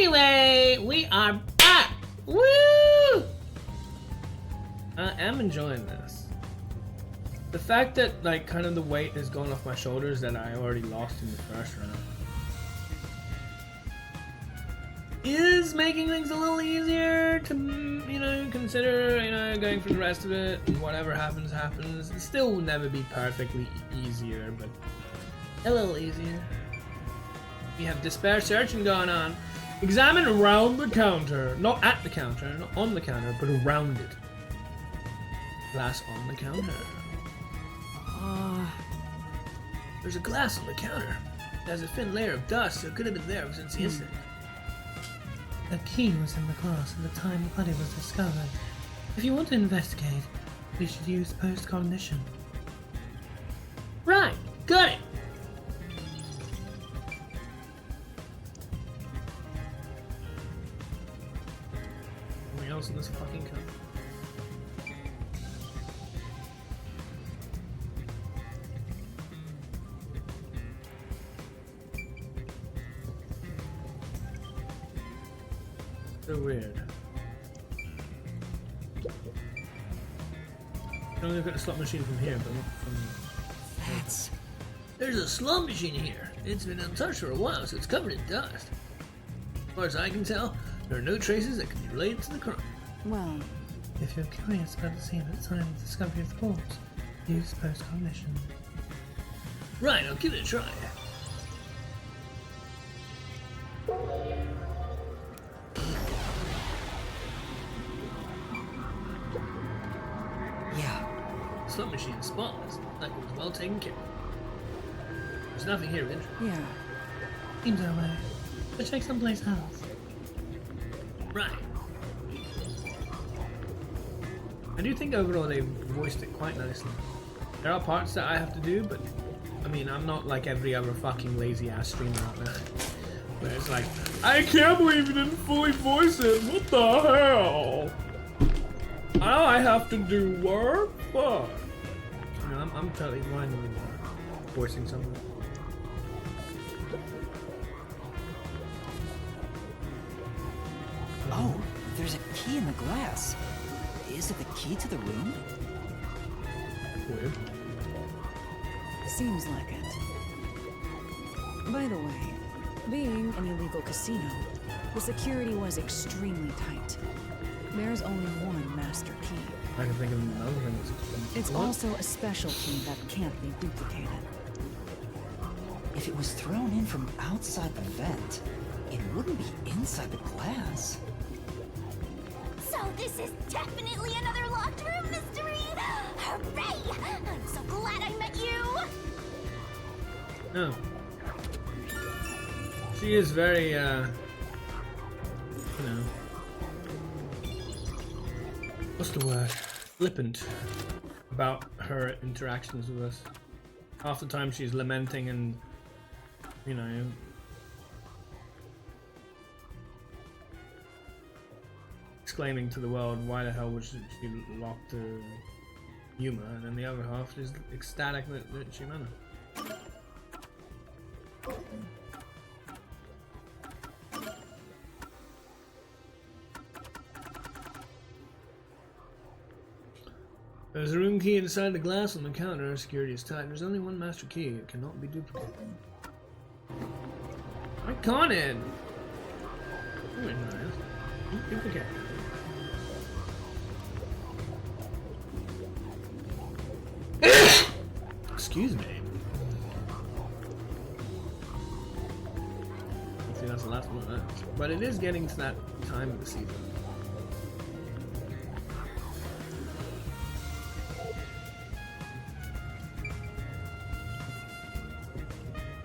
Anyway, we are back. Woo! I am enjoying this. The fact that like kind of the weight is going off my shoulders that I already lost in the first round is making things a little easier to, you know, consider, you know, going for the rest of it. Whatever happens, happens. It still will never be perfectly easier, but a little easier. We have despair searching going on. Examine around the counter. Not at the counter, not on the counter, but around it. Glass on the counter. There's a glass on the counter. There's a thin layer of dust, so it could have been there since the instant. The key was in the glass at the time the body was discovered. If you want to investigate, we should use post-cognition. Right, got it. Something else in this fucking cup. So weird. You can only look at the slot machine from here, but not from... That's... There's a slot machine here. It's been untouched for a while, so it's covered in dust. As far as I can tell, there are no traces that can be related to the crime. Well, If you're curious about the scene at the time of the discovery of the corpse, use post-cognition. Right, I'll give it a try. yeah. Slot machine is spotless, like it was well taken care of. There's nothing here of interest. Yeah. Seems that way. But check someplace else. Right. I do think overall they voiced it quite nicely. There are parts that I have to do, but I mean, I'm not like every other fucking lazy ass streamer out there. Where it's like, I can't believe you didn't fully voice it. What the hell? Now I have to do work? Fuck. You know, I'm totally fine with voicing something. Oh, there's a key in the glass. Is it the key to the room? Weird. Seems like it. By the way, being an illegal casino, the security was extremely tight. There's only one master key. I can think of another thing that's It's also a special key that can't be duplicated. If it was thrown in from outside the vent, it wouldn't be inside the glass. So this is definitely another locked room mystery! Hooray! I'm so glad I met you! No. She is very, you know, what's the word? Flippant about her interactions with us. Half the time she's lamenting and, you know, exclaiming to the world, why the hell would she lock the Yuma? And then the other half is ecstatic that she managed. There's a room key inside the glass on the counter. Security is tight. There's only one master key. It cannot be duplicated. I can't it? Very nice. Duplicate. Excuse me. Hopefully that's the last one of that. But it is getting to that time of the season.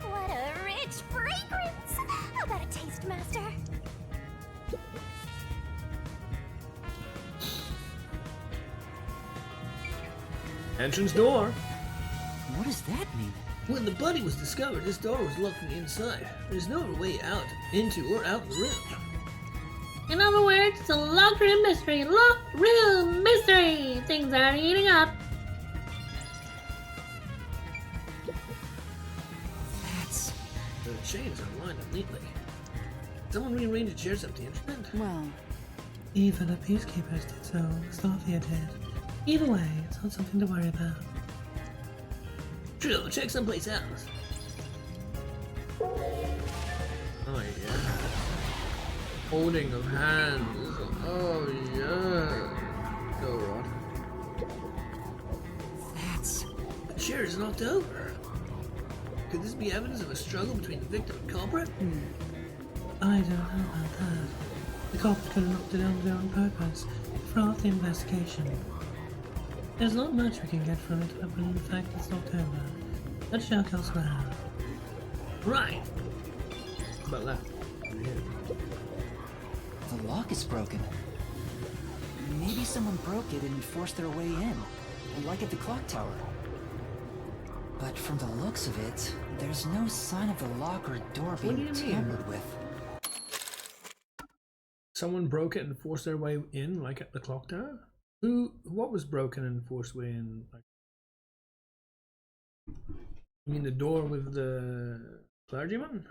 What a rich fragrance! How about a taste, Master? Entrance door. What does that mean? When the body was discovered, this door was locked from the inside. There's no way out, into or out the room. In other words, it's a locked room mystery. Locked room mystery. Things are heating up. That's... The chains are lined up neatly. Someone rearranged the chairs up the internet? Well, Even the peacekeepers did so, Starfia did. Either way, it's not something to worry about. Drill, check someplace else. Oh yeah. Holding of hands. Oh yeah. No rod. that's... The chair is knocked over. Could this be evidence of a struggle between the victim and culprit? I don't know about that. The cops could have knocked it over on purpose for half the investigation. There's not much we can get from it other than the fact it's knocked over. Let's check elsewhere. Right. About left. The lock is broken. Maybe someone broke it and forced their way in, like at the clock tower. But from the looks of it, there's no sign of the lock or door do you being mean? tampered with. Someone broke it and forced their way in, like at the clock tower? Who? What was broken and forced way in? Like, you mean the door with the clergyman?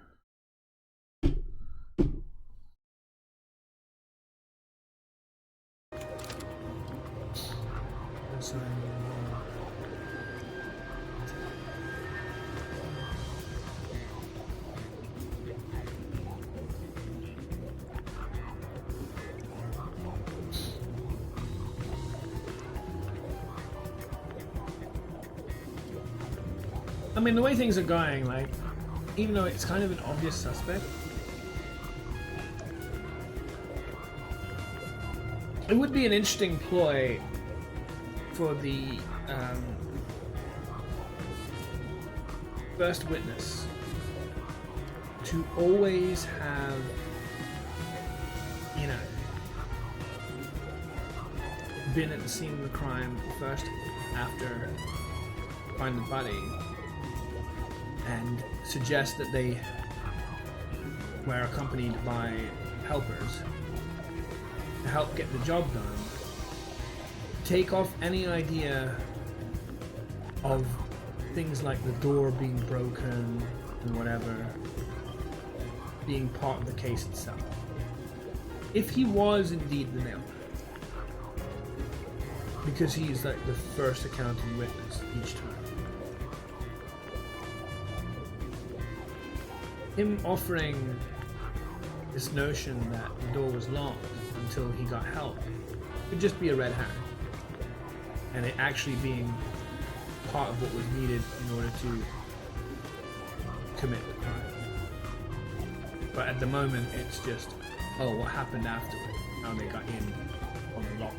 That's, I mean, the way things are going, like, even though it's kind of an obvious suspect, it would be an interesting ploy for the first witness to always have, you know, been at the scene of the crime first after find the body, and suggest that they were accompanied by helpers to help get the job done. Take off any idea of things like the door being broken and whatever being part of the case itself. If he was indeed the nailman, because he's like the first accounting witness each time, him offering this notion that the door was locked until he got help could just be a red herring, and it actually being part of what was needed in order to commit the crime. But at the moment, it's just, oh, what happened afterward? How they got in on the lock.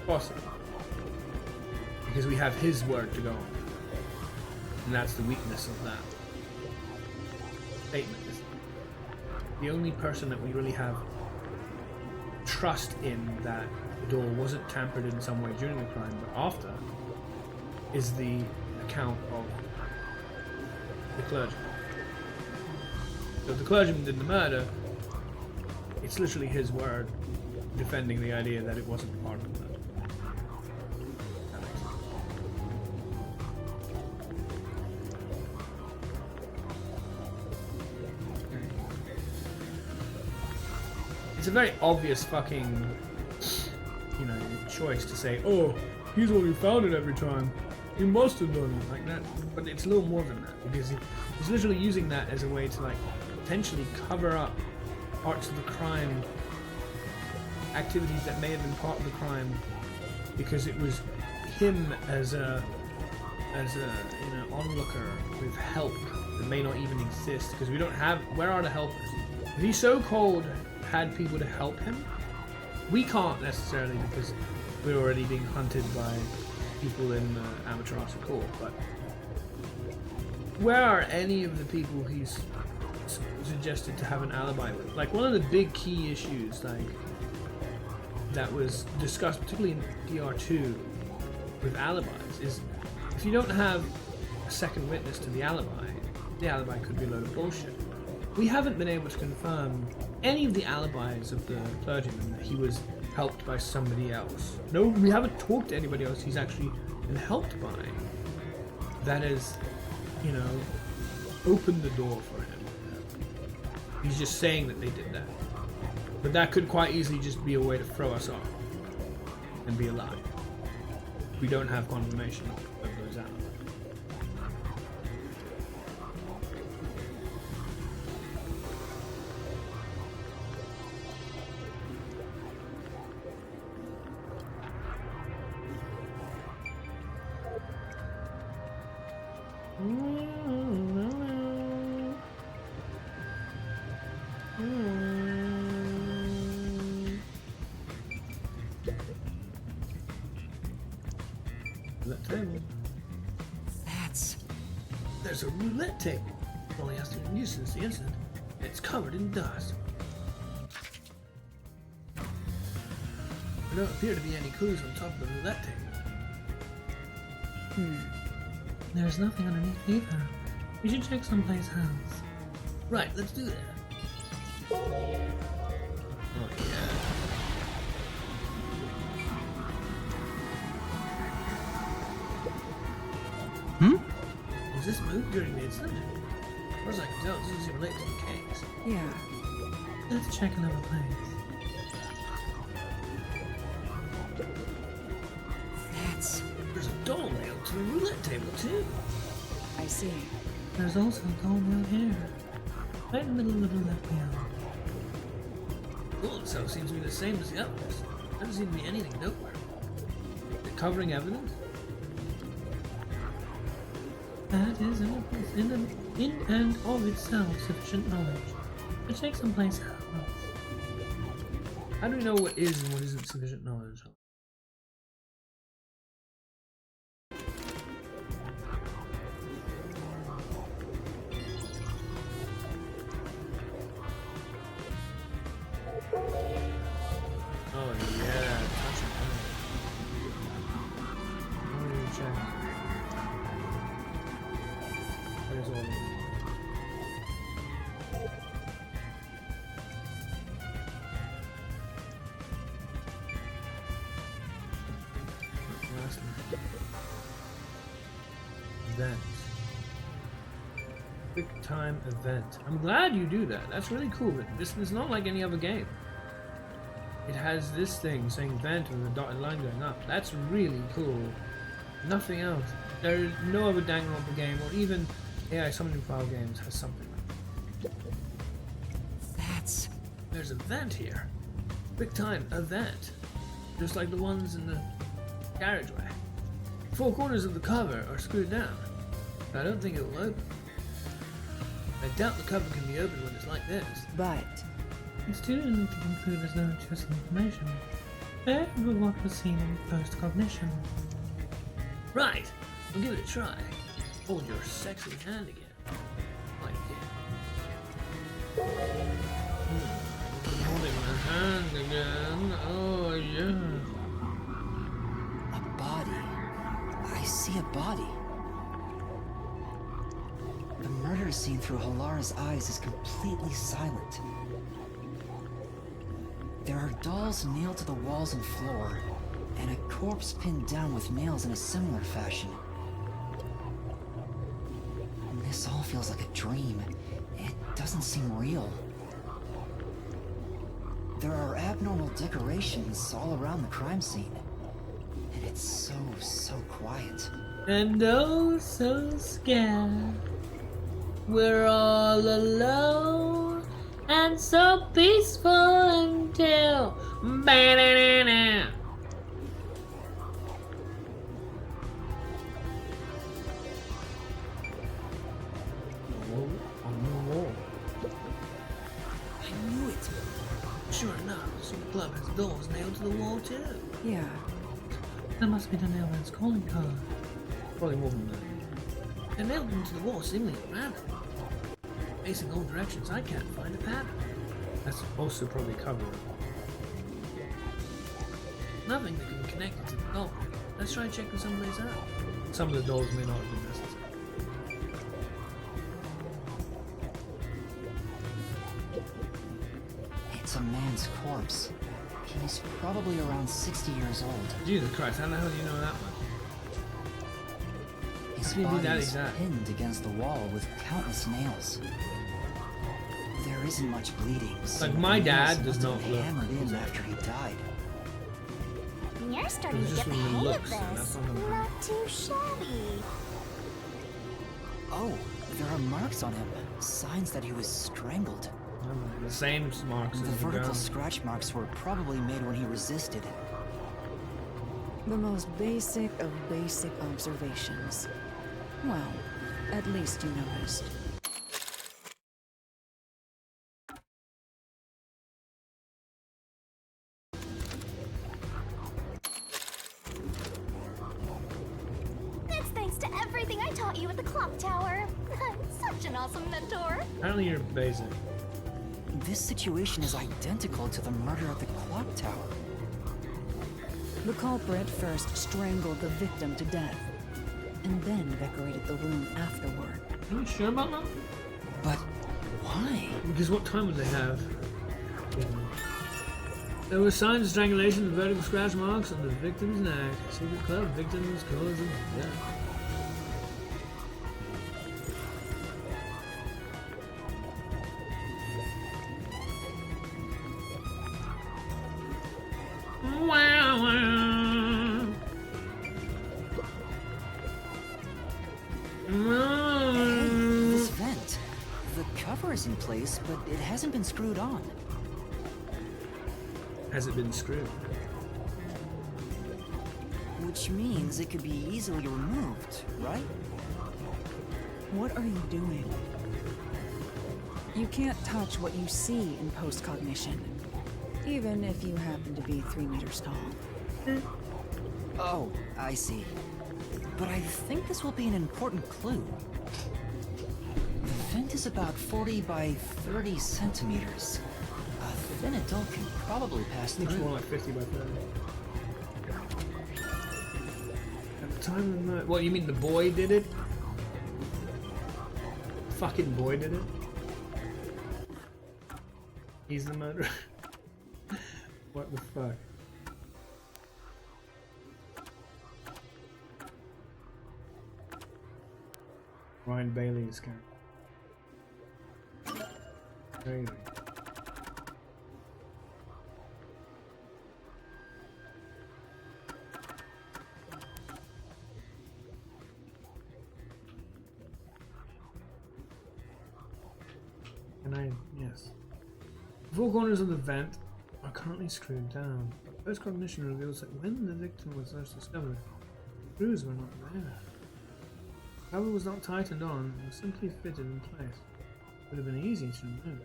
Possible. Because we have his word to go on. And that's the weakness of that statement. The only person that we really have trust in that the door wasn't tampered in some way during the crime, but after, is the account of the clergyman. So if the clergyman did the murder, it's literally his word defending the idea that it wasn't part of the murder. That makes sense. It's a very obvious fucking, you know, choice to say, oh, he's the one who found it every time. He must have done it like that. But it's a little more than that, because he's literally using that as a way to, like, potentially cover up parts of the crime, activities that may have been part of the crime, because it was him as a you know, onlooker with help that may not even exist, because we don't have, where are the helpers? If he so-called had people to help him, we can't necessarily, because we're already being hunted by people in Amaterasu Court, but where are any of the people he's suggested to have an alibi with? Like, one of the big key issues, like, that was discussed, particularly in DR2 with alibis, is if you don't have a second witness to the alibi could be a load of bullshit. We haven't been able to confirm any of the alibis of the clergyman that he was helped by somebody else. No, we haven't talked to anybody else he's actually been helped by. That is, you know, opened the door for him. He's just saying that they did that. But that could quite easily just be a way to throw us off and be a lie. We don't have confirmation of those out. Roulette table. There's a roulette table. Only has been used since the incident. It's covered in dust. There don't appear to be any clues on top of the roulette table. There's nothing underneath either. We should check someplace else. Right, let's do that. Oh yeah. Was this moved during the incident? As far as I can tell, it doesn't relate to the case. Yeah. Let's check another place. There's a doll nailed to the roulette table too. I see. There's also a doll nail here. Right in the middle of the roulette wheel. The doll itself seems to be the same as the others. There doesn't seem to be anything noteworthy. They're covering evidence? That is in and of itself sufficient knowledge. Let's check someplace else. How do we know what is and what isn't sufficient knowledge? Oh yeah, touch it. What are you checking? There's all of them. Last one. Event. Quick time event. I'm glad you do that. That's really cool. But this is not like any other game. It has this thing saying event and the dotted line going up. That's really cool. Nothing else. There's no other Danganronpa game or even AI summoning file games has something like that. There's an event here. Quick time event. Just like the ones in the carriageway. The four corners of the cover are screwed down. I don't think it will open. I doubt the cover can be opened when it's like this. But It's too early to conclude there's no interesting information. Bear with what was seen in post-cognition. Right, we'll give it a try. Hold your sexy hand again. Like it. Holding my hand again. Oh yeah. A body. I see a body. The murder scene through Halara's eyes is completely silent. There are dolls nailed to the walls and floor, and a corpse pinned down with nails in a similar fashion. This all feels like a dream. It doesn't seem real. There are abnormal decorations all around the crime scene. And it's so quiet. And oh, so scared. We're all alone and so peaceful until ba-da-da-da. On the wall. I knew it. Sure enough, some club has doors nailed to the wall too. yeah, That must be the Nailman's calling card. Probably more than that. They're nailed into the wall seemingly at random. Facing all directions, I can't find a pattern. That's also probably covered. Nothing that can be connected to the culprit. Let's try checking someplace out. Some of the doors may not have been necessary. It's a man's corpse. He's probably around 60 years old. Jesus Christ, how the hell do you know that much? His How can you be body that is exact? pinned against the wall with countless nails. There isn't much bleeding. So Like, my the dad nails does must not have look hammered in exact. after he died. You're starting It's to just get the from the hang looks, of and this. that's not gonna Not too shabby. Oh, there are marks on him. Signs that he was strangled. The same marks The as the vertical girl. scratch marks were probably made when he resisted. The most basic of basic observations. Well, at least you noticed. That's thanks to everything I taught you at the clock tower. Such an awesome mentor. Apparently you're basic. This situation is identical to the murder at the clock tower. The culprit first strangled the victim to death, and then decorated the room afterward. Are you sure about that? But why? Because what time would they have? There were signs of strangulation and vertical scratch marks on the victim's neck. Secret club victim's cause of death. Wow, wow. Hey, this vent. The cover is in place, but it hasn't been screwed on. Has it been screwed? Which means it could be easily removed, right? What are you doing? You can't touch what you see in postcognition, even if you happen to be 3 meters tall. Oh, I see. But I think this will be an important clue. The vent is about 40 by 30 centimeters. A thin adult can probably pass Looks through. more like 50 by 30. At the time of the murder. What, you mean the boy did it? Fucking boy did it? He's the murderer? What the fuck? Ryan Bailey's character. Crazy. Yes. The four corners of the vent are currently screwed down. First cognition reveals that when the victim was first discovered, the screws were not there. The cover was not tightened on, it was simply fitted in place. It would have been easy to remove.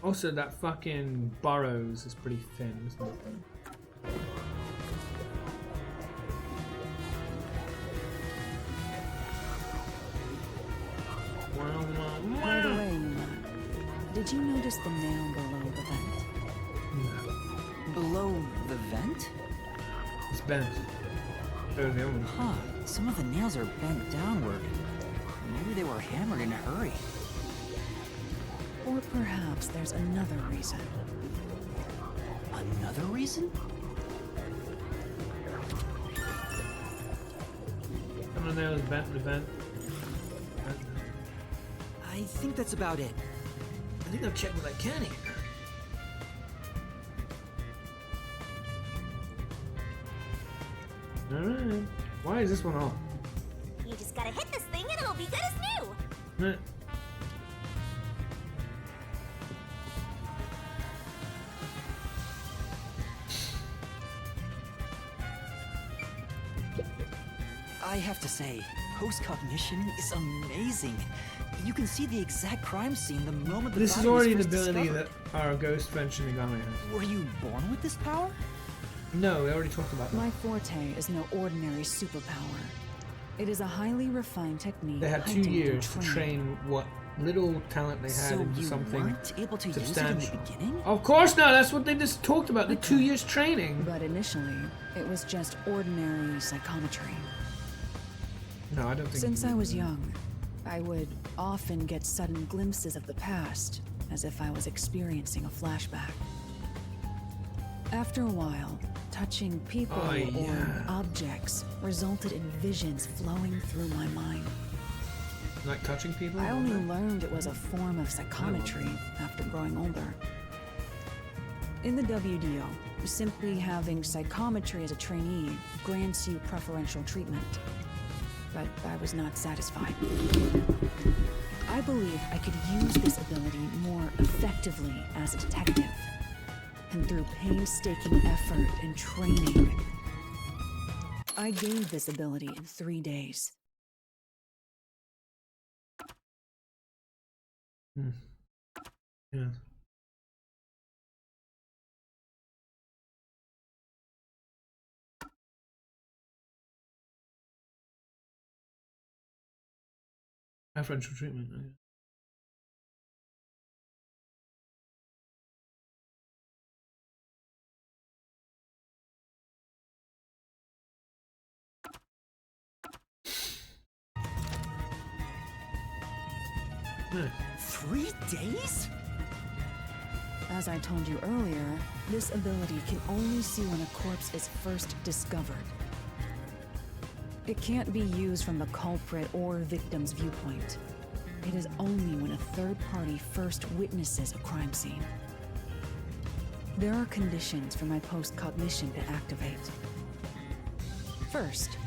Also, that fucking Burrows is pretty thin, isn't it? By the way, Yuma, did you notice the nail below the vent? Below the vent? It's bent. So the other one. Huh, some of the nails are bent downward. Maybe they were hammered in a hurry. Or perhaps there's another reason. Another reason? Some of the nails bent in the vent. I think that's about it. I think I've checked what I can here. Alright. Why is this one off? You just gotta hit this thing and it'll be good as new. Eh. I have to say, post-cognition is amazing. You can see the exact crime scene the moment the This is body was already the first ability discovered. that our ghost friend Shinigami has. Were you born with this power? No, we already talked about that. My forte is no ordinary superpower. It is a highly refined technique. They had 2 heightened through years to training. train what little talent they had So into you something weren't able to use it in the substantial. beginning? Of course not, that's what they just talked about, the 2 years training. But initially, it was just ordinary psychometry. No, I don't think Since you I did was that. young, I would often get sudden glimpses of the past, as if I was experiencing a flashback. After a while, touching people Oh, or yeah. objects resulted in visions flowing through my mind. Like touching people? I all only day? learned it was a form of psychometry after growing older. In the WDO, simply having psychometry as a trainee grants you preferential treatment. But I was not satisfied. I believe I could use this ability more effectively as a detective. And through painstaking effort and training, I gained this ability in 3 days. Yeah. Preferential treatment. Okay. Yeah. 3 days? As I told you earlier, this ability can only see when a corpse is first discovered. It can't be used from the culprit or victim's viewpoint. It is only when a third party first witnesses a crime scene. There are conditions for my post-cognition to activate. First,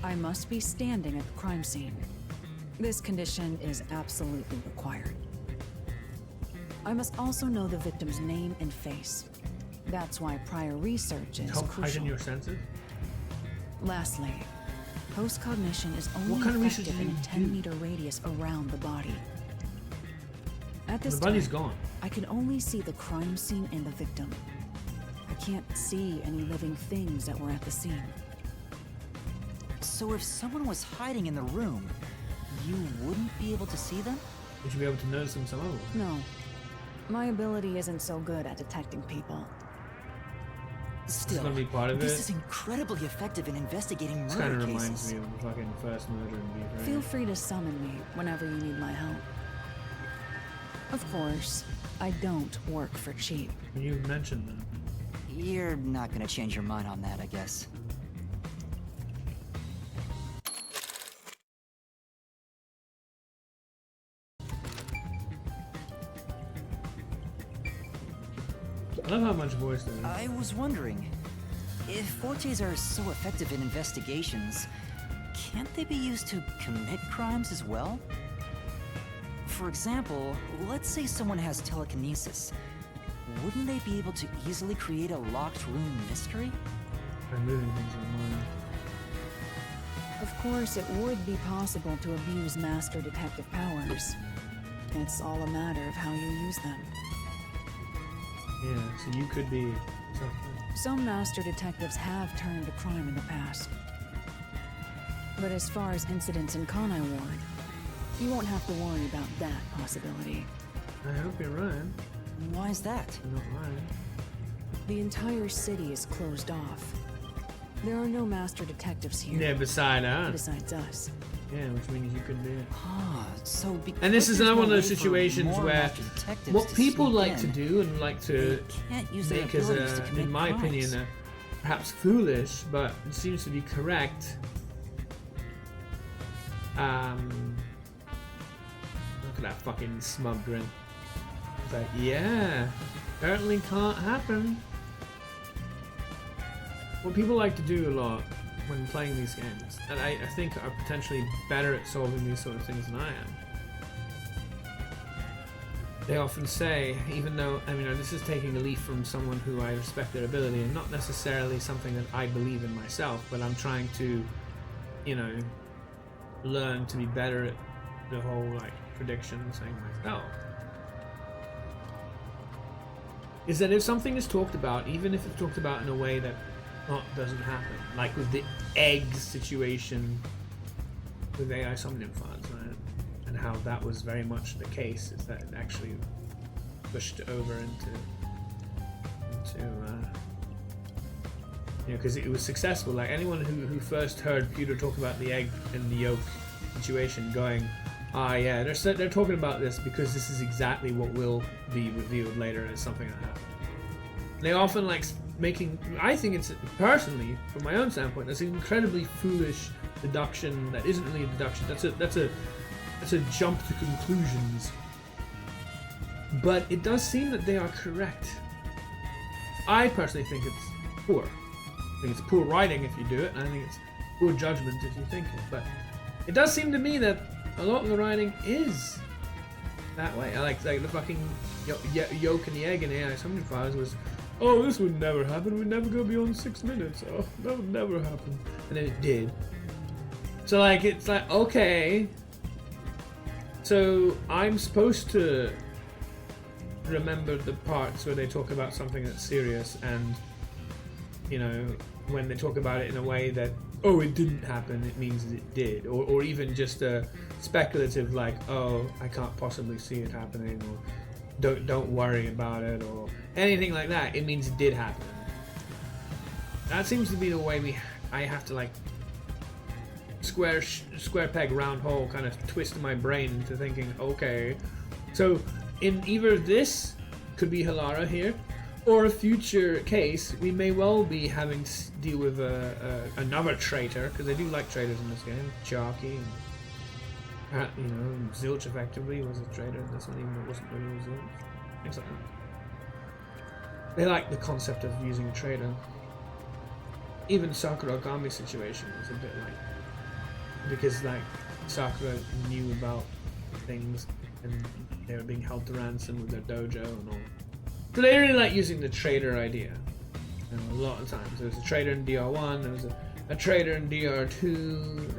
I must be standing at the crime scene. This condition is absolutely required. I must also know the victim's name and face. That's why prior research is Help crucial. heighten your senses? Lastly, post-cognition is only What kind of research effective do in you a 10-meter radius around the body. At this The body's time, gone. I can only see the crime scene and the victim. I can't see any living things that were at the scene. So if someone was hiding in the room, you wouldn't be able to see them? Would you be able to notice them some other way? No. My ability isn't so good at detecting people. Still, gonna be part of this it. is incredibly effective in investigating This murder kind of cases. reminds me of the fucking first murder in Feel B3. free to summon me whenever you need my help. Of course, I don't work for cheap. You mentioned them. You're not gonna change your mind on that, I guess. I love how much voice there is. I was wondering, if fortes are so effective in investigations, can't they be used to commit crimes as well? For example, let's say someone has telekinesis. Wouldn't they be able to easily create a locked room mystery? By moving things in the mind. Of course, it would be possible to abuse master detective powers. It's all a matter of how you use them. Yeah, so you could be something. Some master detectives have turned to crime in the past. But as far as incidents in Kanai Ward, you won't have to worry about that possibility. I hope you're right. Why is that? You're not lying. The entire city is closed off. There are no master detectives here, Yeah, beside us. besides us. Yeah, which means you could be it. Ah, so because And this is there's another no one of those way for situations more where master detectives what to people sneak like to in, do and like to they can't use their make as abilities to commit in my crimes. opinion, perhaps foolish, but it seems to be correct. Look at that fucking smug grin. It's like, yeah, apparently can't happen. What people like to do a lot when playing these games, and I think are potentially better at solving these sort of things than I am. They often say, even though, I mean, this is taking a leaf from someone who I respect their ability, and not necessarily something that I believe in myself, but I'm trying to, you know, learn to be better at the whole, like, prediction thing myself. Is that if something is talked about, even if it's talked about in a way that doesn't happen, like with the egg situation with AI Somnium Files, right? And how that was very much the case, is that it actually pushed over into you know, because it was successful. Like anyone who first heard Peter talk about the egg and the yolk situation, going, ah, yeah, they're talking about this because this is exactly what will be revealed later as something that happened. They often like making, I think it's, personally, from my own standpoint, that's an incredibly foolish deduction that isn't really a deduction. That's a to jump to conclusions. But it does seem that they are correct. I personally think it's poor. I think it's poor writing if you do it, and I think it's poor judgment if you think it. But it does seem to me that a lot of the writing is that way. I like the fucking yolk and the egg in AI Summon Files was, oh, this would never happen. We'd never go beyond 6 minutes. Oh, that would never happen. And then it did. So like, it's like, okay. So I'm supposed to remember the parts where they talk about something that's serious, and you know, when they talk about it in a way that, oh, it didn't happen, it means that it did, or even just a speculative like, oh, I can't possibly see it happening, or don't worry about it, or anything like that, it means it did happen. That seems to be the way I have to like square peg round hole kind of twist my brain into thinking, okay, so in either this could be Halara here, or a future case, we may well be having to deal with another traitor, because they do like traitors in this game. Sharky, and you know, Zilch effectively was a traitor in this one, even though it wasn't really Zilch. Things like that. They like the concept of using a traitor. Even Sakura Agami situation was a bit like, because like Sakura knew about things and they were being held to ransom with their dojo and all. So they really like using the traitor idea. You know, a lot of times. There was a traitor in DR1, there was a traitor in DR2.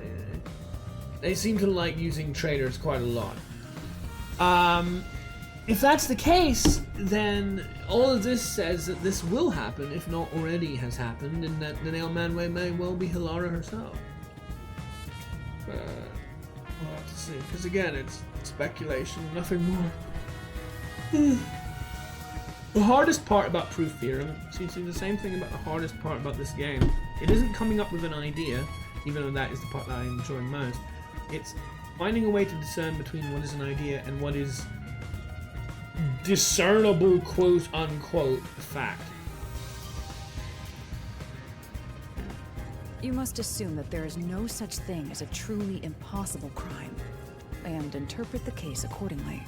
They seem to like using traitors quite a lot. If that's the case, then all of this says that this will happen, if not already has happened, and that the Nail Manway may well be Halara herself. We'll have to see. Because again, it's speculation, nothing more. The hardest part about Proof Theorem, see the same thing about the hardest part about this game. It isn't coming up with an idea, even though that is the part that I enjoy most. It's finding a way to discern between what is an idea and what is discernible, quote unquote, fact. You must assume that there is no such thing as a truly impossible crime, and interpret the case accordingly.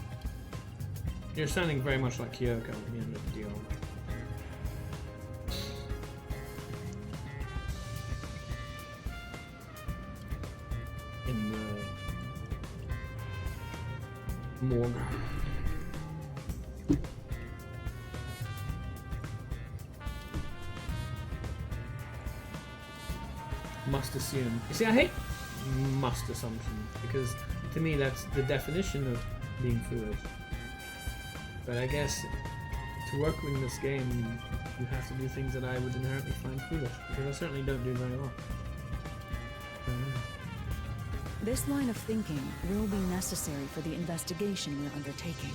You're sounding very much like Kyoko at the end of the deal. In the morgue. Must assume. You see, I hate must assumptions, because to me that's the definition of being foolish. But I guess to work in this game, you have to do things that I would inherently find foolish, because I certainly don't do very well. This line of thinking will be necessary for the investigation we're undertaking.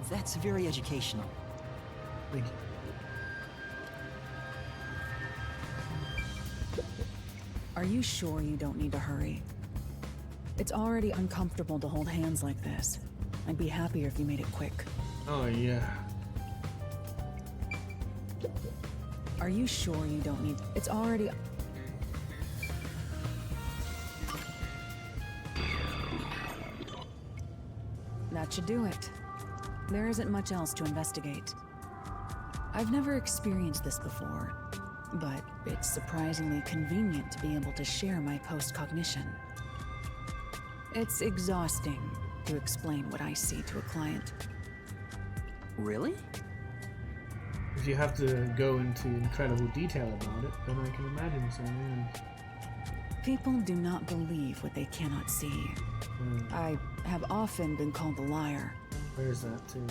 That's very educational. Thank you. Are you sure you don't need to hurry? It's already uncomfortable to hold hands like this. I'd be happier if you made it quick. Oh yeah. Are you sure you don't need... It's already... That should do it. There isn't much else to investigate. I've never experienced this before, but it's surprisingly convenient to be able to share my post-cognition. It's exhausting to explain what I see to a client. Really? If you have to go into incredible detail about it, then I can imagine so, yeah. People do not believe what they cannot see. I have often been called a liar. Where's that too?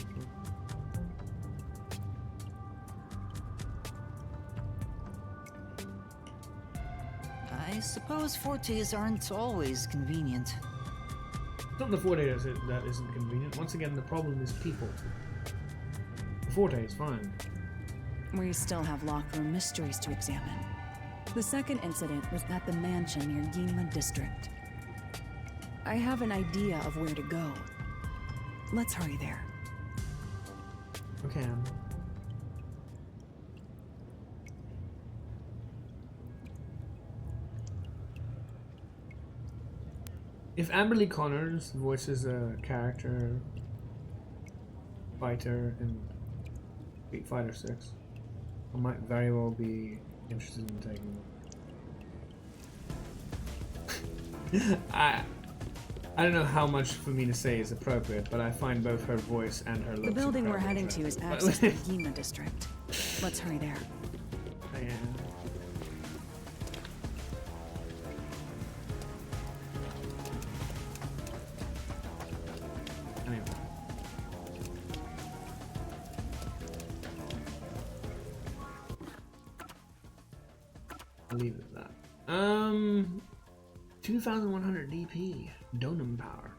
I suppose fortes aren't always convenient. It's not the Forte that isn't convenient. Once again, the problem is people. The Forte is fine. We still have locker room mysteries to examine. The second incident was at the mansion near Ginla District. I have an idea of where to go. Let's hurry there. can. If Amberly Connors voices a character fighter in Street Fighter 6, I might very well be interested in taking it. I don't know how much for me to say is appropriate, but I find both her voice and her looks The building we're incredibly heading to is attractive. access to the Hima district. Let's hurry there. Yeah. Anyway. I'll leave it at that. 2,100 DP. Donum power.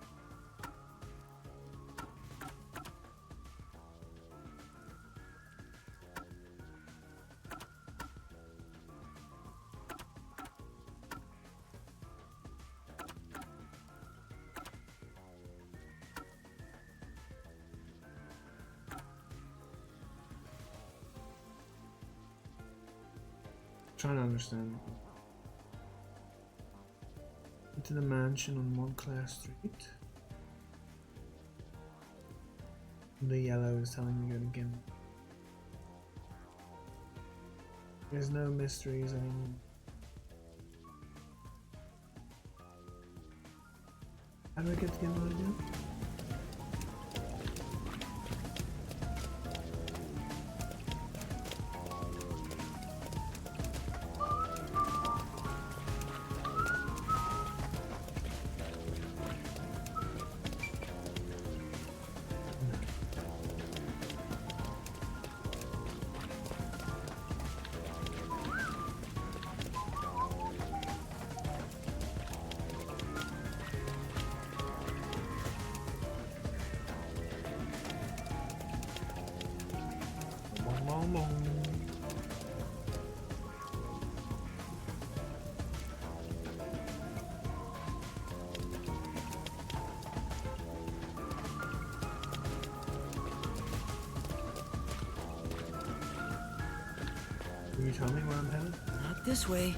Trying to understand. Into the mansion on Montclair Street. The yellow is telling me to go to Gimp. There's no mysteries anymore. How do I get to Gimp again? Can you tell me where I'm headed? Not this way.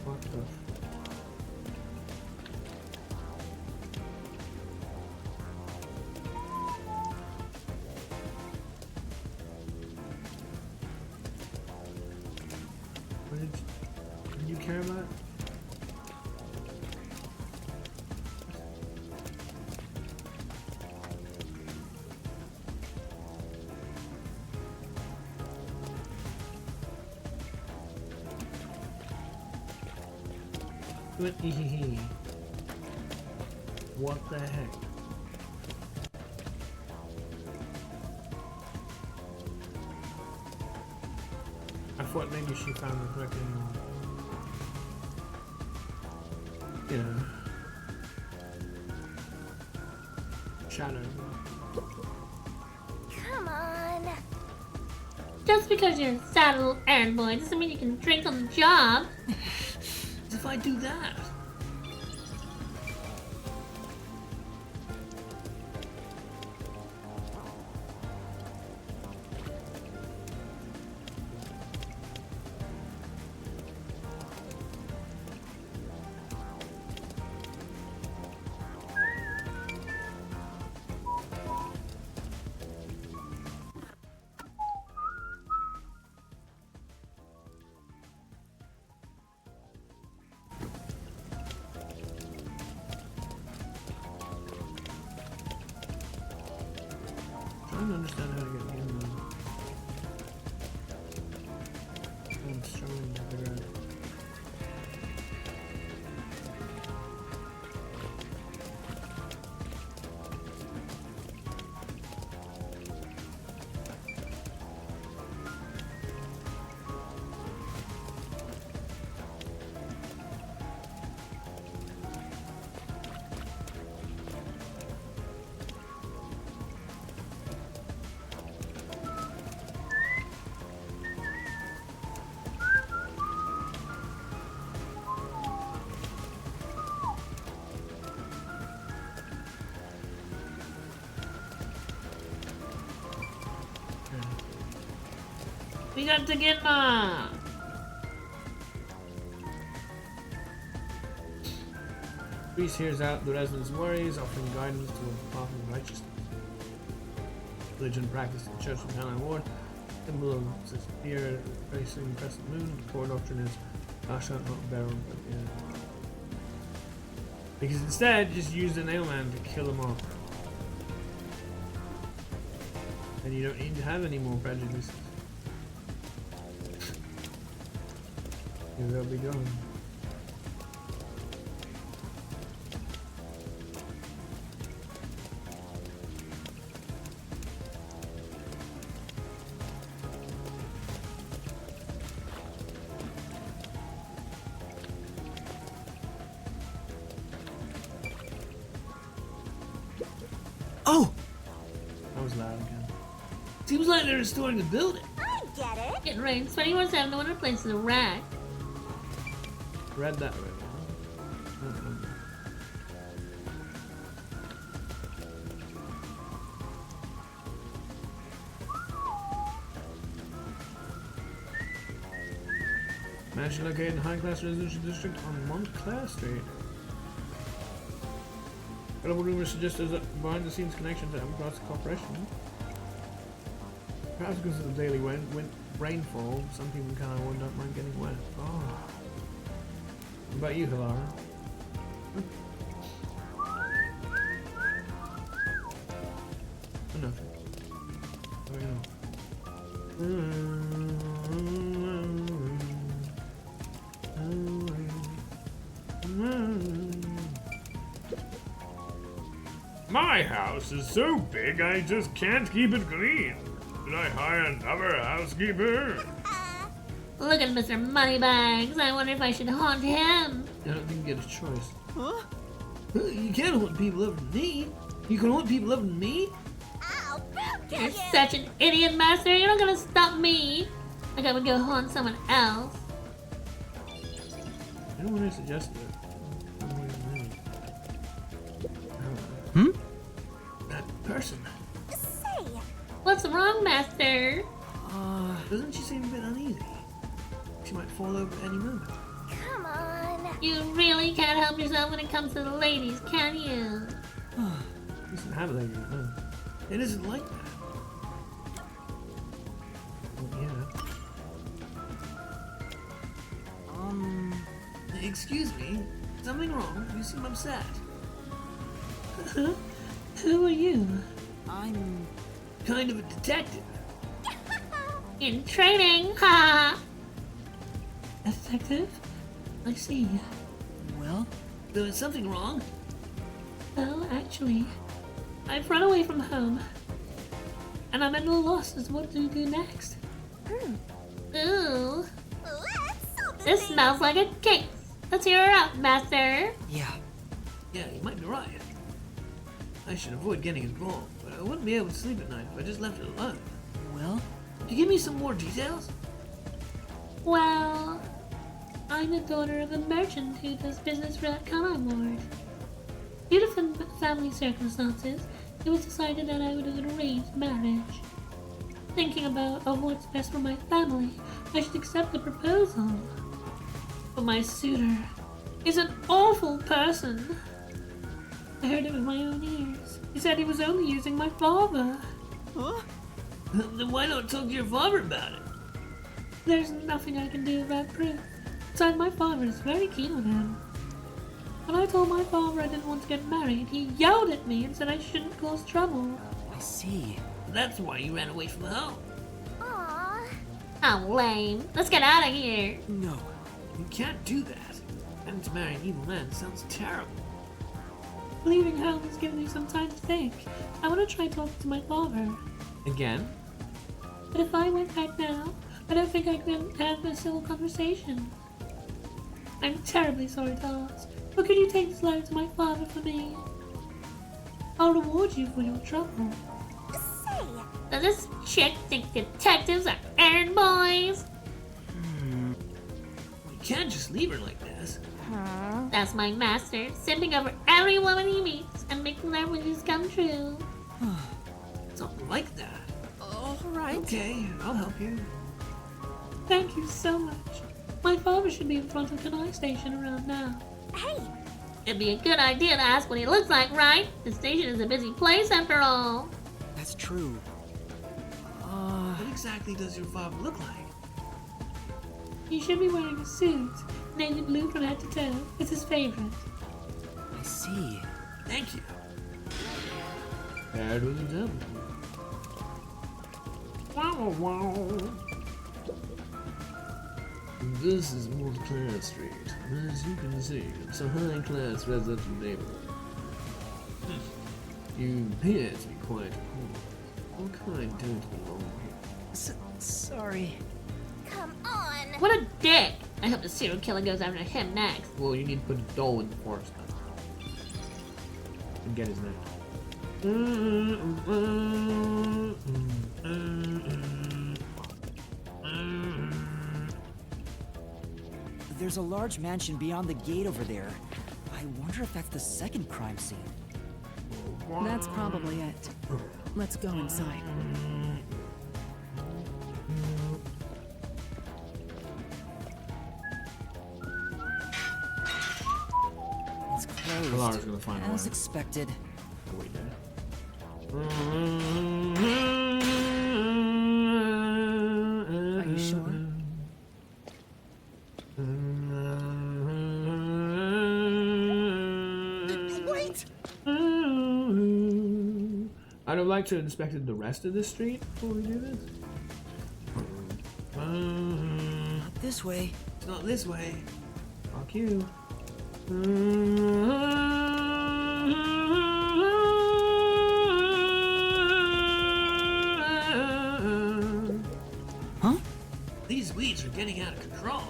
What the? What did you care about? What the heck? I thought maybe she found the freaking, you know, shadow. Come on. Just because you're a saddle errand boy doesn't mean you can drink on the job. As if I do that. I don't understand how to get in there. I'm struggling to figure out. We got to get Ma. Priest hears out the residents' worries, offering guidance to a path of righteousness. Religion practiced in the Church of Hannah Ward. Symbol of severe facing crescent moon. The core doctrine is thou shalt not bear on. Yeah. Because instead, just use the nailman to kill them off. And you don't need to have any more prejudices. They'll be gone. Oh! That was loud again. Seems like they're restoring the building. I get it. It rains 24/7. No one replaces a rat. Read that right now. Mansion located in the high-class residential district on Montclair Street. Credible rumors suggest there's a behind-the-scenes connection to Evergreen Corporation. Perhaps because of the daily rainfall, some people kind of don't mind getting wet. Oh. What about you, Hilara? Nothing. My house is so big I just can't keep it clean. Should I hire another housekeeper? Look at Mr. Moneybags. I wonder if I should haunt him. I don't think you get a choice. Huh? You can't haunt people other than me. You can haunt people other than me? Ow! You're such an idiot, Master. You're not gonna stop me. Like I would go haunt someone else. I don't want to suggest it. That person. Say, What's wrong, Master? Doesn't she seem a bit uneasy? She might fall over at any moment. come on. You really can't help yourself when it comes to the ladies, can you? She doesn't have a lady, no. It isn't like that. Well, yeah. Excuse me. Something wrong? You seem upset. Who are you? I'm... Kind of a detective. In training, ha! Detective? I see. well? There's something wrong? Well, actually, I've run away from home. And I'm at a loss as to what to do next. Ooh, Let's this smells like a case. Let's hear her out, Master. Yeah. Yeah, you might be right. I should avoid getting involved, but I wouldn't be able to sleep at night if I just left it alone. Well? Could you give me some more details? Well, I'm the daughter of a merchant who does business for that Kana Ward. Due to family circumstances, it was decided that I would do an arranged marriage. Thinking about what's best for my family, I should accept the proposal. But my suitor is an awful person. I heard it with my own ears. He said he was only using my father. Then why not talk to your father about it? There's nothing I can do about proof. Besides, my father is very keen on him. When I told my father I didn't want to get married, he yelled at me and said I shouldn't cause trouble. I see. That's why you ran away from home. Aww. How lame. Let's get out of here. No. You can't do that. Having to marry an evil man sounds terrible. Leaving home has given me some time to think. I want to try talking to my father. Again? But if I went back now, I don't think I could have a civil conversation. I'm terribly sorry to ask, but could you take this letter to my father for me? I'll reward you for your trouble. Say, Does this chick think detectives are errand boys? You can't just leave her like this. That's my master, simping over every woman he meets and making their wishes come true. It's not like that. All right. Okay, I'll help you. Thank you so much. My father should be in front of Kanai Station around now. Hey, It'd be a good idea to ask what he looks like, right? The station is a busy place after all. That's true. What exactly does your father look like? He should be wearing a suit, navy blue from head to toe. It's his favorite. I see. Thank you. Paired with a gentleman. This is Multiclass Street. As you can see, it's a high-class residential neighborhood. You appear to be quite at home. What kind don't belong here? Sorry. come on. What a dick! I hope the serial killer goes after him next. Well, you need to put a doll in the forest now. And get his name. There's a large mansion beyond the gate over there. I wonder if that's the second crime scene. That's probably it. Let's go inside. It's closed. Lara's gonna find a As way. expected. Wait there. Are you sure? Wait! I'd have liked to have inspected the rest of the street before we do this. This way. It's not this way. Fuck you. Huh? These weeds are getting out of control.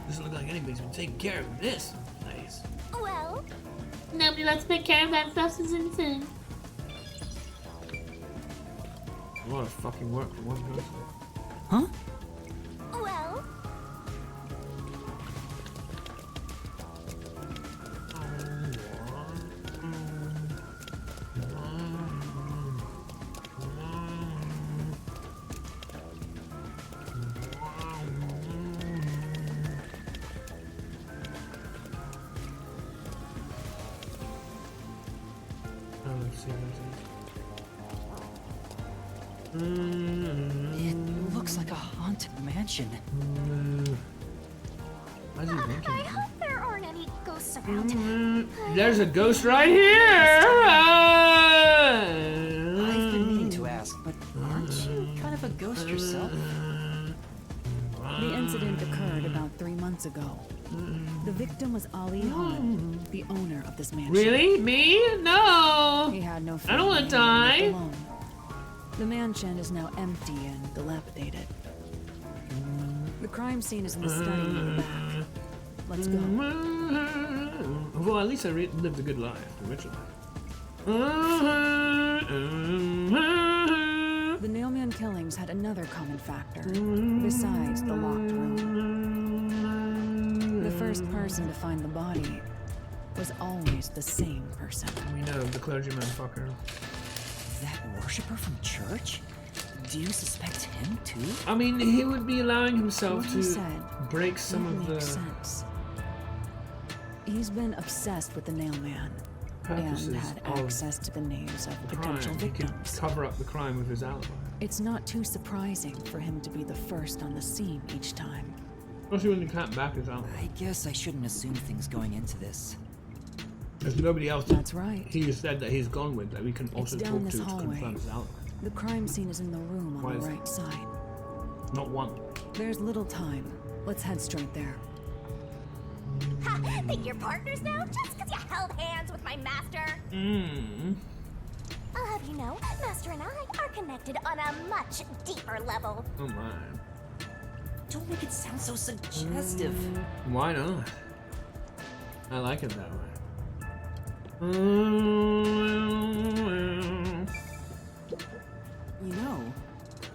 Doesn't look like anybody's been taking care of this place. Well, Nobody lets take care of that stuff since insane. A lot of fucking work for one person. Huh? well, Oh, let's see what It looks like a haunted mansion. Why's he I winking? hope there aren't any ghosts around. There's a ghost right here! I've been meaning to ask, but aren't you kind of a ghost yourself? The incident occurred about 3 months ago. The victim was Ali Han, the owner of this mansion. Really? Me? No! He had no I don't wanna family and lived die. alone. The mansion is now empty and dilapidated. The crime scene is in the study in the back. Let's go. Well, at least I lived a good life, a rich life. The Nailman killings had another common factor, besides the locked room. The first person to find the body was always the same person. We know the clergyman fucker. That worshiper from church? Do you suspect him too? I mean, he would be allowing What himself he to said break some That of the makes sense. He's been obsessed with the Nailman purposes and had of access to the names of potential crime. He could victims. cover up the crime with his alibi. It's not too surprising for him to be the first on the scene each time. Especially when you can't back his alibi. I guess I shouldn't assume things going into this. There's nobody else That's right. he said that he's gone with that we can also down talk this to hallway. confirm his alibi. The crime scene is in the room Why on is the that? right side. Not one. There's little time. Let's head straight there. Ha, think you're partners now just because you held hands with my master? I'll have you know, Master and I are connected on a much deeper level. Oh my. Don't make it sound so suggestive. Why not? I like it that way. You know,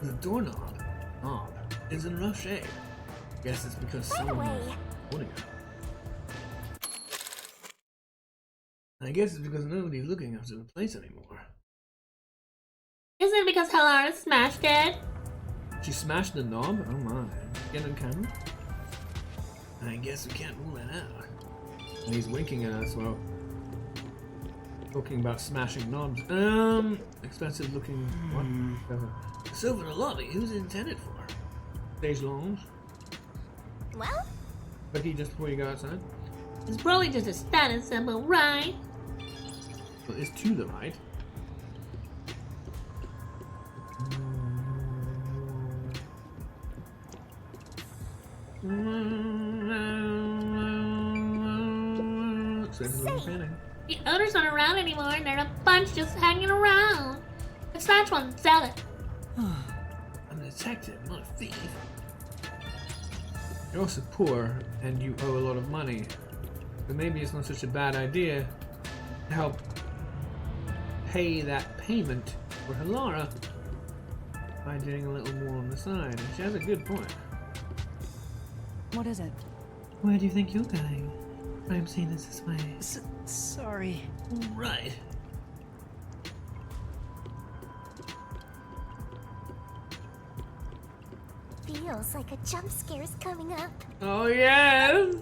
The doorknob is in rough shape. Guess it's because By the someone way, was holding it. I guess it's because nobody's looking after the place anymore. Isn't it because Hellara smashed it? She smashed the knob? Oh my. Get on camera? I guess we can't rule that out. And he's winking at us while talking about smashing knobs. Expensive looking what? Silver in the lobby, who's it intended for? Stage lounge. Well, Becky, just before you go outside. It's probably just a status symbol, right? Well, it's to the right. The owners aren't around anymore and they're a bunch just hanging around. Let's snatch one and sell it. I'm a detective, not a thief. You're also poor and you owe a lot of money. But maybe it's not such a bad idea to help pay that payment for Halara by doing a little more on the side. And she has a good point. What is it? Where do you think you're going? I'm seeing this way. Sorry. Right. feels like a jump scare's coming up. Oh yes!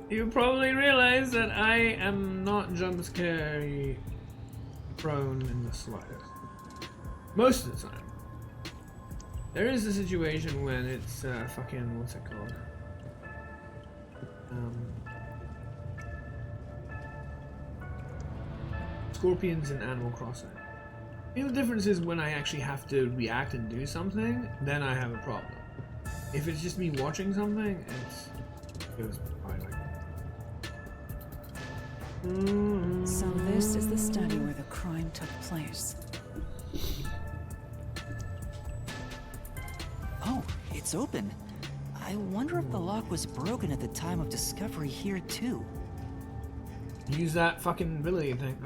You probably realize that I am not jump scare prone in the slightest. Most of the time. There is a situation when it's fucking, what's it called? Scorpions in Animal Crossing. The only difference is when I actually have to react and do something, then I have a problem. If it's just me watching something, it goes by like that. So this is the study where the crime took place. Oh, it's open. I wonder if the lock was broken at the time of discovery here too. Use that fucking ability thing.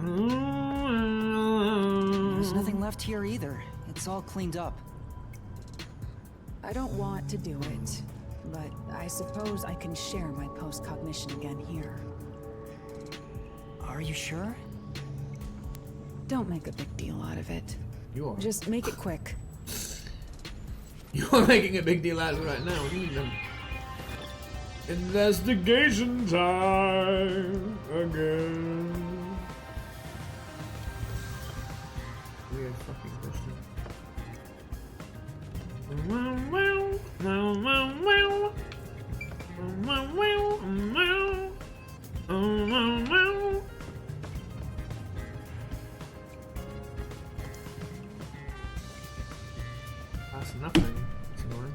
There's nothing left here either. It's all cleaned up. I don't want to do it, but I suppose I can share my post-cognition again here. Are you sure? Don't make a big deal out of it. You are. Just make it quick. You are making a big deal out of it right now. What do you mean? Investigation time again. Weird fucking question. That's nothing. It's annoying.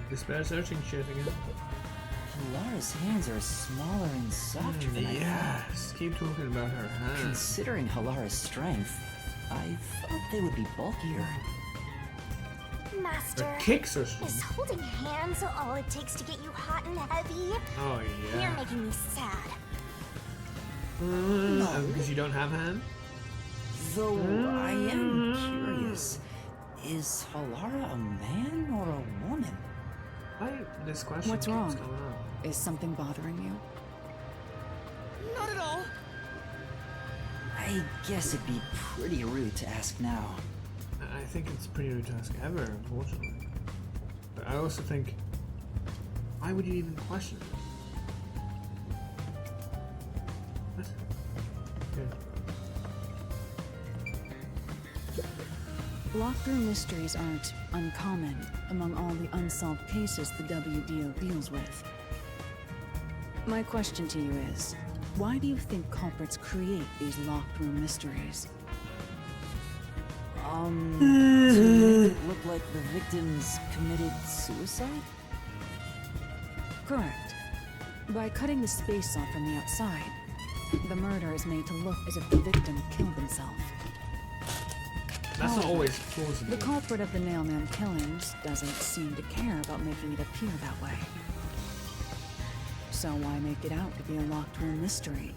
Despair searching shit again. Lara's hands are smaller and softer than I thought. Yes, keep talking about her hands. Considering Halara's strength, I thought they would be bulkier. Master, Her kicks are is strong. holding hands all it takes to get you hot and heavy? Oh You're yeah. making me sad. Because you don't have hands? Though I am curious, is Halara a man or a woman? Why this question What's keeps wrong? coming up? Is something bothering you? Not at all. I guess it'd be pretty rude to ask now. I think it's pretty rude to ask ever, unfortunately. But I also think, why would you even question it? What? Okay. Locked-room mysteries aren't uncommon among all the unsolved cases the WDO deals with. My question to you is, why do you think culprits create these locked-room mysteries? To make it look like the victims committed suicide? Correct. By cutting the space off from the outside, the murder is made to look as if the victim killed himself. That's not always plausible. The culprit of the Nailman killings doesn't seem to care about making it appear that way. So why make it out to be a locked-room mystery?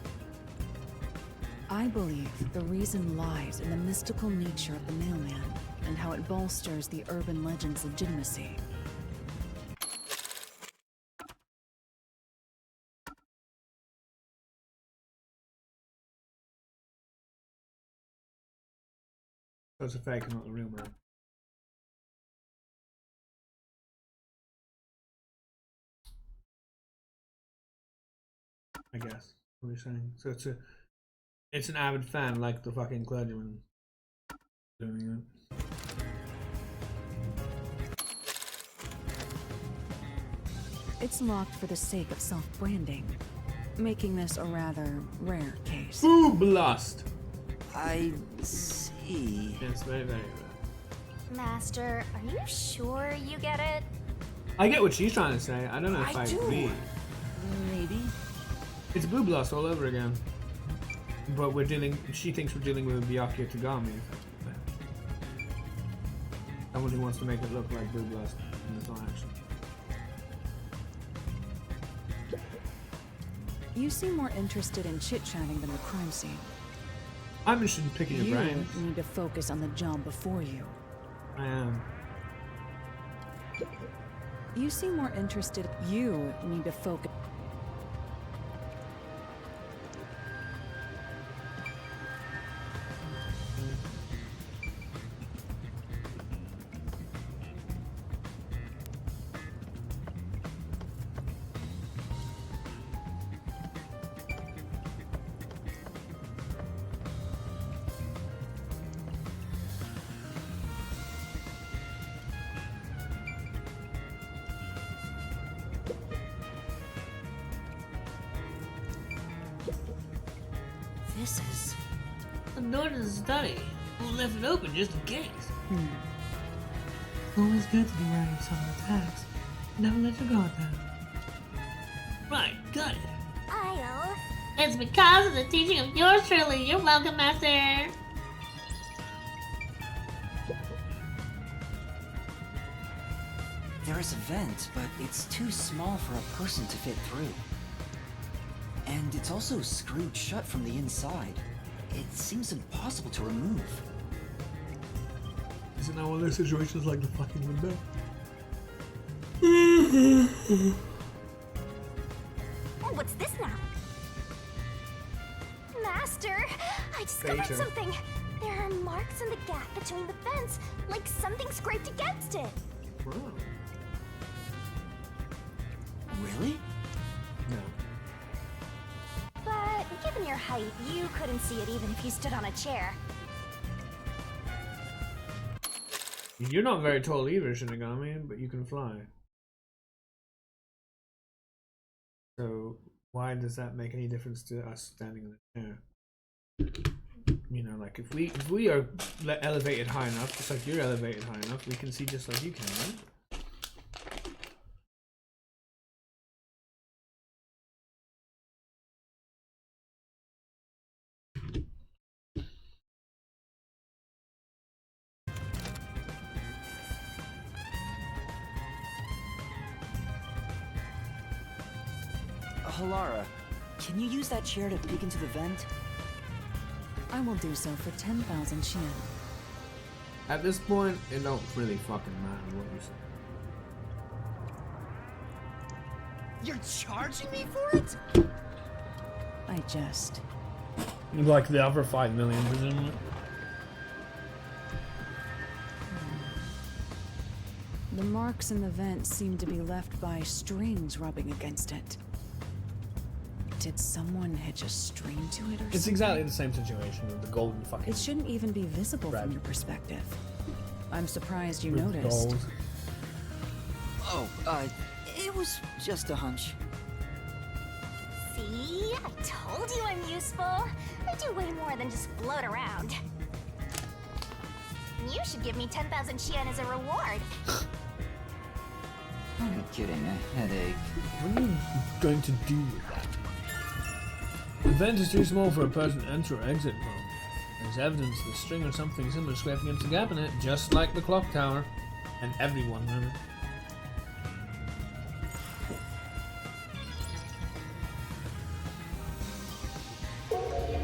I believe the reason lies in the mystical nature of the Nailman and how it bolsters the urban legend's legitimacy. So it's a fake and not the real man. I guess. What are you saying? So it's an avid fan like the fucking clergyman doing it. It's locked for the sake of self-branding, making this a rather rare case. Ooh, blast! I see. Yes, very, very rare. Master, are you sure you get it? I get what she's trying to say. I don't know if I do. agree. Maybe. It's Blue Blast all over again. But we're dealing. She thinks we're dealing with Byakuya Tagami. Someone who wants to make it look like Blue Blast, and it's not actually. You seem more interested in chit-chatting than the crime scene. I'm interested in picking your You brains. need to focus on the job before you. I am. You seem more interested. You need to focus. This is... The door to the study. We left it open just in case. Always good to be wearing some attacks. Never let your guard down. Right, got it. I'll... It's because of the teaching of yours truly. You're welcome, Master. There is a vent, but it's too small for a person to fit through. And it's also screwed shut from the inside. It seems impossible to remove. Is it not one of those situations like the fucking window? Oh, what's this now? Master, I discovered Beta. something. There are marks in the gap between the vents, like something scraped against it. Wow. Really? No. But given your height, you couldn't see it even if you stood on a chair. You're not very tall either, Shinigami, but you can fly. So why does that make any difference to us standing in a chair? You know, like if we are elevated high enough, just like you're elevated high enough, we can see just like you can, right? Halara, can you use that chair to peek into the vent? I will do so for 10,000 Yen. At this point, it don't really fucking matter what you say. You're charging me for it? I jest. Like the other 5 million, presumably. The marks in the vent seem to be left by strings rubbing against it. Did someone hitch a string to it or It's something? exactly the same situation with the golden fucking. It shouldn't even be visible Red. from your perspective. I'm surprised you with noticed. gold. Oh, it was just a hunch. See? I told you I'm useful. I do way more than just float around. You should give me 10,000 Yen as a reward. I'm kidding, a headache. What are you going to do with that? The vent is too small for a person to enter or exit from. There's evidence the string or something similar scraped against a gap in it, just like the clock tower. And everyone, really.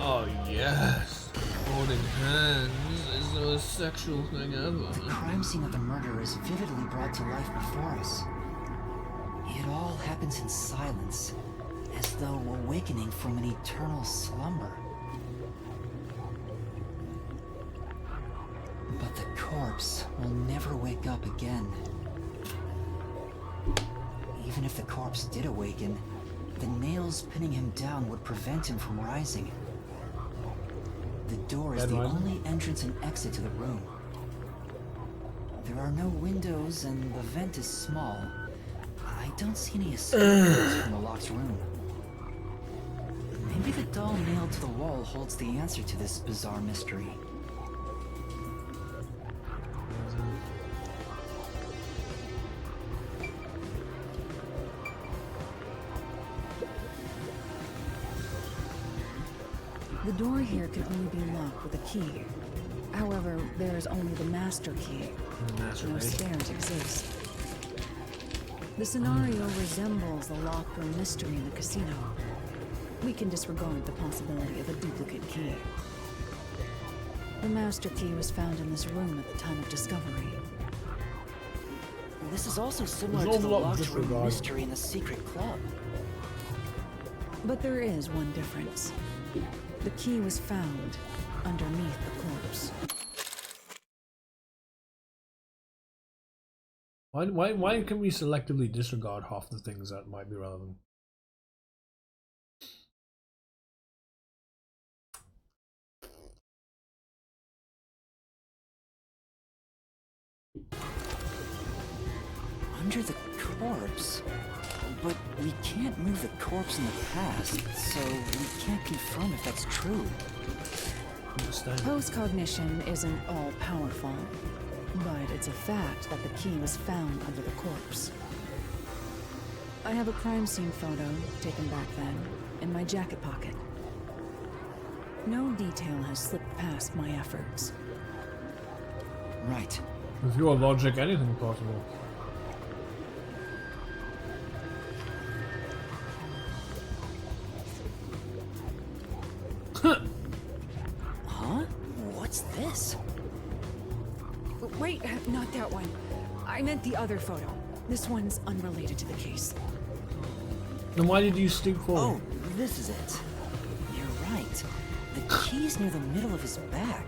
Oh yes, holding hands is the most sexual thing The ever. crime scene of the murder is vividly brought to life before us. It all happens in silence, as though awakening from an eternal slumber. corpse will never wake up again. Even if the corpse did awaken, the nails pinning him down would prevent him from rising. The door is the only entrance and exit to the room. There are no windows and the vent is small. I don't see any escape routes from the locked room. Maybe the doll nailed to the wall holds the answer to this bizarre mystery. The door here can only be locked with a key. However, there is only the master key. No stairs exist. The scenario resembles the locked room mystery in the casino. We can disregard the possibility of a duplicate key. The master key was found in this room at the time of discovery. This is also similar to the locked room mystery in the secret club. But there is one difference. The key was found underneath the corpse. Why can we selectively disregard half the things that might be relevant? Under the corpse? But we can't move the corpse in the past, so we can't confirm if that's true. Post-cognition isn't all-powerful, but it's a fact that the key was found under the corpse. I have a crime scene photo, taken back then, in my jacket pocket. No detail has slipped past my efforts. Right. With your logic, anything is possible. Huh? What's this? Wait, not that one. I meant the other photo. This one's unrelated to the case. Then why did you stoop forward? Oh, this is it. You're right. The key's near the middle of his back.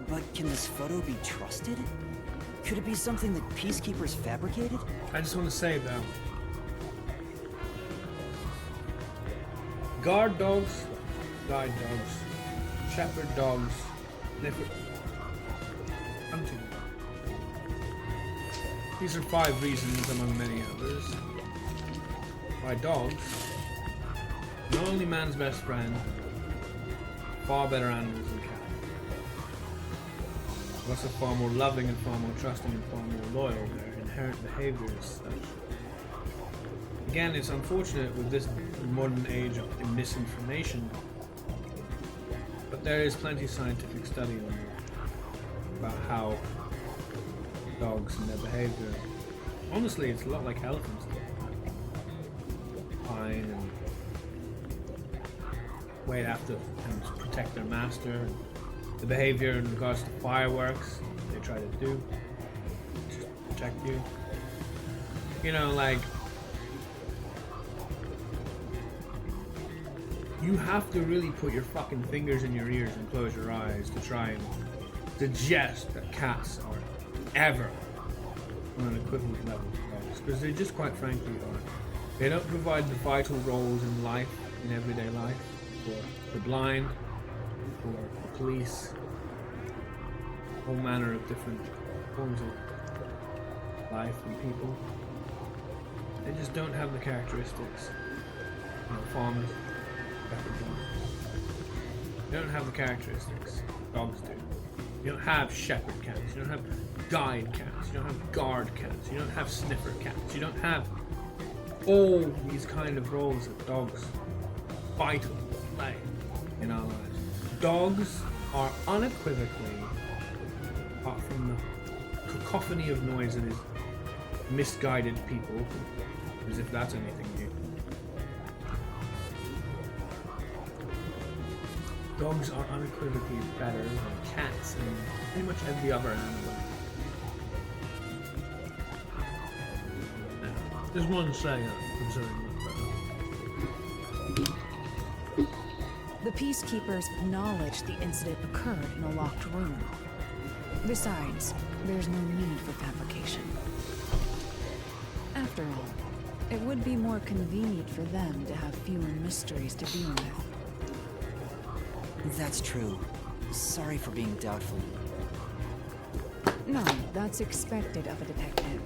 But can this photo be trusted? Could it be something that peacekeepers fabricated? I just want to say though, guard dogs, guide dogs, shepherd dogs, hunting. These are 5 reasons among many others why dogs, not only man's best friend, far better animals than cats. Also far more loving and far more trusting and far more loyal. Their inherent behavior is such. Again, it's unfortunate with this modern age of misinformation, but there is plenty of scientific study on about how dogs and their behavior. Honestly, it's a lot like elephants. Pine and wait after and protect their master. The behavior in regards to fireworks they try to do to protect you. You know, like, you have to really put your fucking fingers in your ears and close your eyes to try and suggest that cats are ever on an equivalent level to dogs, because they just quite frankly are. They don't provide the vital roles in life, in everyday life, for the blind, for the police, all manner of different forms of life and people. They just don't have the characteristics. You know, farmers, shepherd dogs. They don't have the characteristics dogs do. You don't have shepherd cats, you don't have guide cats, you don't have guard cats, you don't have sniffer cats, you don't have all these kind of roles that dogs vital play in our lives. Dogs are unequivocally, apart from the cacophony of noise that is misguided people, as if that's anything new. Dogs are unequivocally better than cats and pretty much every other animal. Now, just one say concerning that. The peacekeepers acknowledged the incident occurred in a locked room. Besides, there's no need for fabrication. After all, it would be more convenient for them to have fewer mysteries to deal with. That's true. Sorry for being doubtful. No, that's expected of a detective.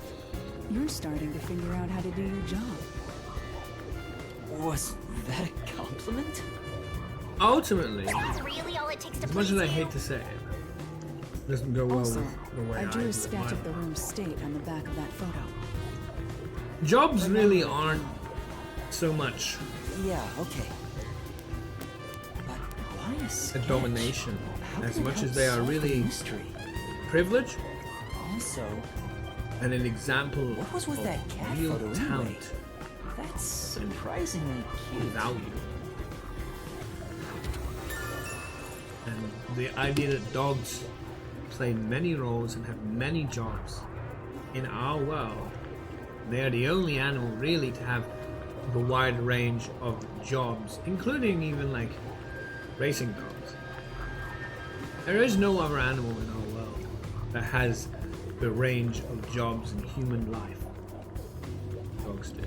You're starting to figure out how to do your job. Was that a compliment? Ultimately, Is that really all it takes to as much please as I you? hate to say it, doesn't go well Also, with the way I drew do a it sketch mine. of the room's state on the back of that photo. Jobs really aren't so much Yeah, okay. But why a a sketch? domination How as can it much help as they are solve the really mystery? privilege Also, and an example what was with of that cat real photo anyway? talent That's surprisingly and cute. value. And the idea that dogs play many roles and have many jobs in our world. They are the only animal really to have the wide range of jobs, including even like racing dogs. There is no other animal in our world that has the range of jobs in human life. Dogs do.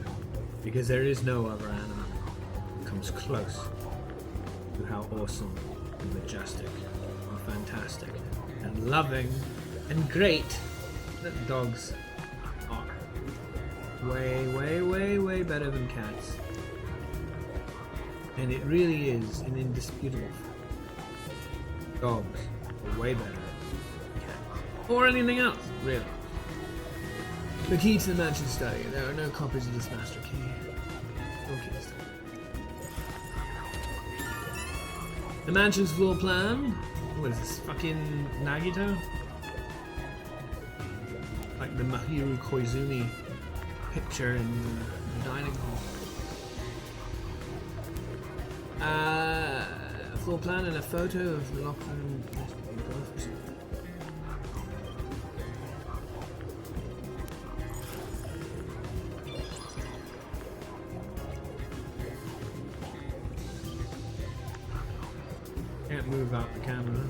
Because there is no other animal that comes close to how awesome and majestic and fantastic and loving and great that dogs are. Way, way, way, way better than cats. And it really is an indisputable fact. Dogs are way better than cats. Or anything else, really. The key to the mansion study. There are no copies of this master key. Okay. The mansion's floor plan. What is this? Fucking Nagito? Like the Mahiru Koizumi picture in the dining hall. Floor plan and a photo of the locker room. Can't move out the camera.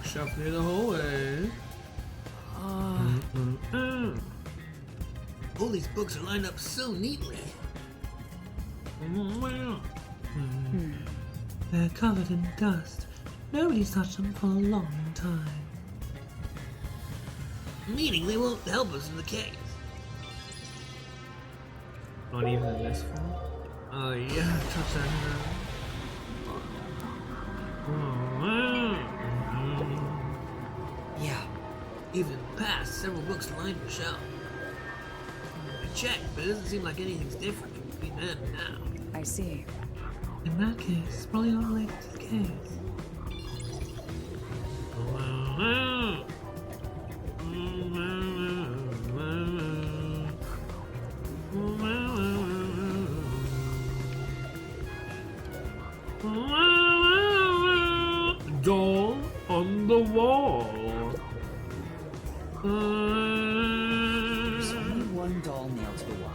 Shelf near the hallway. All these books are lined up so neatly. They're covered in dust. Nobody's touched them for a long time. Meaning they won't help us in the case. Not even in this one. Oh yeah, touch that Yeah, even past several books lined the shelf. I checked, but it doesn't seem like anything's different between then and now. I see. In that case, it's probably not related to the case. Doll on the wall. there's only one doll nailed to the wall.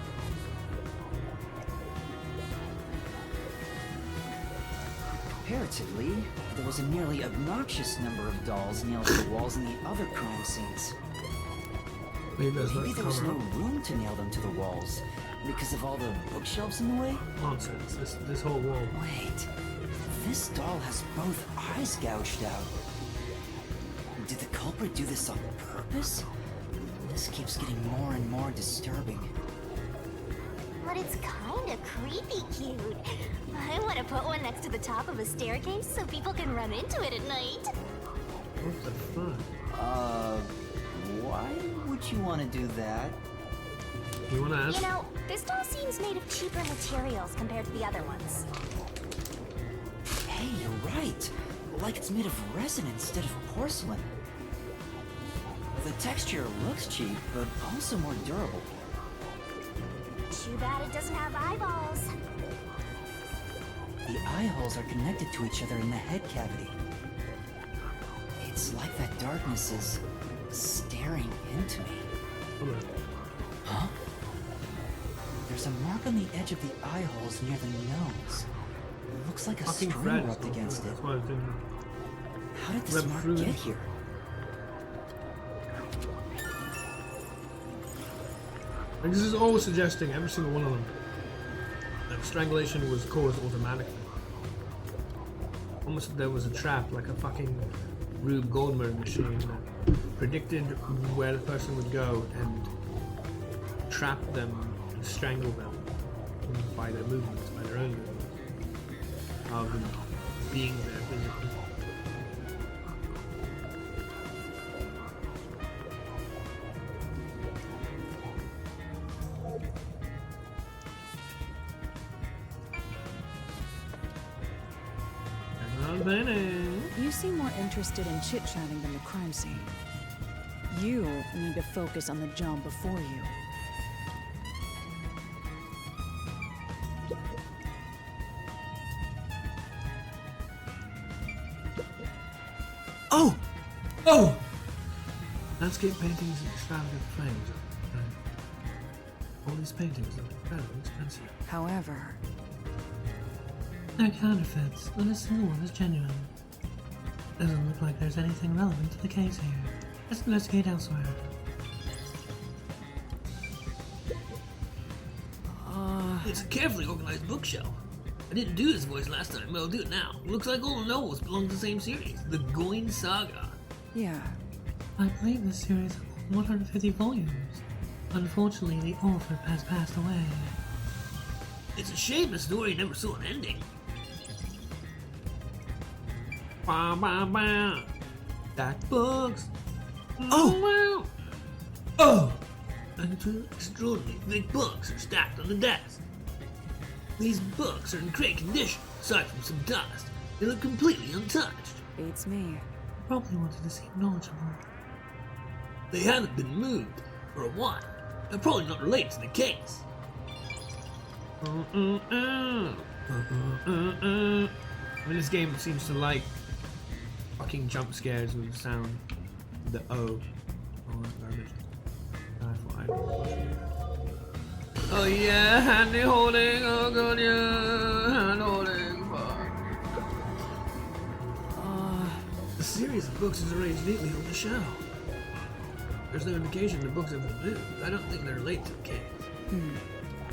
Comparatively, there was a nearly obnoxious number of dolls nailed to the walls in the other crime scenes. Maybe that's not Maybe there was cover no up. room to nail them to the walls because of all the bookshelves in the way. Nonsense. This whole wall. Wait, this doll has both eyes gouged out. Did the culprit do this on purpose? This keeps getting more and more disturbing. But it's kinda creepy cute. I wanna put one next to the top of a staircase so people can run into it at night. What the fuck? Why would you want to do that? You wanna ask? You know, this doll seems made of cheaper materials compared to the other ones. Hey, you're right. Like it's made of resin instead of porcelain. The texture looks cheap, but also more durable. Too bad it doesn't have eyeballs. The eye holes are connected to each other in the head cavity. It's like that darkness is staring into me. Come on. Huh? There's a mark on the edge of the eye holes near the nose. It looks like a Fucking string Fred. rubbed against it. That's why I was doing How did this Rub mark through get it. here? And this is all suggesting, every single one of them, that strangulation was caused automatically. Almost there was a trap, like a fucking Rube Goldberg machine that predicted where the person would go and trap them and strangle them by their movements, by their own movements, rather than being there physically. You seem more interested in chit-chatting than the crime scene. You need to focus on the job before you. Oh! Oh! Landscape paintings in extravagant frames. All these paintings are incredibly expensive. However, They're counterfeits, but a single one is genuine. Doesn't look like there's anything relevant to the case here. Let's investigate elsewhere. It's a carefully organized bookshelf. I didn't do this voice last time, but I'll do it now. Looks like all the novels belong to the same series, the Goin Saga. yeah, I believe this series has 150 volumes. Unfortunately, the author has passed away. It's a shame the story never saw an ending. Bah, bah, bah. That books. Oh! Oh! And two extraordinarily thick books are stacked on the desk. These books are in great condition, aside from some dust. They look completely untouched. beats me. Probably wanted to seem knowledgeable. They haven't been moved for a while. They're probably not related to the case. I mean, this game seems to like fucking jump scares with the sound. The O. Oh, that garbage. Oh yeah, handy holding, oh god yeah, hand holding, fuck. The series of books is arranged neatly on the shelf. There's no indication the books have been moved. I don't think they're related to the case.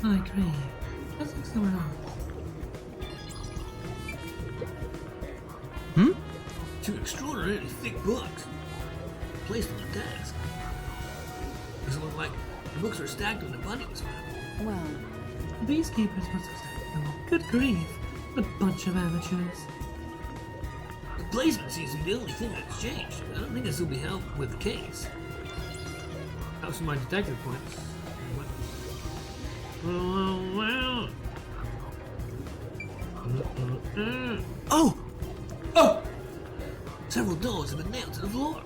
I agree. Let's look somewhere else. Two extraordinarily thick books placed on the desk. Does it look like the books are stacked when the body was found? Well, These keepers must have said, good grief, what a bunch of amateurs. The placement seems to be the only thing that's changed. I don't think this will be helped with the case. That was my detective points. Oh! Oh! Several doors have been nailed to the floor.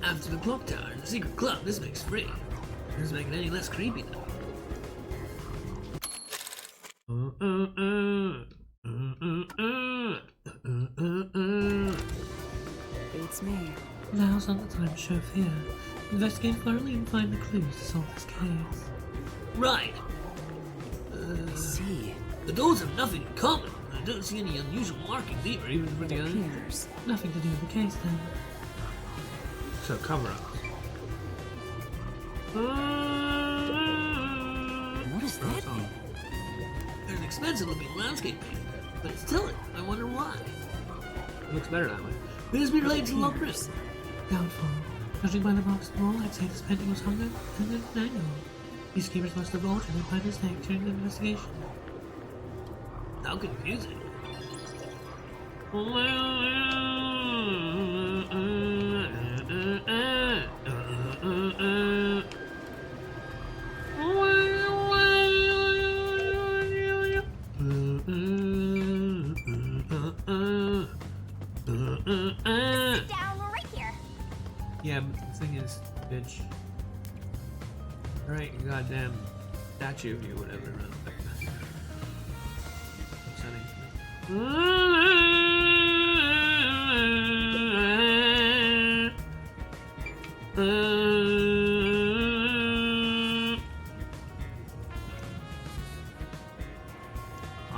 After the clock tower and the secret club, this makes free. It doesn't make it any less creepy though. beats me. Now's not the time to show fear. Investigate thoroughly and find the clues to solve this case. Right. I see. The doors have nothing in common. I don't see any unusual markings either, even for the others. Appears. Nothing to do with the case then. So cover up. What does that mean? There's an expensive looking landscape painting, but it's tilted. I wonder why. It looks better that way. Could this be related to Long Chris? Doubtful. Judging by the box wall, I'd say this painting was hung at an angle. These keepers must have altered it by mistake during the investigation. How confusing. Sit down right here. Yeah, but the thing is, bitch. Alright, goddamn statue of you, whatever. Upsetting.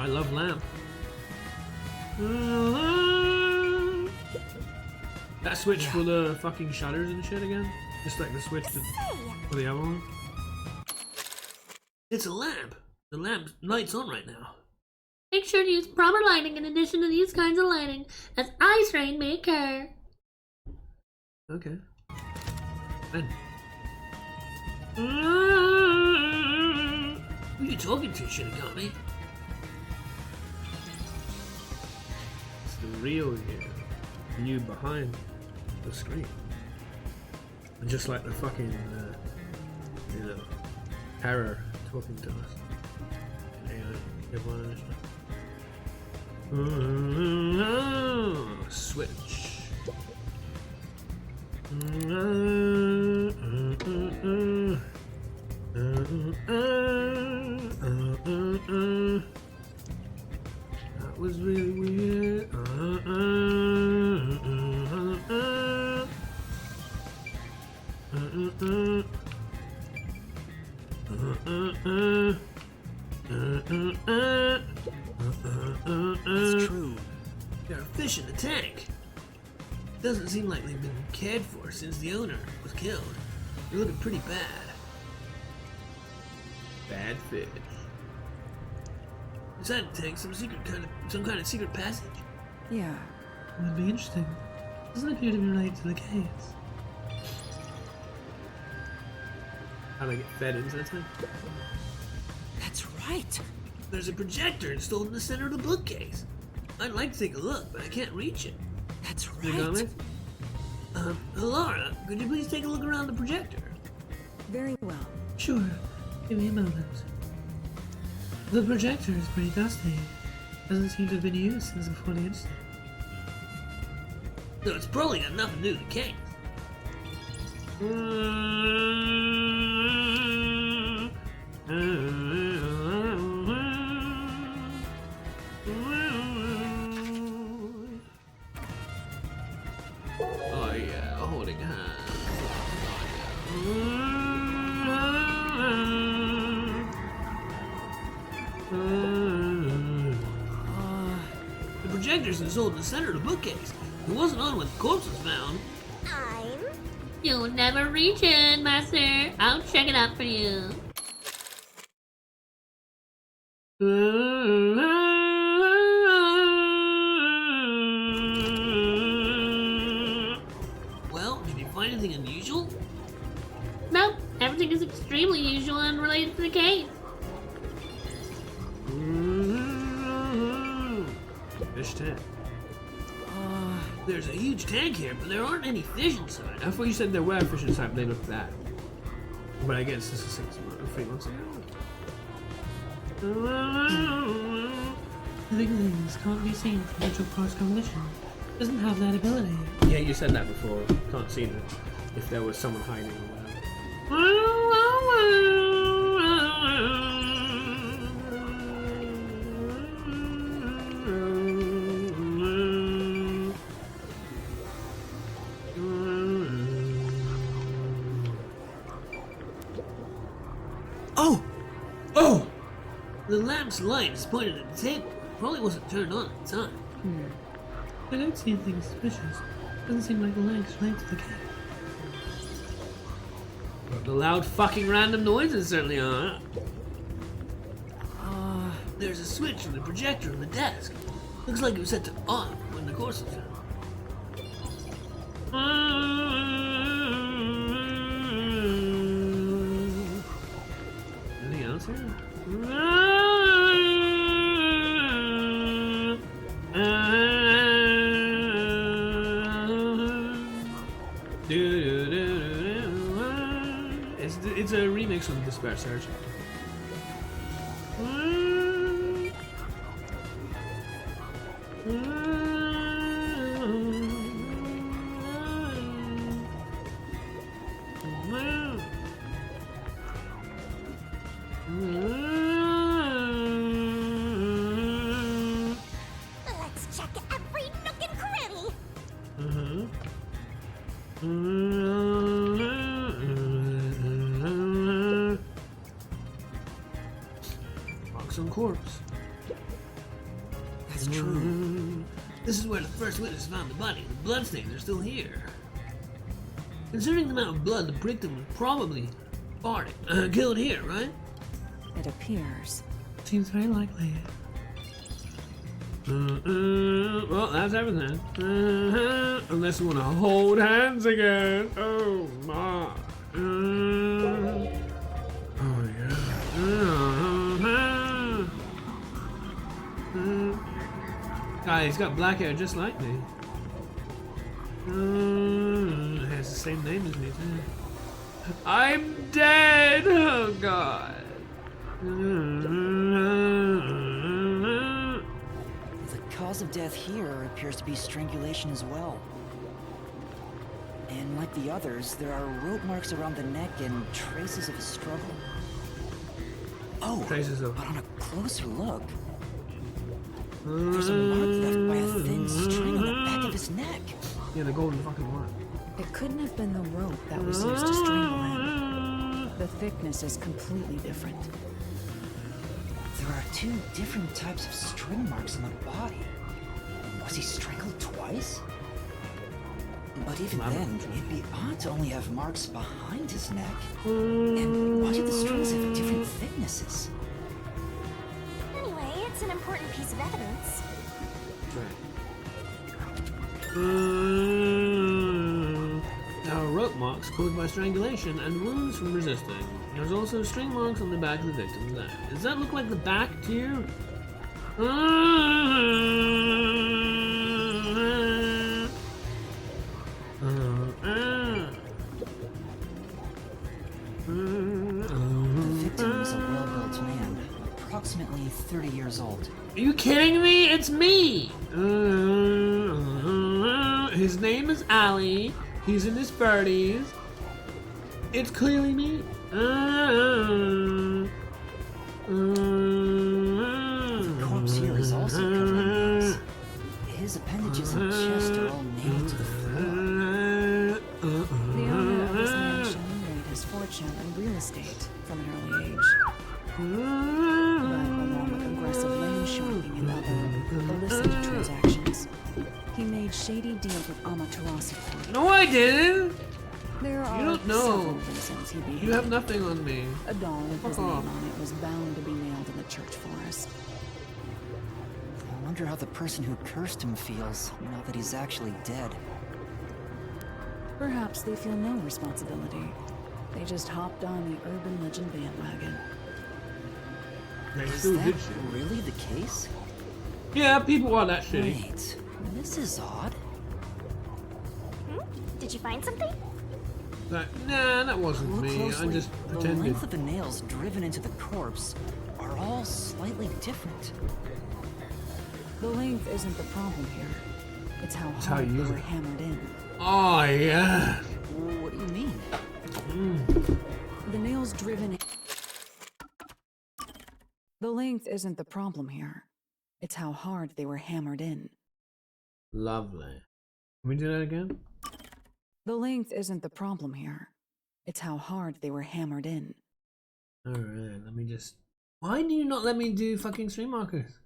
I love lamp. That switch for the fucking shutters and shit again? Just like the switch for the other one? It's a lamp. The lamp light's on right now. Make sure to use proper lighting in addition to these kinds of lighting, as ice rain may occur. Okay. Ben. Who are you talking to, Shinigami? It's the real you behind the screen. And just like the fucking, terror talking to us. Switch. That was really weird. It's true. There are fish in the tank. Doesn't seem like they've been cared for since the owner was killed. They're looking pretty bad. Bad fish. Inside the tank, some kind of secret passage. Yeah. It would be interesting. Doesn't appear to be related to the case. How do I get fed into the tank? That's right. There's a projector installed in the center of the bookcase. I'd like to take a look, but I can't reach it. That's You got right. me? Laura, could you please take a look around the projector? Very well. Sure. Give me a moment. The projector is pretty dusty. Doesn't seem to have been used since before the incident. So it's probably got nothing to do with the case. Oh yeah, holding hands. The projector's installed in the center of the bookcase. It wasn't on when the corpse was found. I'm You'll never reach it, Master. I'll check it out for you. Well, did you find anything unusual? Nope, everything is extremely usual and related to the case. Fish tank. There's a huge tank here, but there aren't any fish inside. I thought you said there were fish inside, but they look bad. But I guess this is 3 months ago. Living things can't be seen from virtual cross cognition. Doesn't have that ability. Yeah, you said that before. Can't see them if there was someone hiding or whatever. Oh! The lamp's light is pointed at the table. Probably wasn't turned on at the time. I don't see anything suspicious. Doesn't seem like the lights relate to the case. But the loud fucking random noises certainly are. There's a switch from the projector on the desk. Looks like it was set to on when the course was found. Anything else here? It's a remix of Despair Search. Let's check every nook and cranny. Rocks on corpse. it's true. This is where the first witness found the body. The bloodstains are still here. Considering the amount of blood, the victim was probably killed here, right? It appears. Seems very likely. Well, that's everything. Unless you want to hold hands again. Oh my. Oh yeah. Guy, he's got black hair just like me. He has the same name as me too. I'm dead! Oh god. The cause of death here appears to be strangulation as well. And like the others, there are rope marks around the neck and traces of a struggle. Oh, Traces of- but on a closer look, there's a mark left by a thin string on the back of his neck. Yeah, the golden fucking one. It couldn't have been the rope that was used to strangle him. The thickness is completely different. There are 2 different types of string marks on the body. Was he strangled twice? But even then, it'd be odd to only have marks behind his neck. And why do the strings have different thicknesses? Anyway, it's an important piece of evidence. There are rope marks caused by strangulation and wounds from resisting. There's also string marks on the back of the victim's neck. Does that look like the back to you? The victim was a well-built man, approximately 30 years old. Are you kidding me? It's me! His name is Ali. He's in his 30s. It's clearly me. The corpse here is also covered in nails. His appendages and chest are all nailed to the floor. The owner of this mansion made his fortune in real estate from an early age. But along with aggressive land sharking and other illicit transactions, he made shady deals with Amaterasu Corp. No, I didn't. There are You don't know. several reasons he behaved. You have nothing on me. A doll with his Fuck name off. on it was bound to be nailed in the church forest. I wonder how the person who cursed him feels now that he's actually dead. Perhaps they feel no responsibility. They just hopped on the urban legend bandwagon. They Is still that did shit. really the case? Yeah, people are that shitty. Wait, this is odd. Did you find something? Nah, that wasn't Look me. closely. I just The pretended. length of the nails driven into the corpse are all slightly different. The length isn't the problem here. It's how how hard you they use were it. hammered in. Oh yeah. What do you mean? The nails driven in. The length isn't the problem here. It's how hard they were hammered in. Lovely. Can we do that again? The length isn't the problem here. It's how hard they were hammered in. All right. Let me just. Why do you not let me do fucking stream markers?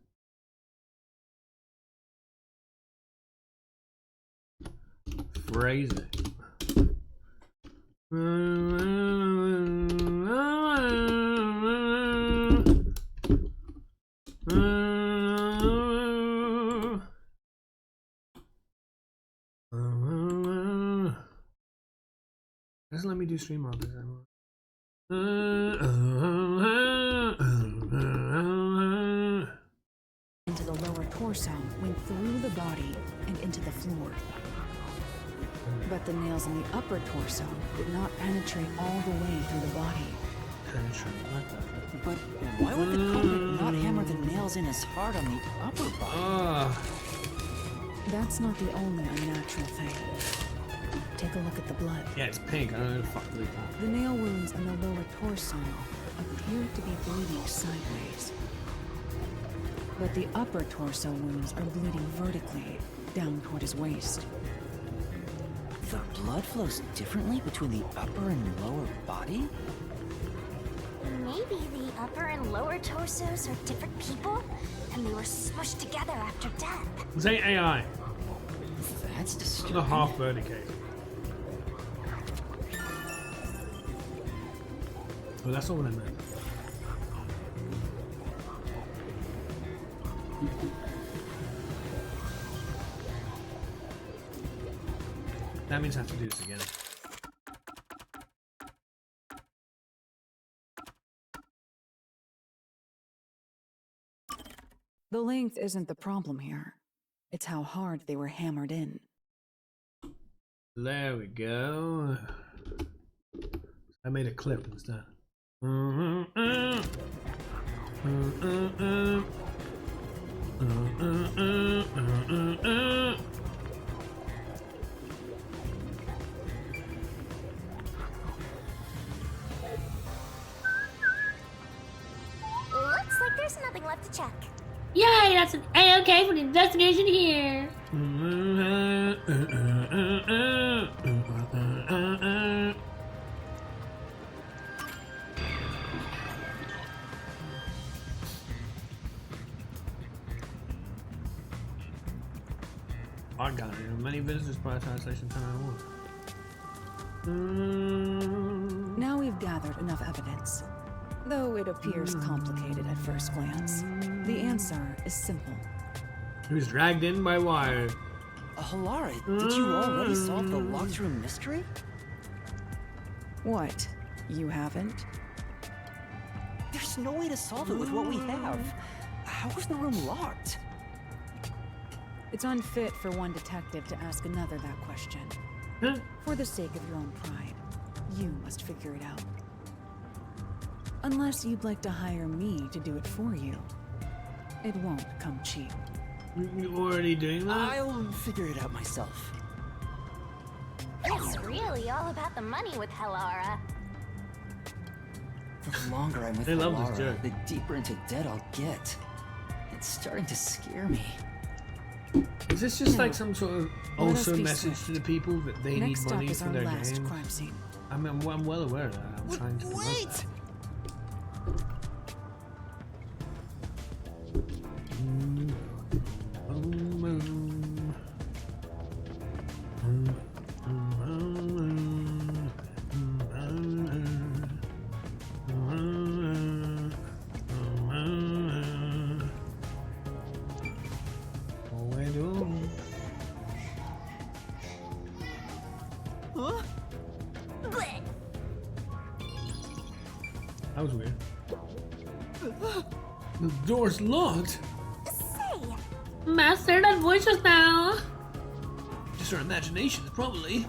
Phrasing. Just let me do stream markers. Into the lower torso, went through the body and into the floor. But the nails in the upper torso did not penetrate all the way through the body. But why would the culprit not hammer the nails in as hard on the upper body? That's not the only unnatural thing. Take a look at the blood. Yeah, it's pink. I don't know what the fuck to do with that. The nail wounds on the lower torso appear to be bleeding sideways. But the upper torso wounds are bleeding vertically, down toward his waist. The blood flows differently between the upper and lower body? Maybe the the upper and lower torsos are different people, and they were smushed together after death. This ain't AI. That's The disturbing. half birdie case. Well, that's not what I meant. That means I have to do this again. The length isn't the problem here. It's how hard they were hammered in. There we go. I made a clip instead. Looks like there's nothing left to check. Yay, that's an A-OK for the investigation here. Art gallery. Many visitors prioritize Station 1001. Now we've gathered enough evidence. Though it appears complicated at first glance, the answer is simple. He was dragged in by wire. Halara, did you already solve the locked room mystery? What? You haven't? There's no way to solve it with what we have. How was the room locked? It's unfit for one detective to ask another that question. Huh? For the sake of your own pride, you must figure it out. Unless you'd like to hire me to do it for you. It won't come cheap. You already doing that? I'll figure it out myself. It's really all about the money with Halara. The longer I'm with They love this Halara, joke. the deeper into debt I'll get. It's starting to scare me. Is this just like some sort of Let us also be message swift. to the people that they Next need up money is for our their last games? crime scene. I'm well aware of that. I'm trying to promote that. Blech. That was weird. The door's locked. Say, Master, that voice just now. Just our imaginations, probably.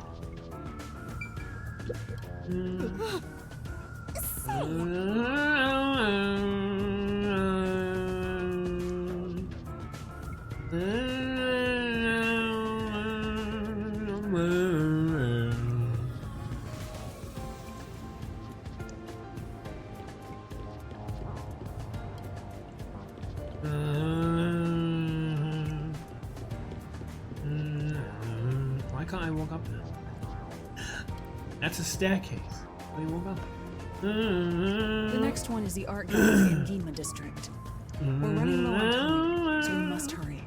Why can't I walk up there? That's a staircase. Why do you walk up? The next one is the art gallery in Gima district. We're running low on time, so we must hurry.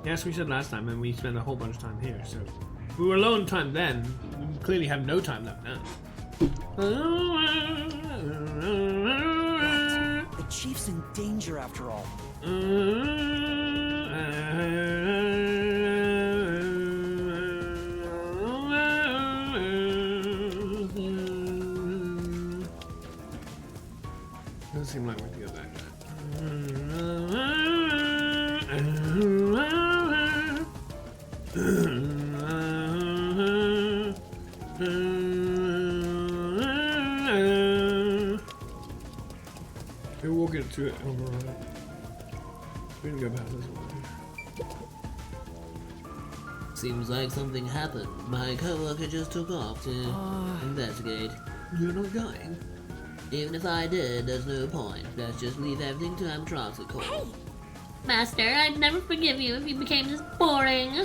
Yes, we said last time, and we spent a whole bunch of time here, so we were low on time then. We clearly have no time left now. The chief's in danger after all. Doesn't seem like we can go back we'll get to it over on it. We can go past this one. Seems like something happened. My coworker just took off to investigate. You're not going. Even if I did, there's no point. Let's just leave everything to Amtroxical. Master, I'd never forgive you if you became this boring.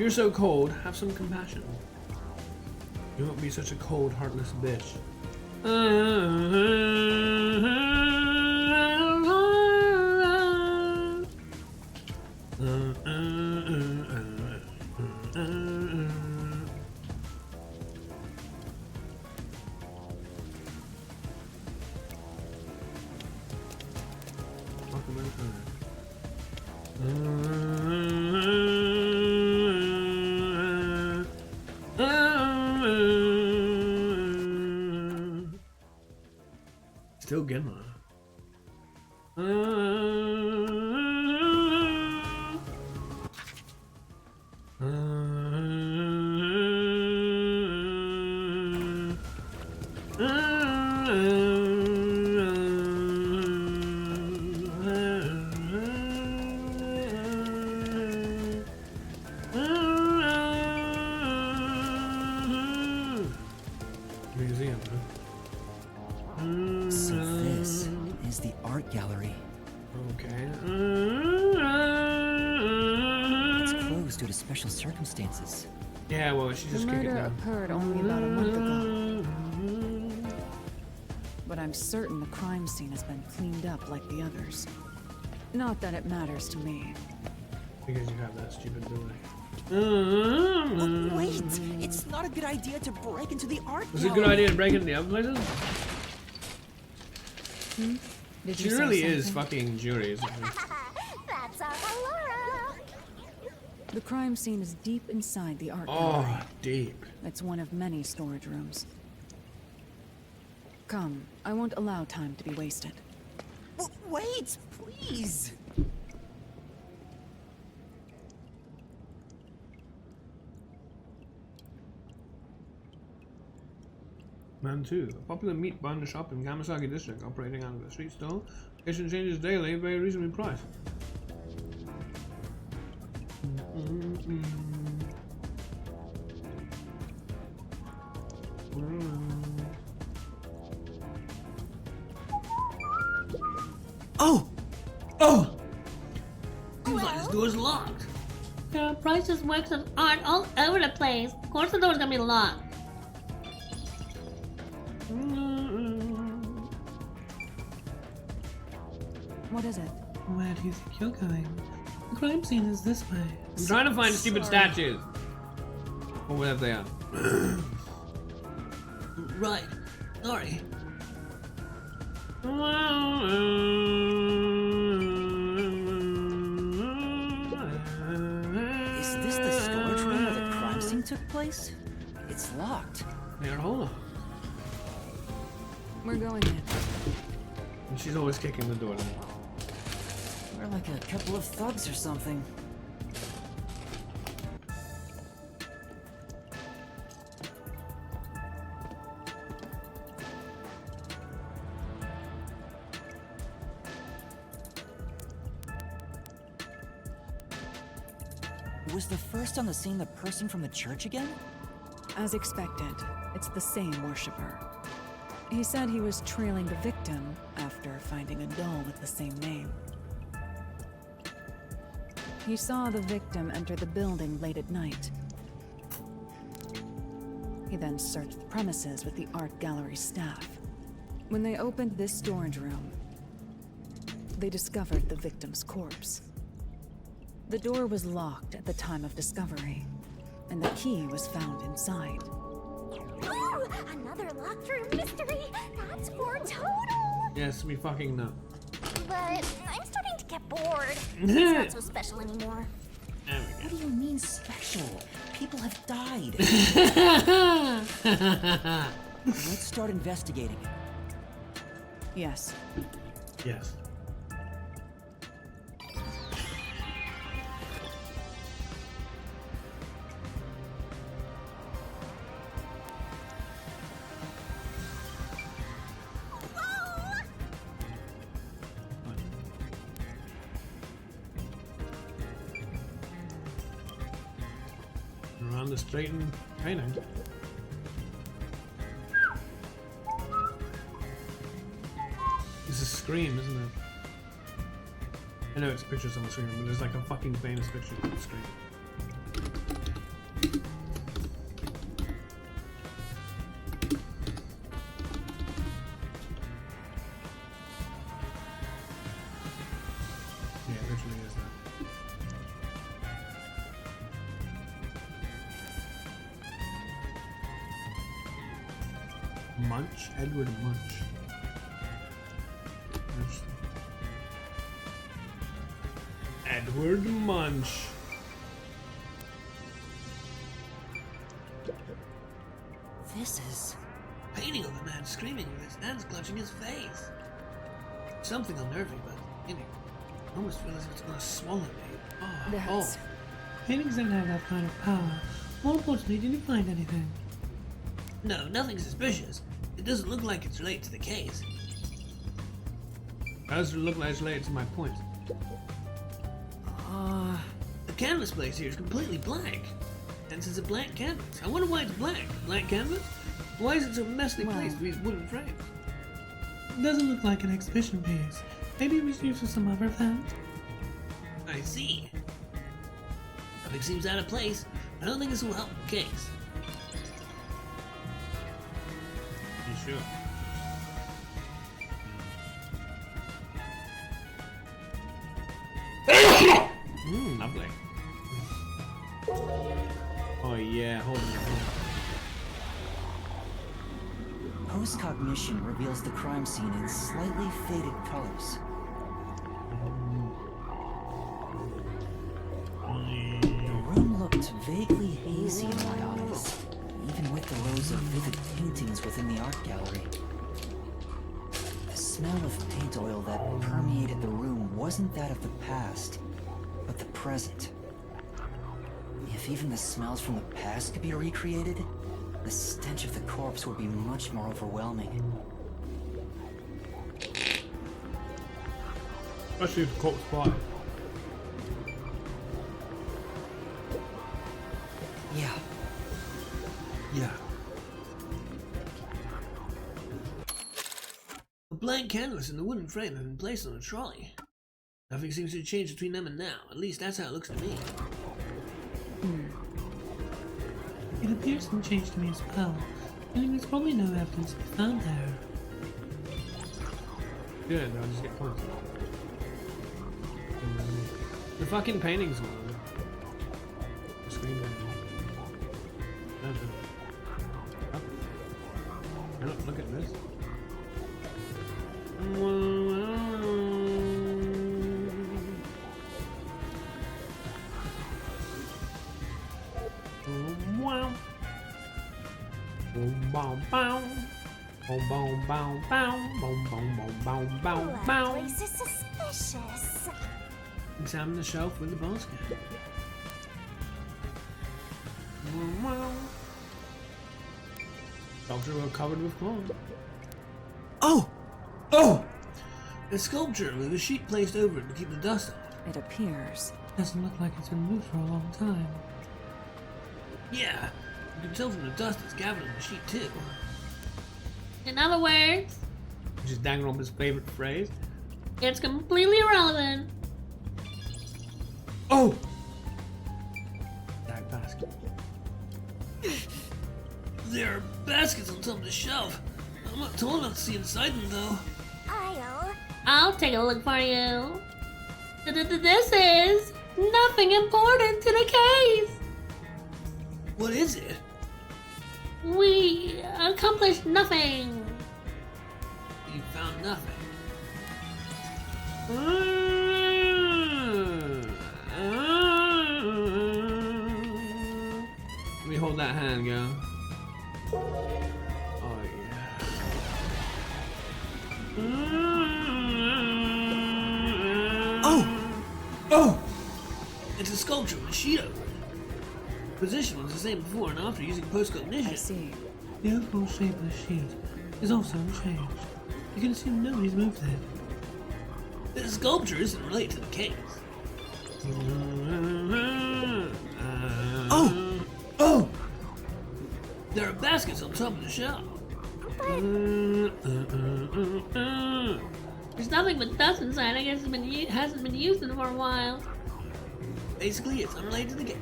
you're so cold, have some compassion. You won't be such a cold, heartless bitch. Still Genma. Museum, huh? So this is the art gallery. Okay. It's closed due to special circumstances. Yeah, well, she The just kicked it murder down. occurred only about a month ago. But I'm certain the crime scene has been cleaned up like the others. Not that it matters to me. Because you have that stupid building. Oh, wait! It's not a good idea to break into the art Was it a gallery. good idea to break into the other places? Did She you say really is something? fucking Jury, isn't she? That's our Laura. The crime scene is deep inside the art Oh, gallery. deep. It's one of many storage rooms. Come, I won't allow time to be wasted. Wait, please! Man 2, a popular meat binder shop in Gamasaki district, operating out of a street stall. Location changes daily, very reasonably priced. Oh! Oh! Seems like this door's locked. There are prices, works, and art all over the place. Of course the door's gonna be locked. What is it? Where do you think you're going? The crime scene is this way. I'm trying to find stupid statues. Or whatever they are. Right. Sorry. Is this the storage room where the crime scene took place? It's locked. They're hollow. We're going in. And she's always kicking the door down. We're like a couple of thugs or something. Was the first on the scene the person from the church again? As expected, it's the same worshiper. He said he was trailing the victim after finding a doll with the same name. He saw the victim enter the building late at night. He then searched the premises with the art gallery staff. When they opened this storage room, they discovered the victim's corpse. The door was locked at the time of discovery, and the key was found inside. Ooh, another locked room mystery. That's 4 total. Yes, we fucking know. But I'm starting to get bored. It's not so special anymore. There we What do you mean special? People have died. Let's start investigating it. Yes, go. Yes. Around the straight and painting. This is Scream, isn't it? I know it's pictures on the screen, but there's like a fucking famous picture on the screen. Munch? Edward Munch. Interesting. Edward Munch. This is... Painting of a man screaming with his hands clutching his face. Something unnerving about the painting. I almost feel as if it's gonna swallow me. That's... Paintings don't have that kind of power. More importantly, did you find anything? No, nothing suspicious. It doesn't look like it's related to the case. How does it look like it's related to my point? The canvas place here is completely blank. And it's a blank canvas. I wonder why it's blank. Blank canvas? Why is it so messily placed with these wooden frames? It doesn't look like an exhibition piece. Maybe it was used for some other event. I see. Nothing seems out of place. I don't think this will help the case. You sure? Lovely. Oh yeah, hold on. Post-cognition reveals the crime scene in slightly faded colors. The room looked vaguely hazy in my eyes, even with the rows of vivid paintings within the art gallery. The smell of paint oil that permeated the room wasn't that of the past, but the present. If even the smells from the past could be recreated, the stench of the corpse would be much more overwhelming. Especially if the corpse pie. Yeah, Yeah. A blank canvas and the wooden frame have been placed on a trolley. Nothing seems to have changed between them and now. At least that's how it looks to me. It appears some changed to me as well. Meaning there's probably no evidence to be found there. Good, I'll just get points. The fucking paintings on the screen. Look at this. Wow. Boom, boom, boom. Boom, boom, boom, boom. Boom, boom, boom, boom, boom, Oh, that boom. place is suspicious. Examine the shelf with the basket. Sculpture were covered with cloth. Oh! Oh! A sculpture with a sheet placed over it to keep the dust off. It appears. Doesn't look like it's been moved for a long time. Yeah, you can tell from the dust it's gathered on the sheet too. In other words, Which is Danganronpa's favorite phrase. it's completely irrelevant. Oh! That basket. There are baskets on top of the shelf. I'm not tall enough to see inside them though. I'll take a look for you. This is nothing important to the case. What is it? We accomplished nothing. You found nothing. Let me hold that hand, girl. Oh yeah. Oh! Oh! It's a sculpture with a sheet over it. The position was the same before and after using I post-cognition. see. The overall shape of the sheet is also unchanged. You can assume nobody's moved it. This sculpture isn't related to the case. Oh! Oh! There are baskets on top of the shelf. There's nothing but dust inside. I guess hasn't been used in for a while. Basically, it's unrelated to the case.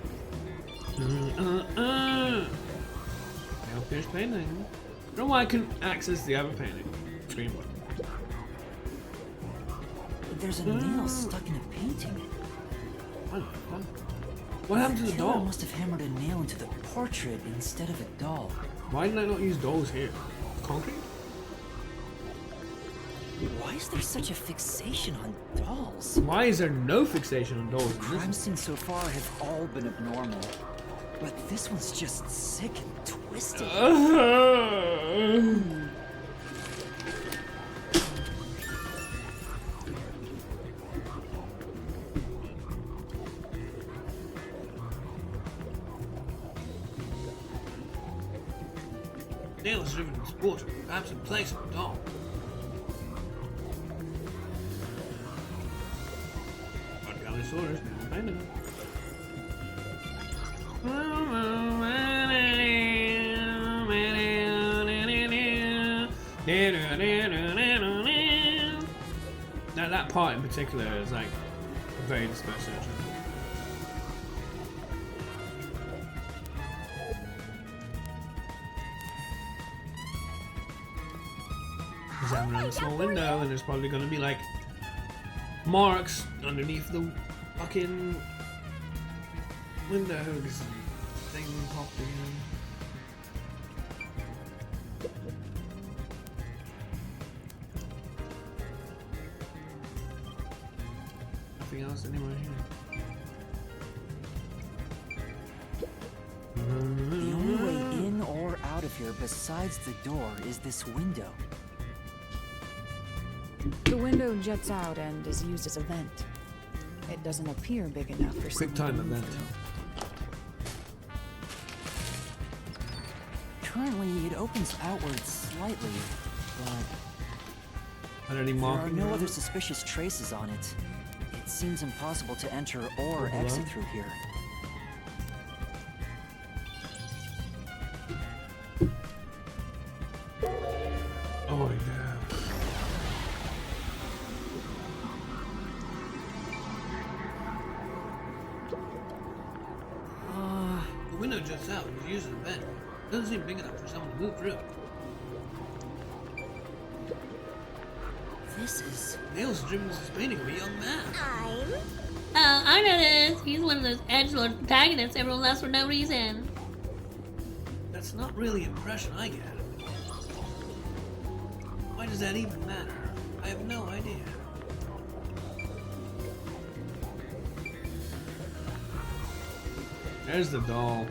Now finished painting. I don't know why I couldn't access the other painting. Screen button. there's a nail stuck in a painting. What happened to the Killer doll? must have hammered a nail into the portrait instead of a doll. Why did I not use dolls here? Concrete? Why is there such a fixation on dolls? Why is there no fixation on dolls in Crime this? scenes so far have all been abnormal. But this one's just sick and twisted. Nails driven in this water, perhaps in place of a doll. Organisaurus, now I know. Now that part in particular is like very dispersive. Examine around a small window, and there's probably going to be like marks underneath the fucking window because thing popped in. Nothing else anywhere here. The only way in or out of here besides the door is this window. The window juts out and is used as a vent. It doesn't appear big enough for Quick someone time to move event. through. Currently, it opens outward slightly, but Are there any there are markings? no around other it? suspicious traces on it. It seems impossible to enter or Hello? exit through here. Oh yeah. The window juts out and was used as a vent. Doesn't seem big enough for someone to move through. This is... Nails driven this painting of a young man. I know this. He's one of those edgelord protagonists everyone loves for no reason. That's not really the impression I get. Why does that even matter? I have no idea. There's the doll.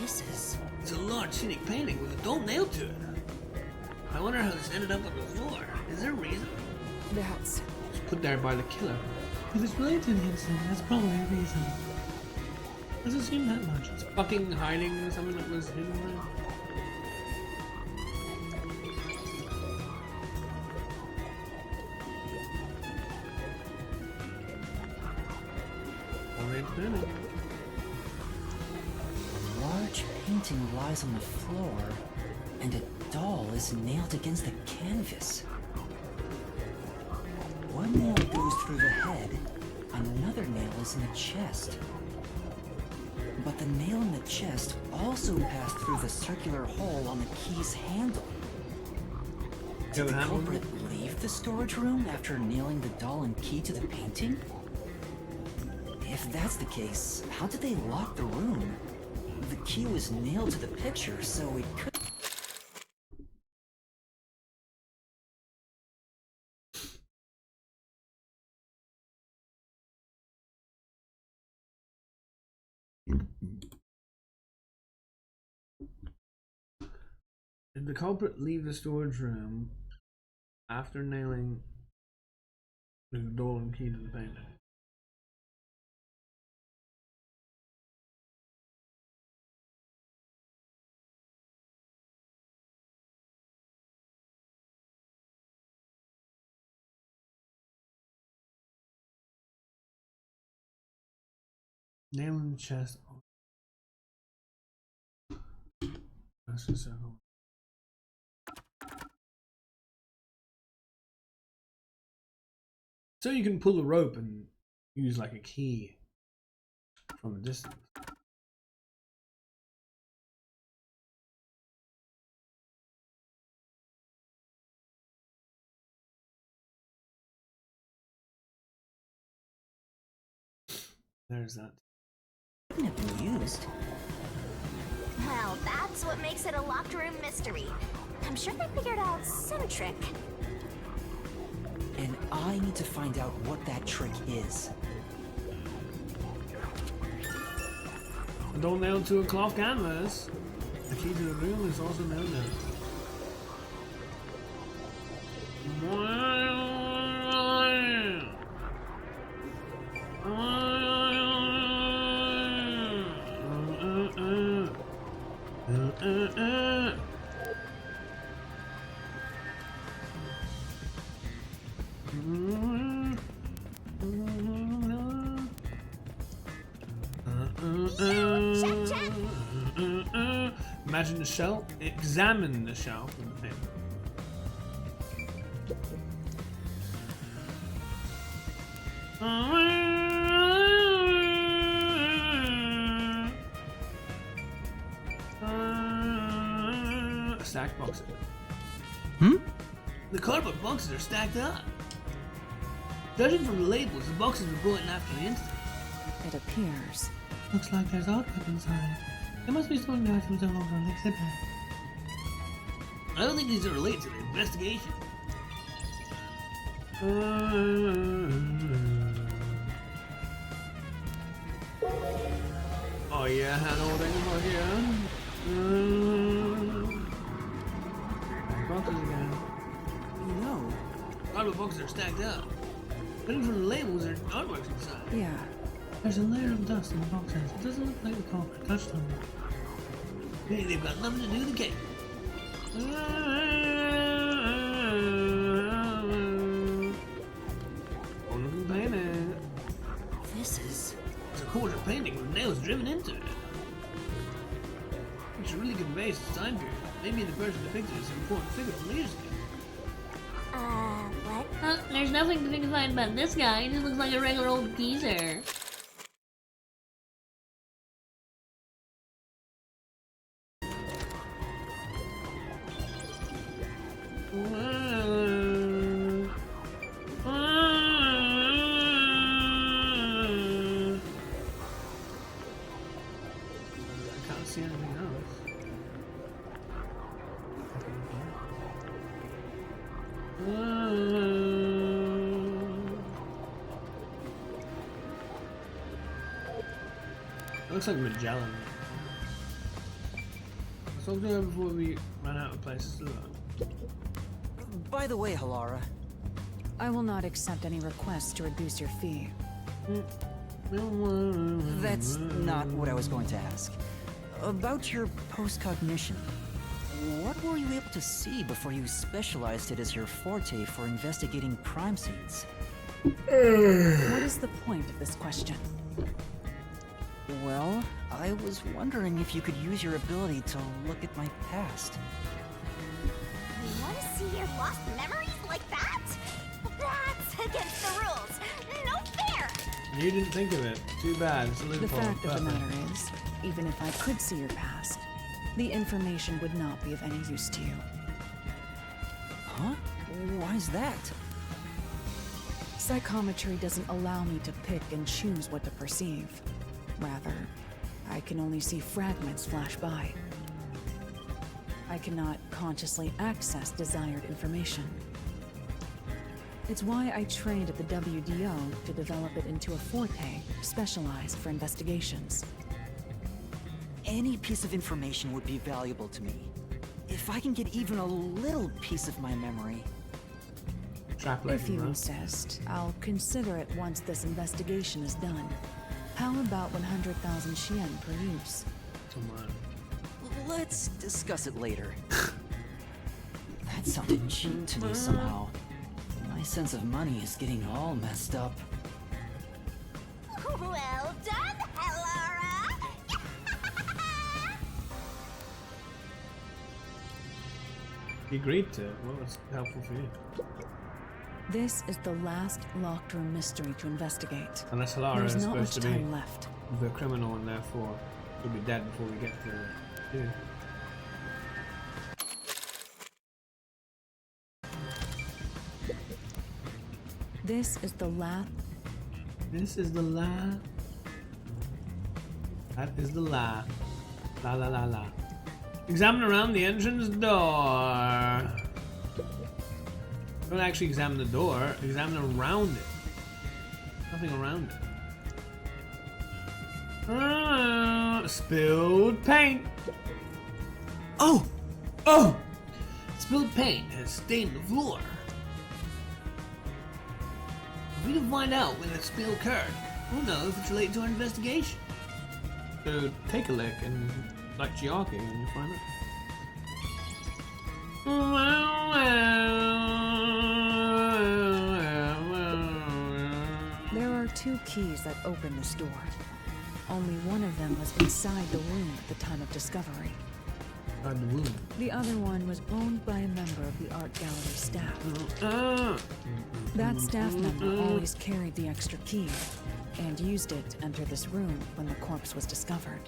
This is... It's a large scenic painting with a doll nailed to it. I wonder how this ended up on the floor. Is there a reason? That's... It's put there by the killer. If it's related to the incident, that's probably a reason. Doesn't seem that much. It's fucking hiding something that was hidden there. Orange painting. A large painting lies on the floor, and a doll is nailed against the canvas. One nail goes through the head, another nail is in the chest. But the nail in the chest also passed through the circular hole on the key's handle. Do you have Did a the handle? culprit leave the storage room after nailing the doll and key to the painting? If that's the case, how did they lock the room? The key was nailed to the picture, so it could... Did the culprit leave the storage room after nailing the doll and key to the painting? Nail in the chest. That's just so cool. So you can pull a rope and use like a key from a distance. There's that. couldn't have been used. Well, that's what makes it a locked room mystery. I'm sure they figured out some trick. And I need to find out what that trick is. Don't nail to a cloth canvas. The key to the room is also nailed down. Imagine the shell. Examine the shell from the paper. Stacked boxes. The cardboard boxes are stacked up. Judging from the labels, the boxes were brought in after the incident. It appears. Looks like there's artwork inside. There must be storing the items all over an exhibit. I don't think these are related to the investigation. Oh yeah, hello, over here. Boxes again. No. Cardboard boxes are stacked up. Judging from the labels, there's artworks inside. Yeah. There's a layer of dust in the boxes. It doesn't look like the culprit touched them. Hey, they've got nothing to do with the case. Wonderful painting. This is... It's a quarter painting with nails driven into it. Which really conveys its time period. Maybe the person depicted is an important figure from years ago. What? There's nothing to think about this guy. He just looks like a regular old geezer. I can't see anything else. It looks like Magellan. Let's talk to her before we run out of places to look. By the way, Halara, I will not accept any requests to reduce your fee. that's not what I was going to ask. About your postcognition, what were you able to see before you specialized it as your forte for investigating crime scenes? What is the point of this question? Well, I was wondering if you could use your ability to look at my past. You want to see your lost memories like that? That's against the rules. No fair! You didn't think of it. Too bad. It's a The loophole. fact of the Perfect. matter is, even if I could see your past, the information would not be of any use to you. Huh? Why's that? Psychometry doesn't allow me to pick and choose what to perceive. Rather, I can only see fragments flash by. I cannot consciously access desired information. It's why I trained at the WDO to develop it into a forte specialized for investigations. Any piece of information would be valuable to me. If I can get even a little piece of my memory. Extrapolating, If you right? insist, I'll consider it once this investigation is done. How about 100,000 Xian per use? Come on. Let's discuss it later. That sounded cheap to me somehow. My sense of money is getting all messed up. Well done, Halara! You agreed to it. What was helpful for you? This is the last locked room mystery to investigate. Unless Halara There's is not much supposed to be time left. the criminal and therefore he'll be dead before we get to you. This is the last. This is the la. That is the la. La la la la. Examine around the entrance door. Don't actually examine the door. Examine around it. Nothing around it. Spilled paint. Oh! Oh! Spilled paint has stained the floor. If we can find out when the spill occurred, we'll know if it's related to our investigation. So take a lick and like Giarchy and you'll find out. There are 2 keys that open this door. Only one of them was inside the room at the time of discovery. The room. The other one was owned by a member of the art gallery staff. That staff member always carried the extra key and used it to enter this room when the corpse was discovered.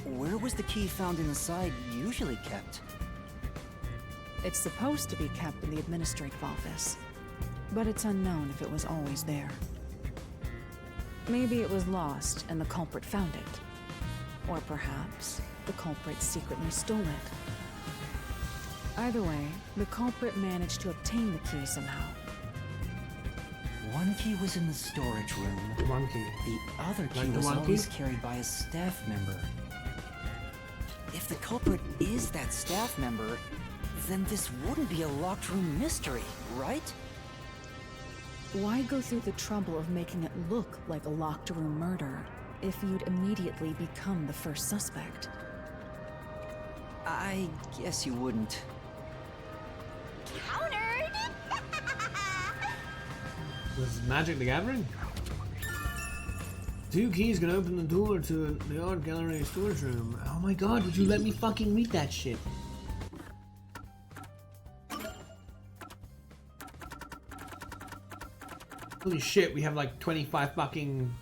Where was the key found inside usually kept? It's supposed to be kept in the administrative office, but it's unknown if it was always there. Maybe it was lost and the culprit found it. Or perhaps the culprit secretly stole it. Either way, the culprit managed to obtain the key somehow. One key was in the storage room. One key. The other key Like the was one always key? carried by a staff member. If the culprit is that staff member, then this wouldn't be a locked room mystery, right? Why go through the trouble of making it look like a locked room murder if you'd immediately become the first suspect? I guess you wouldn't. Countered! Was Magic the Gathering? 2 keys can open the door to the art gallery storage room. Oh my god, would you let me fucking read that shit? Holy shit, we have like 25 fucking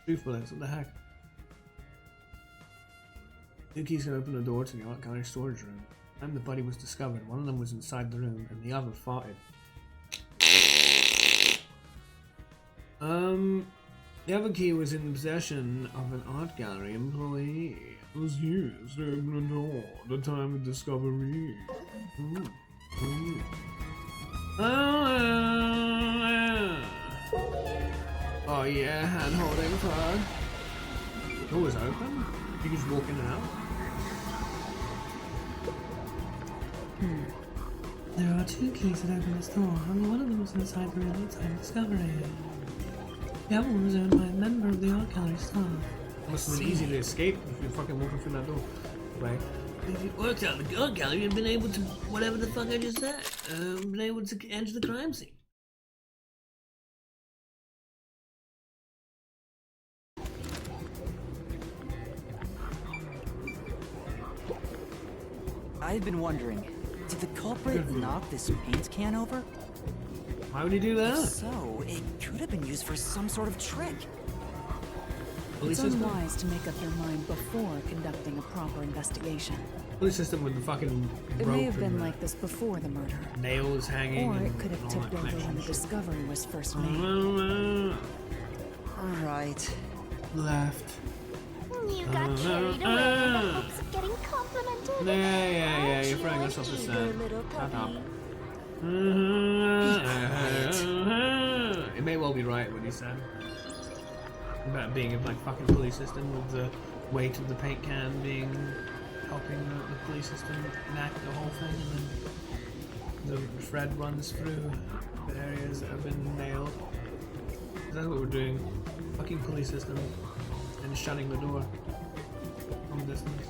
truth bullets, what the heck? 2 keys can open the door to the art gallery storage room. When the body was discovered, one of them was inside the room and the other farted. The other key was in possession of an art gallery employee. It was used to open the door at the time of discovery. Oh yeah, hand holding card. The door was open? You can just walk in and out? There are 2 keys that open this door. Only one of them was inside the room at the time of discovery. The other one was owned by a member of the art gallery staff. Must have been easy to escape if you're fucking walking through that door. Right? If it worked out, the art gallery had been able to, whatever the fuck I just said, been able to enter the crime scene. I've been wondering, did the culprit knock this paint can over? Why would he do If that? so, it could have been used for some sort of trick. Police It's system? unwise to make up your mind before conducting a proper investigation. Police system with the fucking It rope may have and been the like this before the murder, nails hanging. or it and could have all tipped that over when the connection. discovery was first made. Alright. Left. You got carried away in the hopes of getting complimented. Yeah, Aren't you're you throwing an us off the eager sand. little Shut up. puppy? It may well be right what he said about being a like fucking police system with the weight of the paint can being helping the police system enact the whole thing, and then the thread runs through the areas that have been nailed. That's what we're doing. Fucking police system and shutting the door from a distance.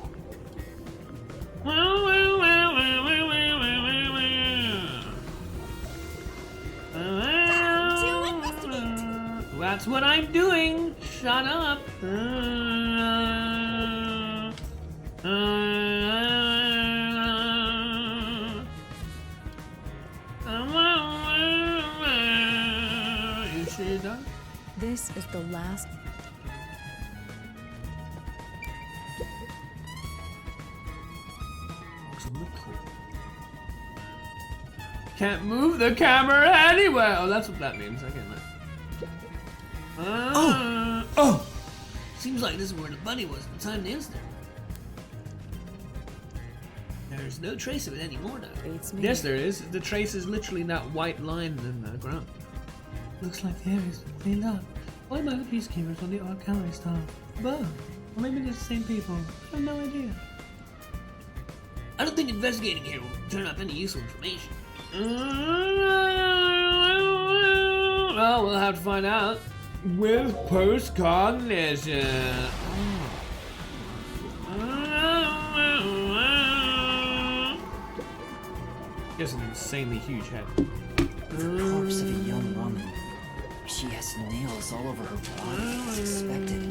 That's what I'm doing. Shut up. You sure you're done? This is the last. Can't move the camera anywhere. Oh, that's what that means. Okay, man. Oh! Seems like this is where the bunny was at the time of the incident. Yeah, There's no trace of it anymore, though. Beats me. Yes, there is. The trace is literally that white line in the ground. Looks like the area's been cleaned up. Why might the peacekeepers on the Art Gallery staff? Both. Or maybe they're the same people. I have no idea. I don't think investigating here will turn up any useful information. Well, we'll have to find out with post-cognition. He has an insanely huge head. The corpse of a young woman. She has nails all over her body as expected.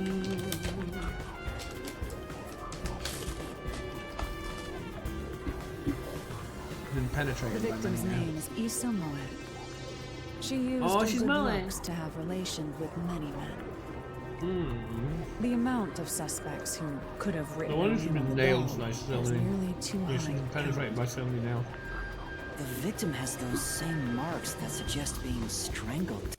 Been The penetrated by victim's many name is Issa Moet. She used Oh, her she's good Moet. looks to have relations with many men. Hmm. The amount of suspects who could have written No wonder her she's name on been the nailed wall by so is many. nearly too Yeah, high. she's been penetrated by so many nails. The victim has those same marks that suggest being strangled.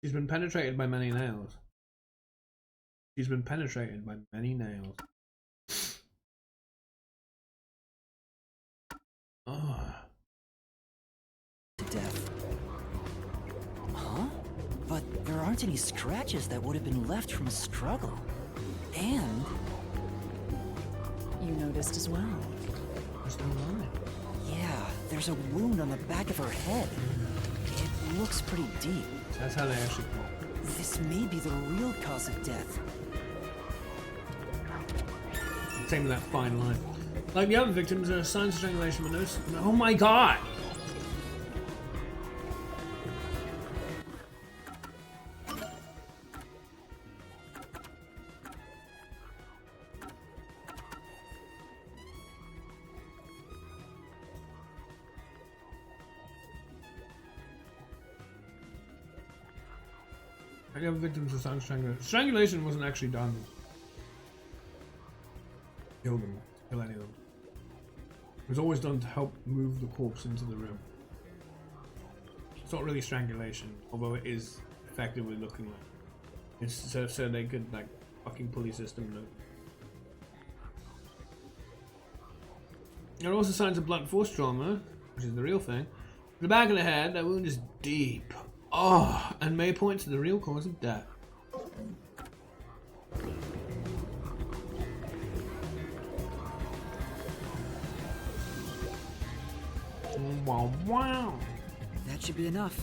She's been penetrated by many nails. She's been penetrated by many nails. Oh. To death. Huh? But there aren't any scratches that would have been left from a struggle. And You noticed as well. There's no line. yeah, there's a wound on the back of her head. It looks pretty deep. That's how they actually call it. This may be the real cause of death. Same with that fine line. Like the other victims, there are signs of strangulation, but no. Oh my god! The other victims of signs of strangulation. Strangulation wasn't actually done. Kill them. Kill any of them. It was always done to help move the corpse into the room. It's not really strangulation, although it is effectively looking like. It's so they could like fucking pulley system it. There are also signs of blunt force trauma, which is the real thing. The back of the head, that wound is deep. Oh, and may point to the real cause of death. Wow, wow. That should be enough.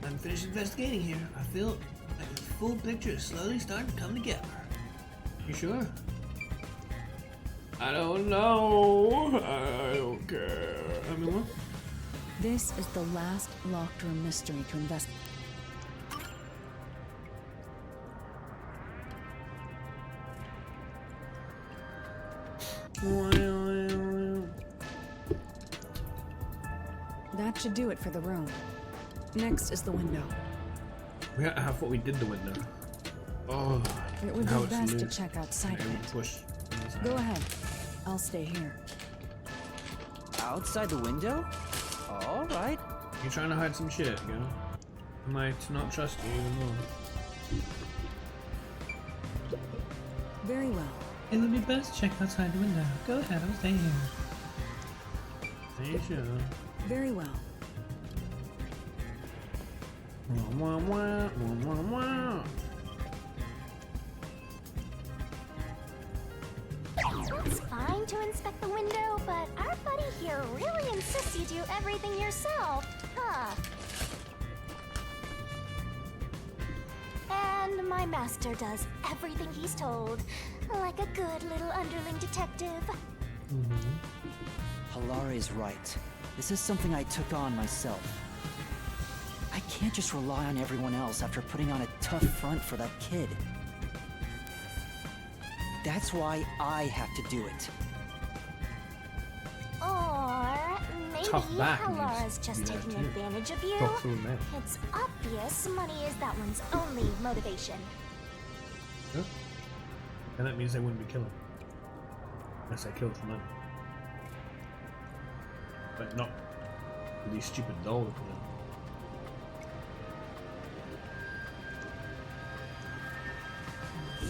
I'm finished investigating here. I feel like the full picture is slowly starting to come together. You sure? I don't know. I don't care. I mean, what? This is the last locked room mystery to investigate. That should do it for the room. Next is the window. I thought we did the window. Oh, It would now be it's best to loose. check outside Okay, of we it. push. Go ahead. I'll stay here. Outside the window? All right. You trying to hide some shit, you know? I might not trust you even more. Very well. It would be best to check outside the window. Go ahead, I'll stay here. Are you sure? Very well. Wah, wah, wah, wah, wah, wah. It's fine to inspect the window, but our buddy here really insists you do everything yourself, huh? And my master does everything he's told, like a good little underling detective. Hilari's right. This is something I took on myself. I can't just rely on everyone else after putting on a tough front for that kid. That's why I have to do it. Or maybe Tough back Halara's needs to just be there taking too. advantage of you. Talk through that. It's obvious money is that one's only motivation. Huh? And that means they wouldn't be killing. Unless they killed for money. but not with these stupid dolls.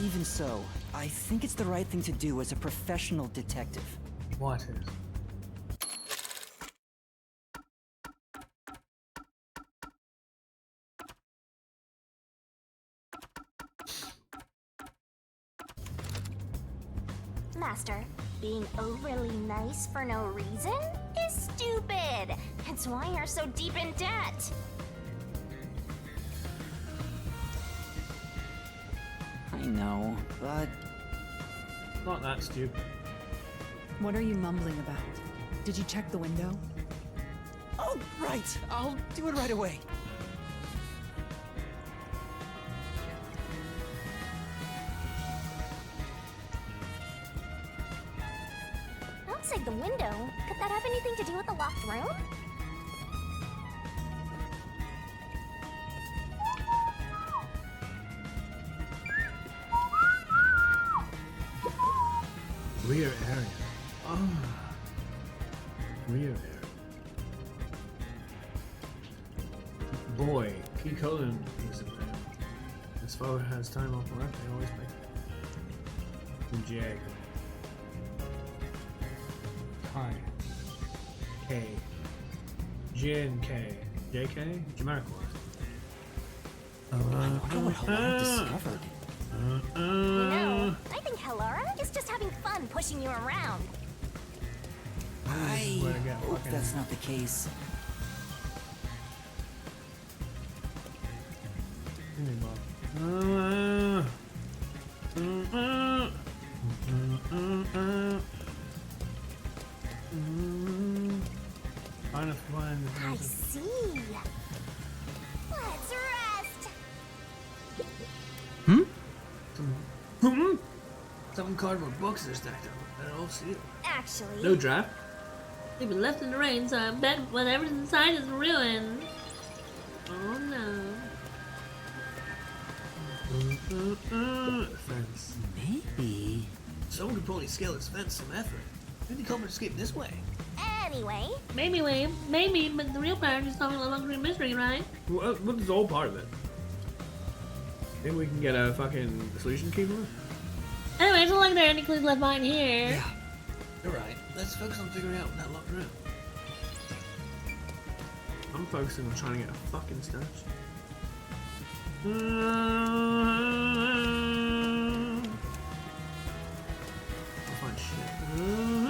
Even so, I think it's the right thing to do as a professional detective. What is? Master, being overly nice for no reason is stupid. It's why you're so deep in debt. I know, but Not that stupid. What are you mumbling about? Did you check the window? oh right, I'll do it right away. Outside the window, could that have anything to do with the locked room? Rear area. Oh. Rear area. Boy, P. Cullen is in there. His father has time off work, they always pay. Jag. Hi. K. Jin K. JK? Jamiroquai. I wonder what Halara discovered. You know, I think Halara is just having fun pushing you around. I Swear to God, hope fucking- that's not the case. Give me Bob. Trying to find the I see. Let's rest. Some cardboard boxes are stacked up. They're all sealed. Actually, no draft. They've been left in the rain, so I bet whatever's inside is ruined. Oh no. Fence. Maybe. Someone could probably scale this fence some effort. Maybe the culprit escaped this way. anyway, Maybe, but the real part is solving the luxury mystery, right? What is all part of it? Maybe we can get a fucking solution key for it? Anyway, it's not like there are any clues left behind here. Yeah. You're right. Let's focus on figuring out that locked room. I'm focusing on trying to get a fucking stash. I'll find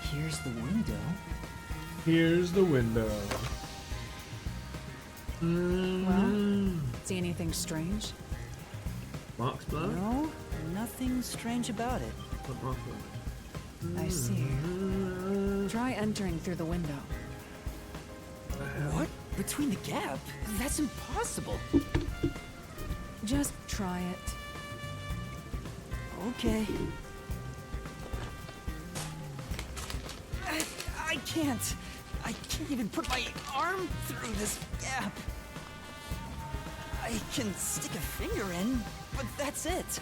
Here's the window. Here's the window. Well, see anything strange? Mark's blow? No, nothing strange about it. What Mark's blow? I see. Try entering through the window. What? Between the gap? That's impossible. Just try it. Okay. I can't. I can't even put my arm through this gap. I can stick a finger in, but that's it.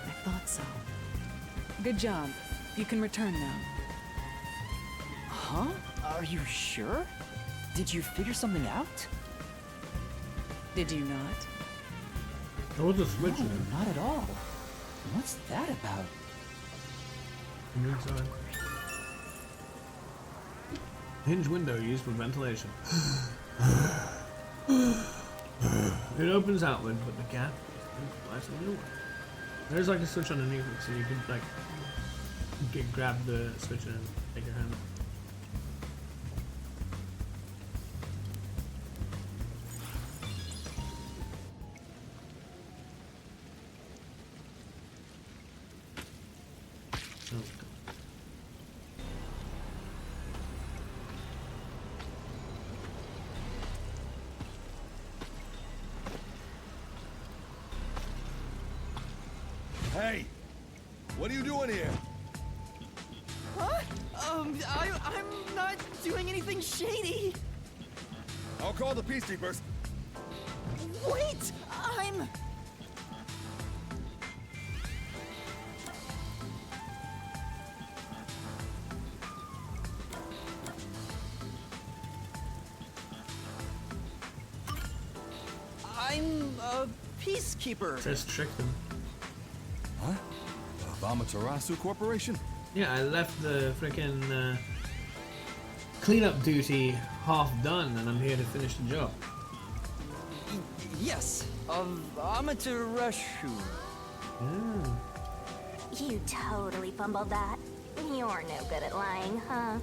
I thought so. Good job. You can return now. Huh? Are you sure? Did you figure something out? Did you not? There was a switch No, in it. not at all. What's that about? From your side. Hinge window used for ventilation. It opens outward, but the gap lies in the middle. There's like a switch underneath it, so you can like grab the switch and take your hand. Oh, Hey, what are you doing here? Huh? I call the Peacekeepers. Wait! I'm a peacekeeper. Just trick them. Huh? Of Amaterasu Corporation? Yeah, I left the freaking cleanup duty half done, and I'm here to finish the job. Yes, of Amaterasu. Yeah. You totally fumbled that. You're no good at lying, huh?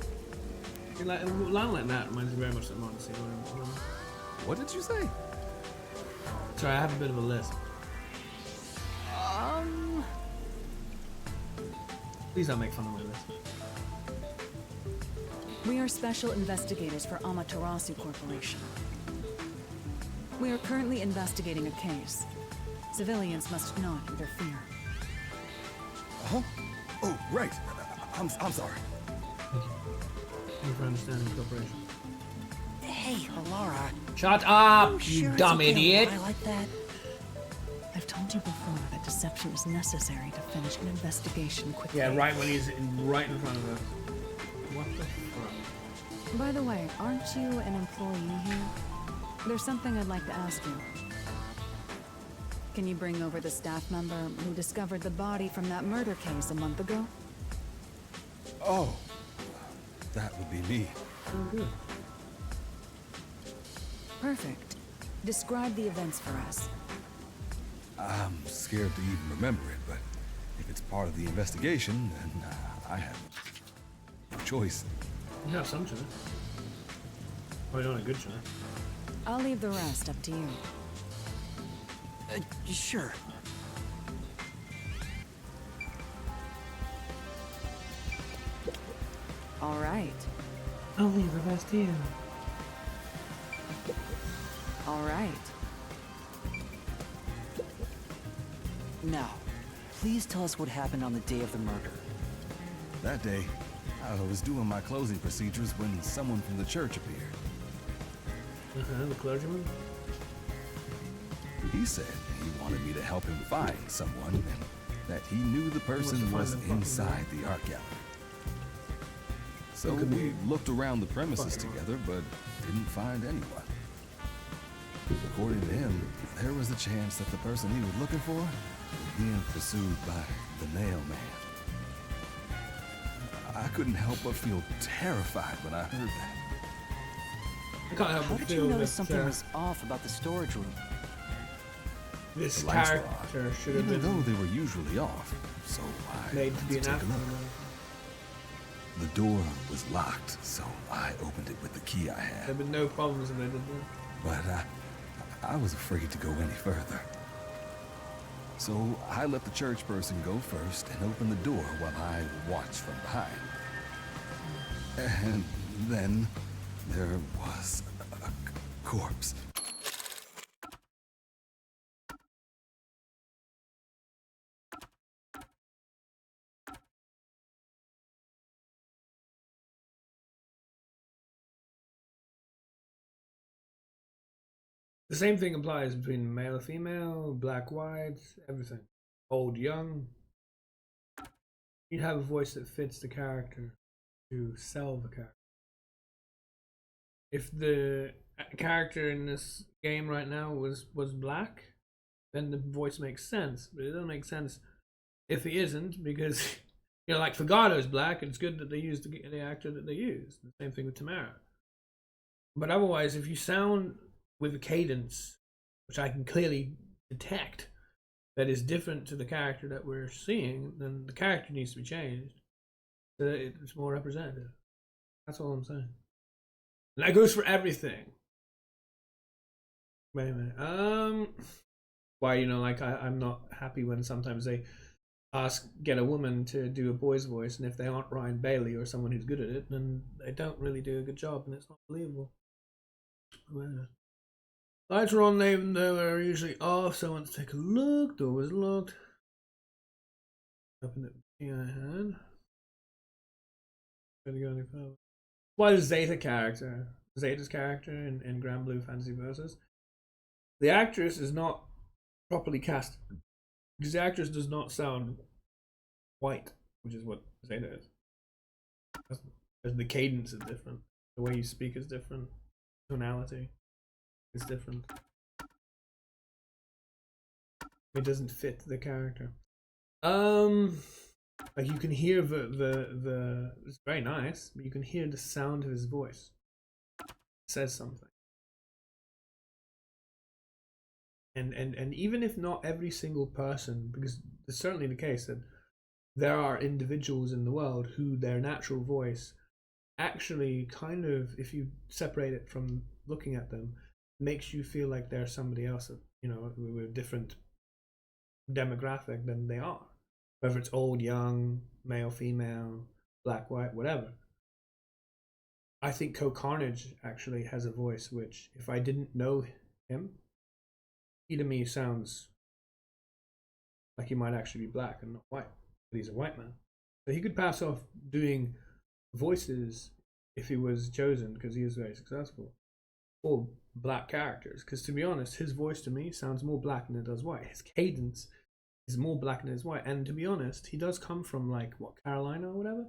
Like, a line like that reminds me very much of Monty. What did you say? Sorry, I have a bit of a list. Please don't make fun of my list. We are special investigators for Amaterasu Corporation. We are currently investigating a case. Civilians must not interfere. Huh? Oh, right. I'm sorry. Thank you for understanding the corporation. Hey, Alara. Shut up, You you sure it's dumb okay to idiot! lie like that? I've told you before that deception is necessary to finish an investigation quickly. Yeah, right when he's right in front of us. What the fuck? By the way, aren't you an employee here? There's something I'd like to ask you. Can you bring over the staff member who discovered the body from that murder case a month ago? Oh, that would be me. Oh, good. Perfect. Describe the events for us. I'm scared to even remember it, but if it's part of the investigation, then I have no choice. You have some choice. Probably not a good choice. I'll leave the rest up to you. Sure. All right. I'll leave the rest to you. All right. Now, please tell us what happened on the day of the murder. That day, I was doing my closing procedures when someone from the church appeared. The clergyman? He said he wanted me to help him find someone, and that he knew the person find was the fucking inside the art gallery. So could we be looked around the premises fucking together, but didn't find anyone. According to him, there was a chance that the person he was looking for was being pursued by the Nail Man. I couldn't help but feel terrified when I heard that. I can't help How but did you feel notice that something was off about the storage room? this The lights were on, character should have even been though they were usually off. So I made to be went an take a look. afternoon. The door was locked, so I opened it with the key I had. There've been no problems with it, did there? But I was afraid to go any further. So I let the church person go first and open the door while I watched from behind. And then there was a corpse. The same thing applies between male or female, black, white, everything. Old, young. You'd have a voice that fits the character to sell the character. If the character in this game right now was black, then the voice makes sense. But it doesn't make sense if he isn't, because you know, like Fagato's black, and it's good that they used the actor that they used. The same thing with Tamara. But otherwise, if you sound with a cadence, which I can clearly detect, that is different to the character that we're seeing, then the character needs to be changed so that it's more representative. That's all I'm saying. And that goes for everything. Wait a minute. Why, you know, like I'm not happy when sometimes they get a woman to do a boy's voice, and if they aren't Ryan Bailey or someone who's good at it, then they don't really do a good job, and it's not believable. Well, lights are on, they were usually off, so I went to take a look. Door was locked. Open the key I had. Gonna go any further. Why the Zeta character? Zeta's character in Grand Blue Fantasy Versus, the actress is not properly cast because the actress does not sound white, which is what Zeta is. The cadence is different, the way you speak is different, tonality is different. It doesn't fit the character. Like you can hear the it's very nice, but you can hear the sound of his voice. It says something. And even if not every single person, because it's certainly the case that there are individuals in the world who their natural voice actually kind of, if you separate it from looking at them, makes you feel like they're somebody else, you know, with a different demographic than they are. Whether it's old, young, male, female, black, white, whatever. I think Carnage actually has a voice which, if I didn't know him, he to me sounds like he might actually be black and not white. But he's a white man. So he could pass off doing voices if he was chosen, because he is very successful, for black characters. Because to be honest, his voice to me sounds more black than it does white. His cadence is more black than it is white. And to be honest, he does come from like, what, Carolina or whatever?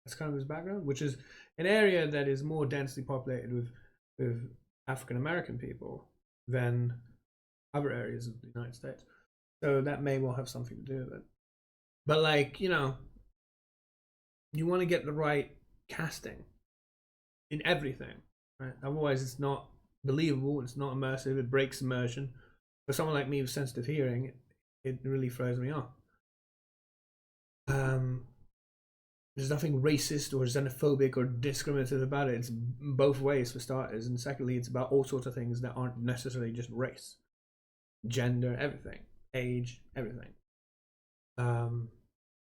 That's kind of his background, which is an area that is more densely populated with African American people than other areas of the United States. So that may well have something to do with it. But like, you know, you want to get the right casting in everything, right? Otherwise it's not believable, it's not immersive, it breaks immersion. For someone like me with sensitive hearing, it really throws me off. There's nothing racist or xenophobic or discriminative about it. It's both ways for starters, and secondly, it's about all sorts of things that aren't necessarily just race, gender, everything, age, everything.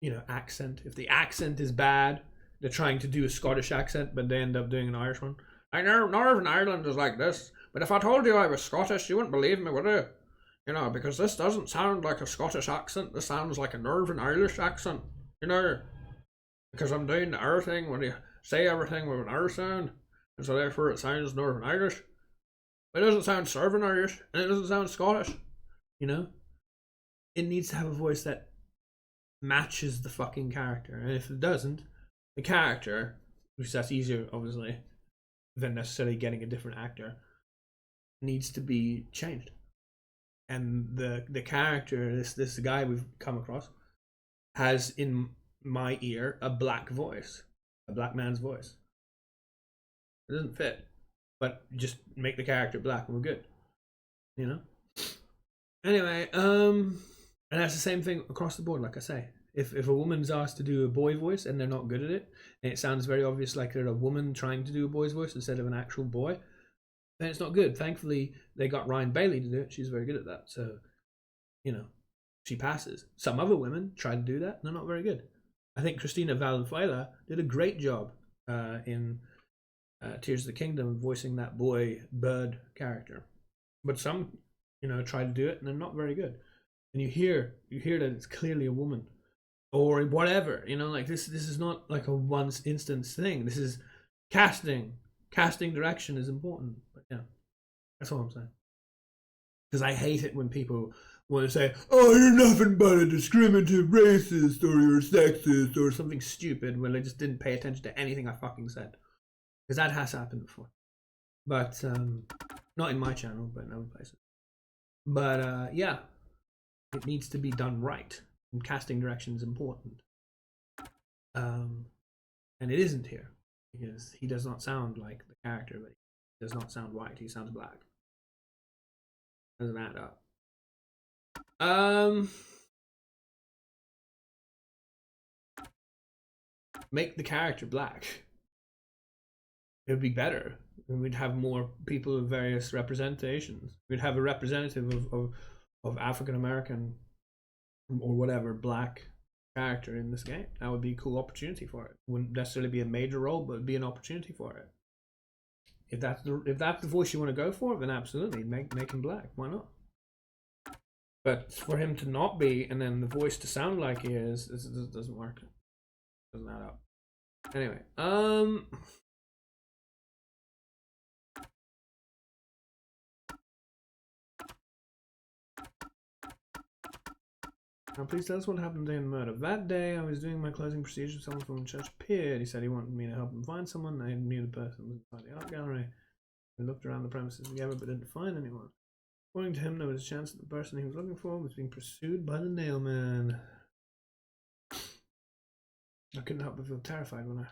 You know, accent. If the accent is bad, they're trying to do a Scottish accent, but they end up doing an Irish one. I know Northern Ireland is like this, but if I told you I was Scottish, you wouldn't believe me, would you? You know, because this doesn't sound like a Scottish accent. This sounds like a Northern Irish accent. You know, because I'm doing the R thing when you say everything with an R sound, and so therefore it sounds Northern Irish. It doesn't sound Southern Irish, and it doesn't sound Scottish. You know, it needs to have a voice that matches the fucking character, and if it doesn't, the character, which that's easier obviously than necessarily getting a different actor, needs to be changed. And the character, this guy we've come across, has in my ear a black voice, a black man's voice. It doesn't fit, but just make the character black and we're good, you know. Anyway, and that's the same thing across the board. Like I say, if a woman's asked to do a boy voice and they're not good at it, and it sounds very obvious like they're a woman trying to do a boy's voice instead of an actual boy, then it's not good. Thankfully, they got Ryan Bailey to do it. She's very good at that, so you know, she passes. Some other women try to do that, and they're not very good. I think Christina Valenzuela did a great job in Tears of the Kingdom voicing that boy bird character, but some, you know, try to do it and they're not very good. And you hear that it's clearly a woman or whatever, you know, like this is not like a once instance thing. This is casting direction is important. But yeah, that's all I'm saying, because I hate it when people want to say, oh, you're nothing but a discriminative racist or you're sexist or something stupid, when they just didn't pay attention to anything I fucking said, because that has happened before, but not in my channel, but in other places. But yeah, it needs to be done right, and casting direction is important. And it isn't here, because he does not sound like the character, but he does not sound white. He sounds black. Doesn't add up. Make the character black. It would be better. And we'd have more people of various representations. We'd have a representative of African American or whatever black character in this game. That would be a cool opportunity for it. Wouldn't necessarily be a major role, but it'd be an opportunity for it. If that's the voice you want to go for, then absolutely make him black. Why not? But for him to not be, and then the voice to sound like he is, this doesn't work. Doesn't add up. Anyway, Now, please tell us what happened the day of the murder. That day, I was doing my closing procedure. Someone from the church appeared. He said he wanted me to help him find someone. I knew the person was inside the art gallery. We looked around the premises together, but didn't find anyone. According to him, there was a chance that the person he was looking for was being pursued by the nailman. I couldn't help but feel terrified when I...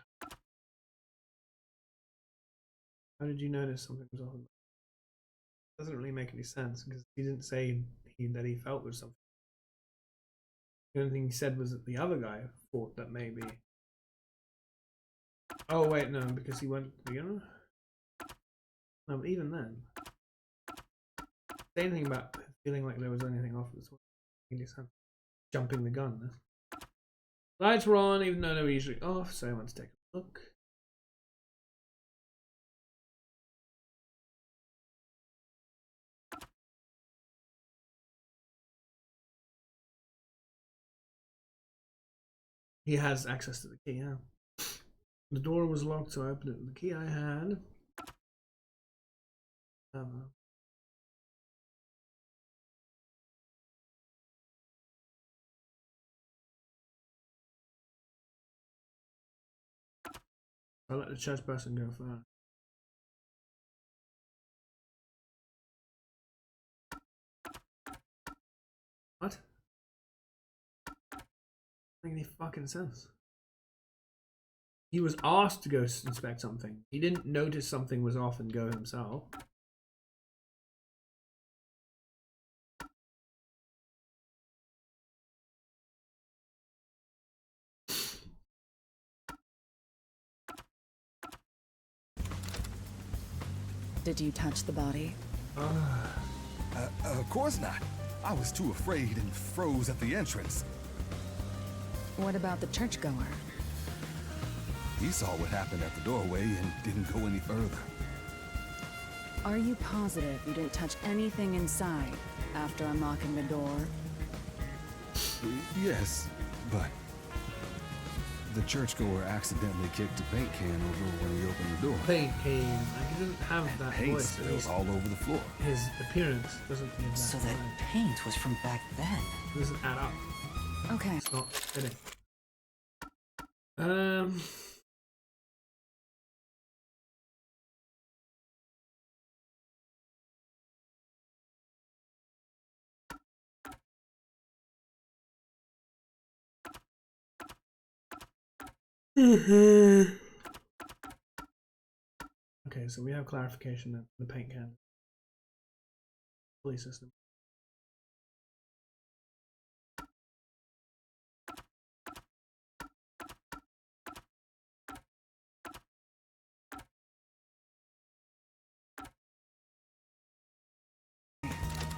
How did you notice something was off? Doesn't really make any sense because he didn't say that he felt with something. The only thing he said was that the other guy thought that maybe. Oh wait, no, because he went to the other. No, but even then, say anything about feeling like there was anything off this one. Jumping the gun. Lights were on, even though they were usually off. So I went to take a look. He has access to the key, yeah. The door was locked, so I opened it with the key I had. I let the church person go first. What? Doesn't make any fucking sense. He was asked to go inspect something. He didn't notice something was off and go himself. Did you touch the body? Of course not. I was too afraid and froze at the entrance. What about the churchgoer? He saw what happened at the doorway and didn't go any further. Are you positive you didn't touch anything inside after unlocking the door? Yes, but the churchgoer accidentally kicked a paint can over when he opened the door. Paint can. I didn't have that Paint voice. spills all over the floor. His appearance doesn't give that So that vibe. paint was from back then. It doesn't add up. Okay. It's not fitting. Okay, so we have clarification that the paint can police system.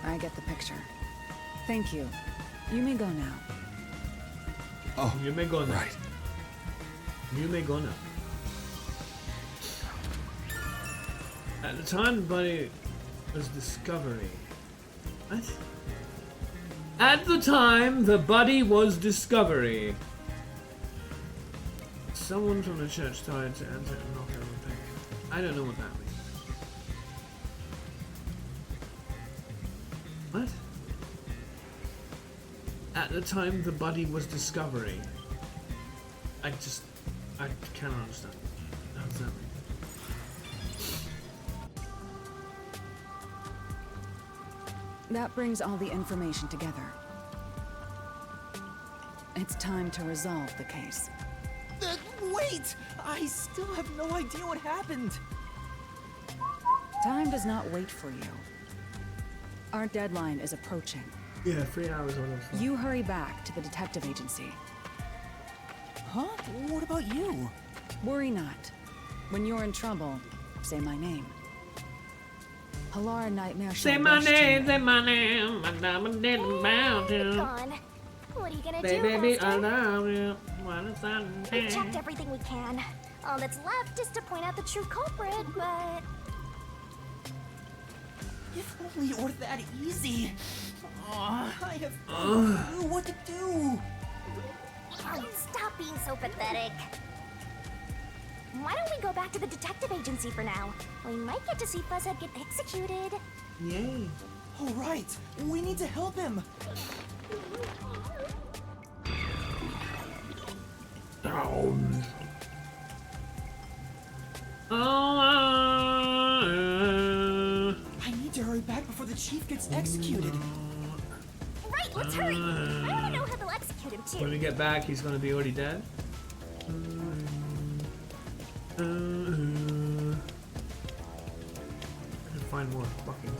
I get the picture. Thank you. You may go now. Oh, You may go now. right. You may go now. At the time the body was discovery. What? At the time the body was discovery. Someone from the church tried to enter and knock over the paint. I don't know what that means. What? At the time the body was discovery. I cannot understand. How does that mean? That brings all the information together. It's time to resolve the case. Wait! I still have no idea what happened. Time does not wait for you. Our deadline is approaching. Yeah, 3 hours on this. You hurry back to the detective agency. Huh? What about you? Worry not. When you're in trouble, say my name. Halara Nightmare shall Say my rush to name, you. say my name, and I'm dead about you. Gone. What are you gonna do, Baby, I Master? love you. What is that? We've checked everything we can. All that's left is to point out the true culprit, but... If only it were that easy. I have no clue what to do. Stop being so pathetic. Why don't we go back to the detective agency for now? We might get to see Fuzzhead get executed. Yay. All right, we need to help him. down. I need to hurry back before the chief gets executed. Right, let's hurry. I already know how they'll execute him When we too. get back, he's gonna be already dead. I can find more fucking.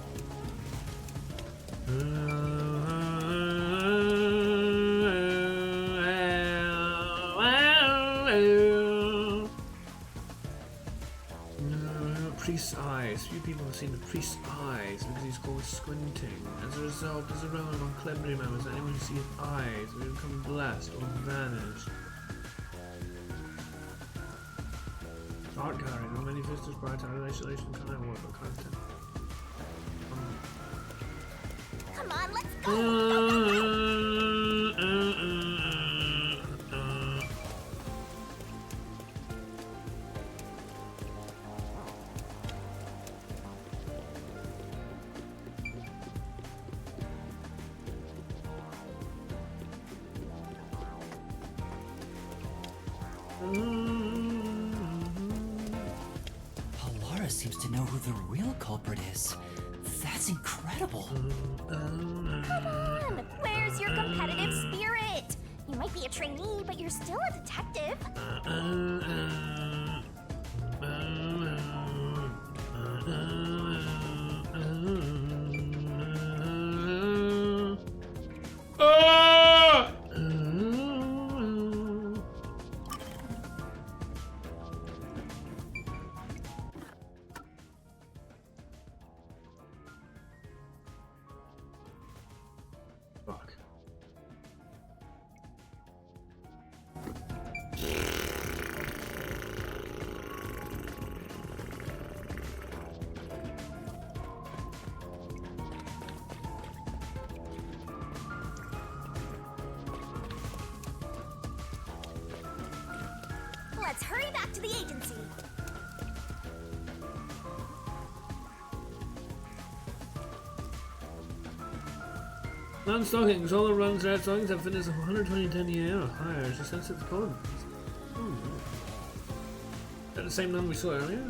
Priest's eyes. Few people have seen the priest's eyes because he's called squinting. As a result, as a Roman on Clemenry members, anyone who sees his eyes will become blessed or vanish. Art gallery. There are many visitors prioritize isolation kind of work or content. Come on, let's go. Go, go, go. Alara seems to know who the real culprit is. That's incredible. Come on, where's your competitive spirit? You might be a trainee, but you're still a detective. Fuck. Let's hurry back to the agency. Non-stockings. All the runs red stockings have finished 120 a year or higher. She sends it to Poland. Is that the same number we saw earlier?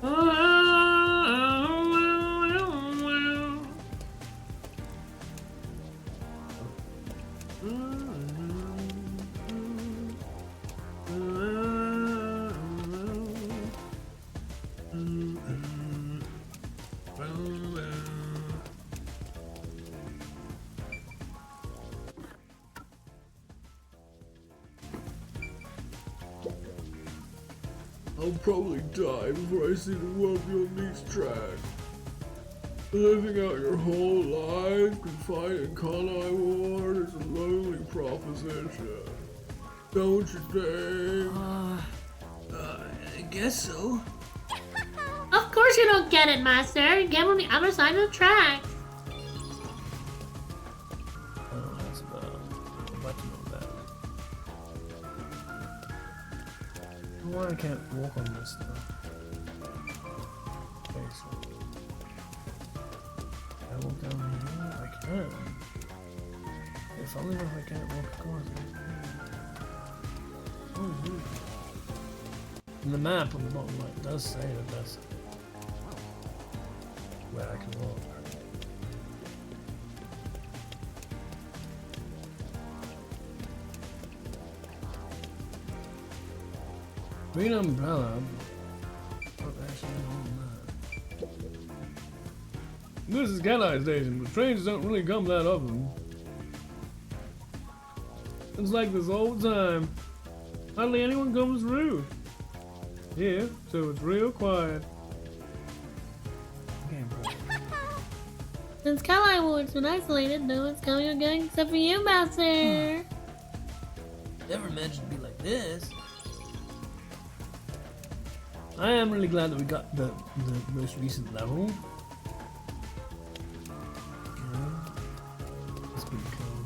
Oh I'll probably die before I see the world beyond these tracks. Living out your whole life confined in Conai Ward is a lonely proposition. Don't you think? I guess so. Of course you don't get it, Master. Get on the other side of the tracks. Oh, that's about. I'd like to know that. Why I can't walk on this though? Okay, so I walk down here. I can. If only if I can't walk across it. And the map on the bottom right does say that that's where I can walk. Green umbrella. Not actually on that. This is Kenai Station, but trains don't really come that often. It's like this all the time. Hardly anyone comes through. Here, so it's real quiet. Since Kali Ward's been isolated, no one's coming or going except for you, Master. Never imagined to be like this. I am really glad that we got the most recent level. Yeah, that's pretty cool.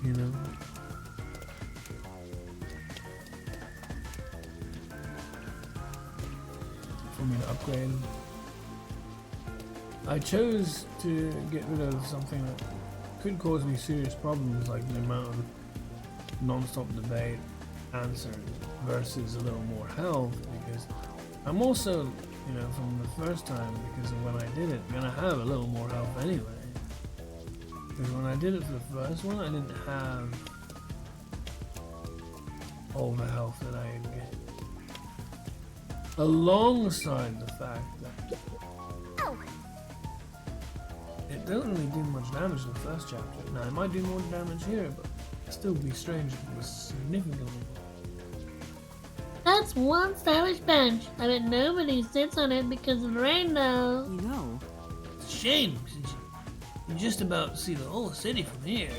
You know? upgrade. I chose to get rid of something that could cause me serious problems, like the amount of non-stop debate answers versus a little more health, because I'm also, you know, from the first time, because of when I did it, gonna have a little more health anyway. Because when I did it for the first one, I didn't have all the health that I had gained. Alongside the fact that Oh, it doesn't really do much damage in the first chapter. Now, it might do more damage here, but it'd still be strange if it was significantly more. That's one stylish bench. I bet nobody sits on it because of the rain though. You know, It's a shame, since you can just about see the whole city from here.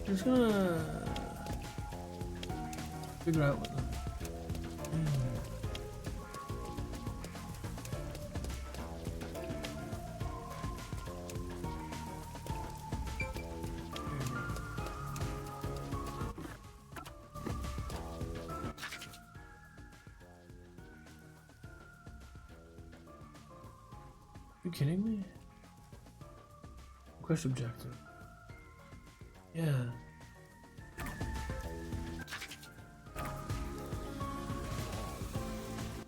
Just gonna figure out what the... You kidding me? Quest objective. Yeah.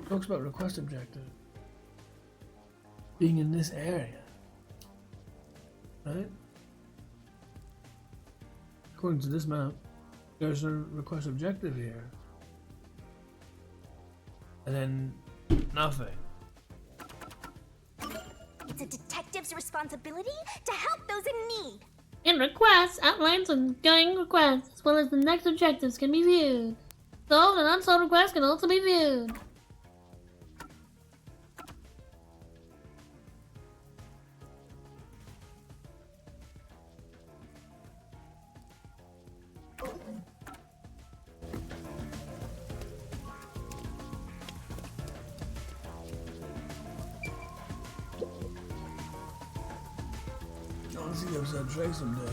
Talks about request objective being in this area, right? According to this map, there's a request objective here, and then nothing. it's a detective's responsibility to help those in need. In requests, outlines of going requests, as well as the next objectives can be viewed. Solved and unsolved requests can also be viewed. I want to see the episode Trey someday.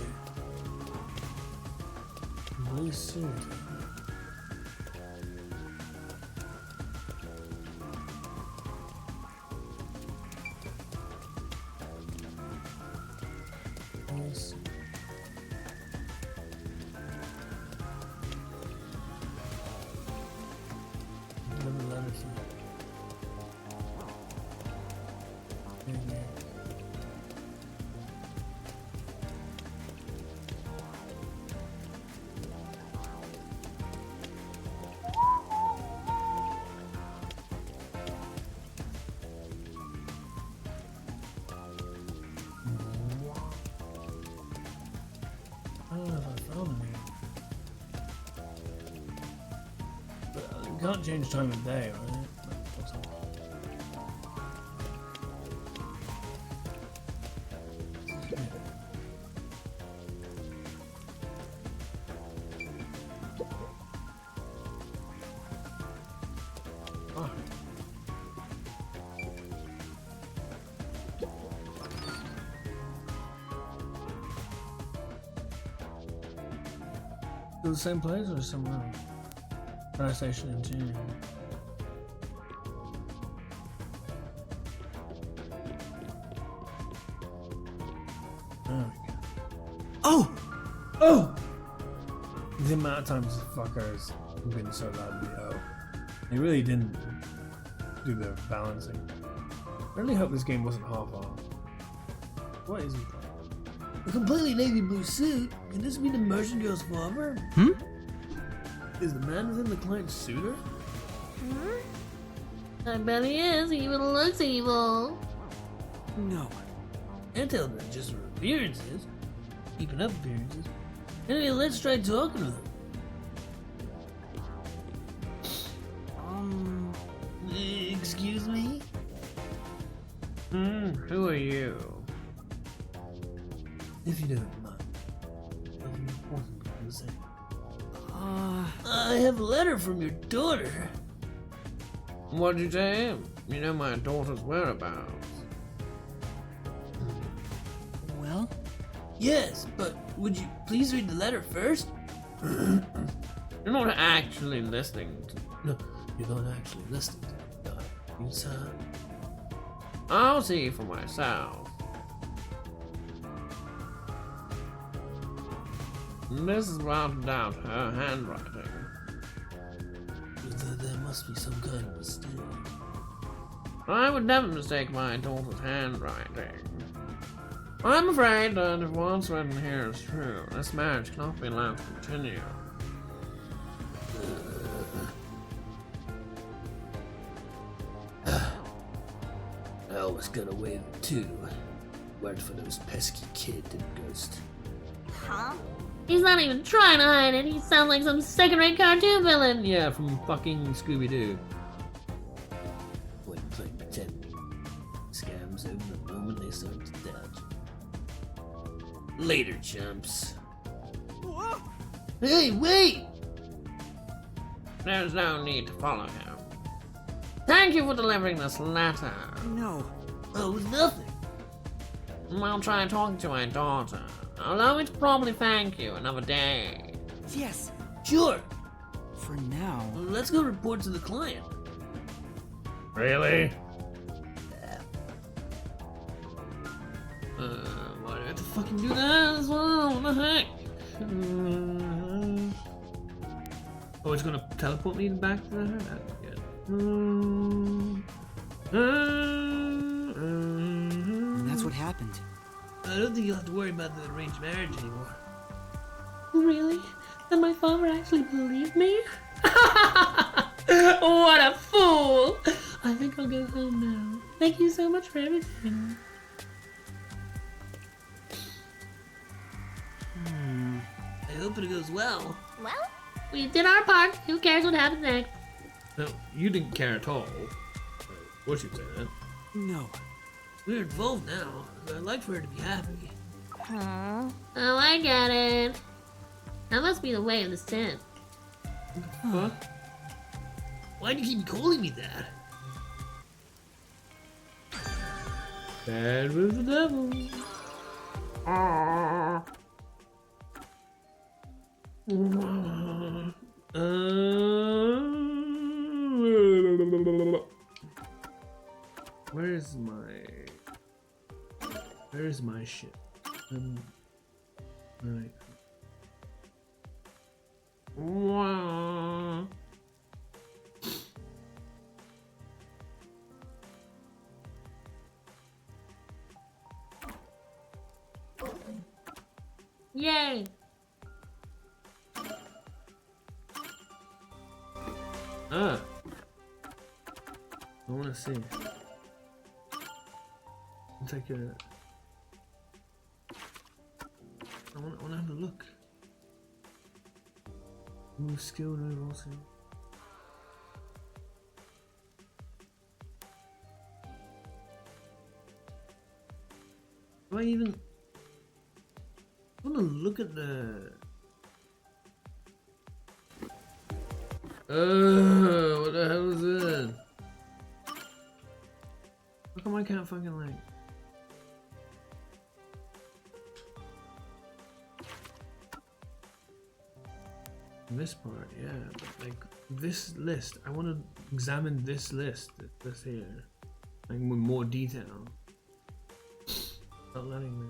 Blue suit. Nice. Never let it see. I don't know if I found any. But you can't change time of day, right? Ah. Still the same place or somewhere else? Fire station interior. There we go. Oh! Oh! The amount of times this fuckers have been so loud to be out. They really didn't do their balancing. I really hope this game wasn't half off. What is it? A completely navy blue suit? Can this be the merchant girl's father? Is the man within the client's suitor? I bet he is. He even looks evil. no. Can't tell them just for appearances. Keeping up appearances. Anyway, let's try talking to them. Excuse me? Who are you? If you don't mind. Nothing important to say. I have a letter from your daughter. What'd you tell him? You know my daughter's whereabouts. Well, Yes, but would you please read the letter first? You're not actually listening to... No, you're not actually listening to me, you son. I'll see for myself. This is without doubt her handwriting. There must be some kind of mistake. I would never mistake my daughter's handwriting. I'm afraid that if what's written here is true, this marriage cannot be allowed to continue. I always got away with it too. Word for those pesky kid and ghost. Huh? He's not even trying to hide it. He sounds like some second-rate cartoon villain. Yeah, from fucking Scooby-Doo. Wouldn't play pretend. Scams over the moment they start to dodge. Later, chumps. Hey, wait! There's no need to follow him. Thank you for delivering this letter. No. Oh, it was nothing. I'll try talking to my daughter. Allow me to probably thank you another day. Yes. Sure. For now. Well, let's go report to the client. Really? Why do I have to fucking do that as well? What the heck? Oh, it's gonna teleport me back to her? That's good. And that's what happened. I don't think you'll have to worry about the arranged marriage anymore. Really? Then my father actually believed me? What a fool! I think I'll go home now. Thank you so much for everything. I hope it goes well. Well, We did our part. Who cares what happens next? No, you didn't care at all. What should say that? No. We're involved now. So I'd like for her to be happy. hmm. Oh, I get it. That must be the way of the Sith. What? Why do you keep calling me that? Bad with the devil. Where's my shit? Right. Yay! Ah. I wanna see. It's like a... I wanna have a look. Move skill, move also. Do I even... I wanna look at the... what the hell is this? How come I can't fucking like... This part, yeah, but like this list, I want to examine this list that's here, like with more detail. Not letting me.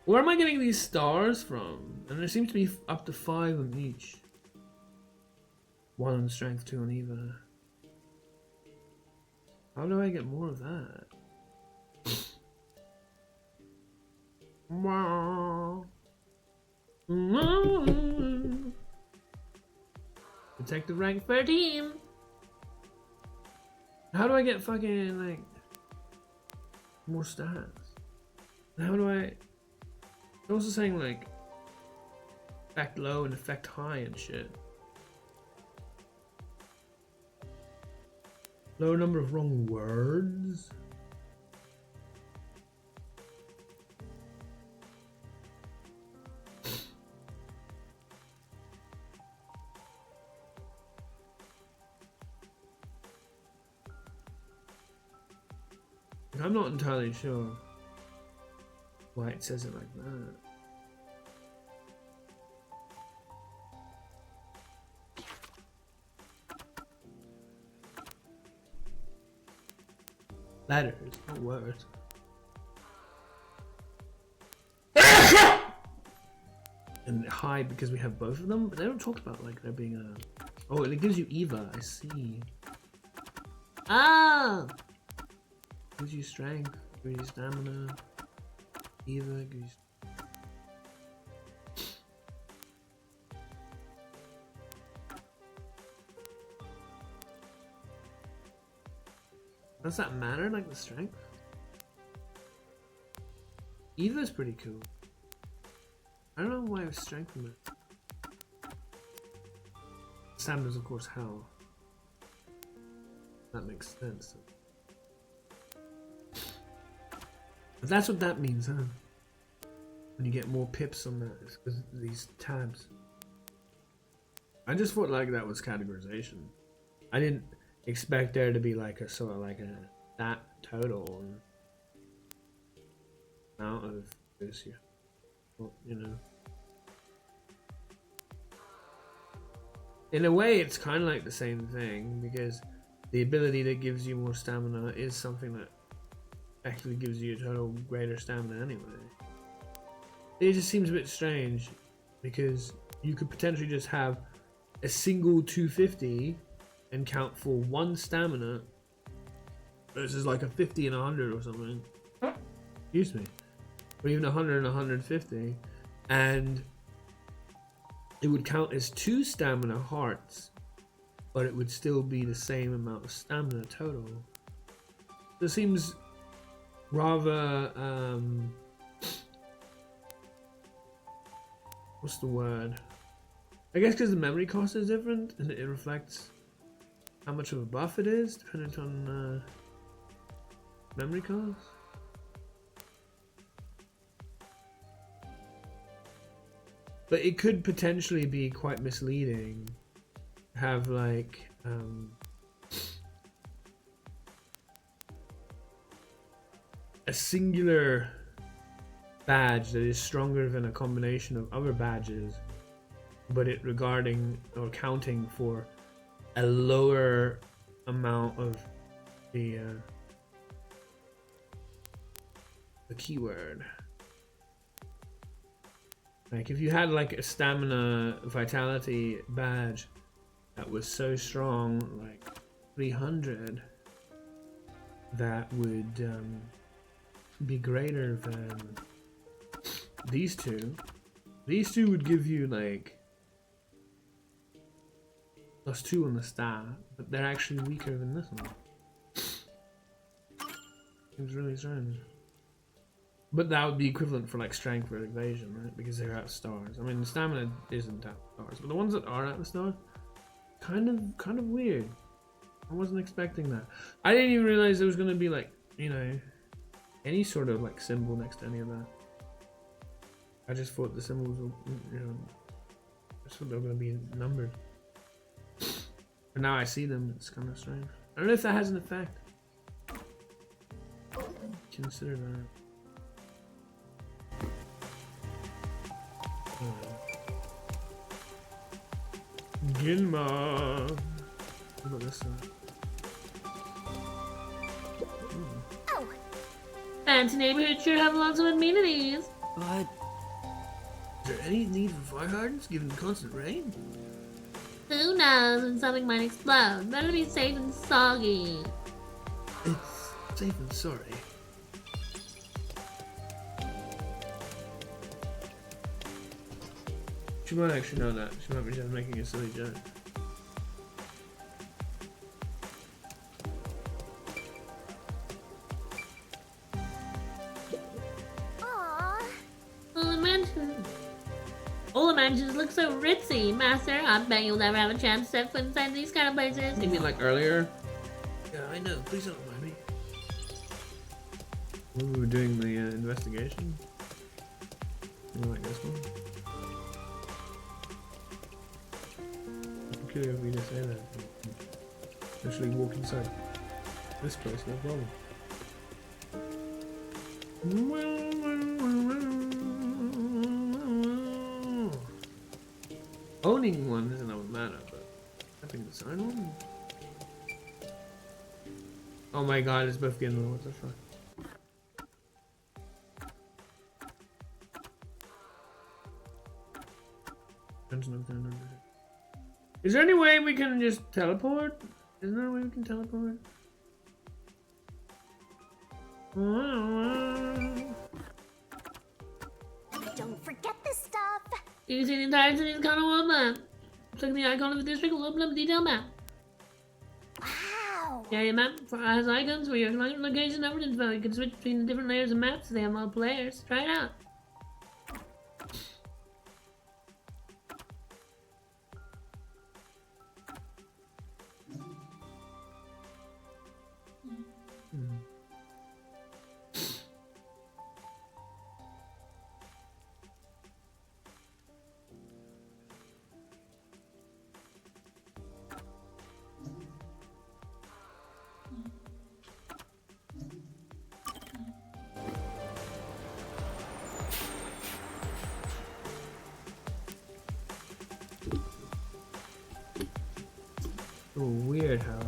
Where am I getting these stars from? And there seems to be up to 5 on each. 1 on strength, 2 on either. How do I get more of that? Detective rank 13. How do I get fucking like more stats? How do I? They're also saying like effect low and effect high and shit. Low number of wrong words. I'm not entirely sure. why it says it like that. Letters, not words. And hide because we have both of them, but they don't talk about like there being a. Oh, it gives you Eva. I see. Ah, gives you strength, gives you stamina. Eva gives you. Does that matter, like the strength? Eva's pretty cool. I don't know why I was strength from it. Stamina's of course hell. That makes sense. But that's what that means, huh? When you get more pips on that, it's because of these tabs. I just thought like that was categorization. I didn't expect there to be like a sort of like a that total amount of this here. Well, you know. In a way, it's kind of like the same thing because the ability that gives you more stamina is something that actually gives you a total greater stamina anyway. It just seems a bit strange because you could potentially just have a single 250 and count for 1 stamina versus like a 50 and 100 or something. Excuse me. Or even 100 and 150, and it would count as 2 stamina hearts, but it would still be the same amount of stamina total. It seems rather what's the word? I guess because the memory cost is different and it reflects how much of a buff it is dependent on memory cost. But it could potentially be quite misleading. Have like a singular badge that is stronger than a combination of other badges, but it regarding or counting for a lower amount of the keyword. Like if you had like a stamina vitality badge that was so strong, like 300, that would be greater than these two. These two would give you like +2 on the stat, but they're actually weaker than this one. Seems really strange. But that would be equivalent for like strength or evasion, right? Because they're at stars. I mean, the stamina isn't at stars, but the ones that are at the stars, kind of weird. I wasn't expecting that. I didn't even realize there was gonna be like, you know, any sort of like symbol next to any of that. I just thought the symbols were, you know, I just thought they were gonna be numbered. But now I see them, it's kind of strange. I don't know if that has an effect. Consider that. Ginma. What about this one? Oh, Fancy neighborhood sure have lots of amenities. But Is there any need for fire hydrants given the constant rain? Who knows when something might explode? Better be safe and soggy. It's safe and sorry. She might actually know that. She might be just making a silly joke. aww. All the mansions look so ritzy, Master. I bet you'll never have a chance to step foot inside these kind of places. You mean like earlier? Yeah, I know. Please don't mind me. When we were doing the investigation? You like this one? Peculiar of me to say that. Actually walk inside this place, no problem. Owning one doesn't always matter, but having the sign one. Oh my god, it's both getting what the fuck. Is there any way we can just teleport? Is there a way we can teleport? Don't forget this stuff. You can see the entire city's kind of world map. Click the icon of the district will open up a detailed map. Wow. Yeah, your map has icons for your location and info. You can switch between the different layers of maps. They have multiple layers. Try it out. Oh, weird how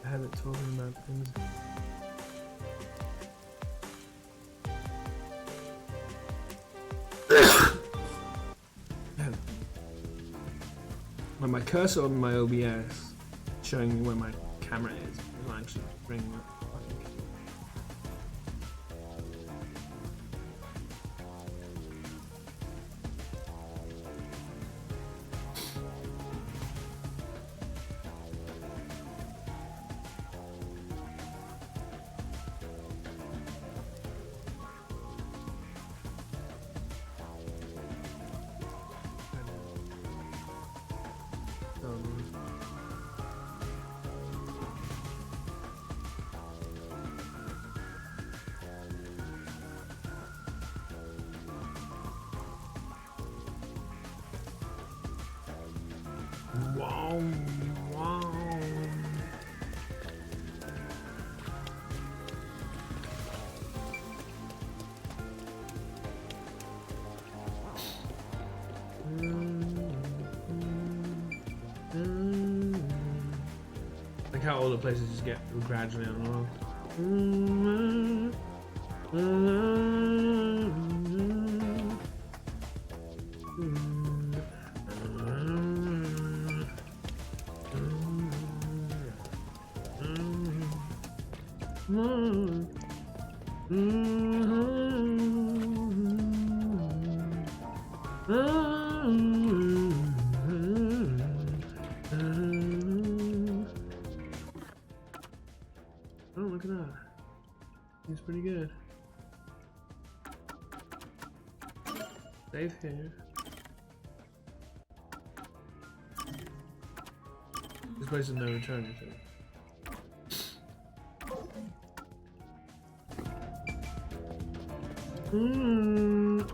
I have it talking about things. When my cursor on my OBS showing me where my camera is, it'll actually bring up. Wow, wow. Like how all the places just get gradually unlocked. Oh, look at that. He's pretty good. Save here. This place is no return, you think?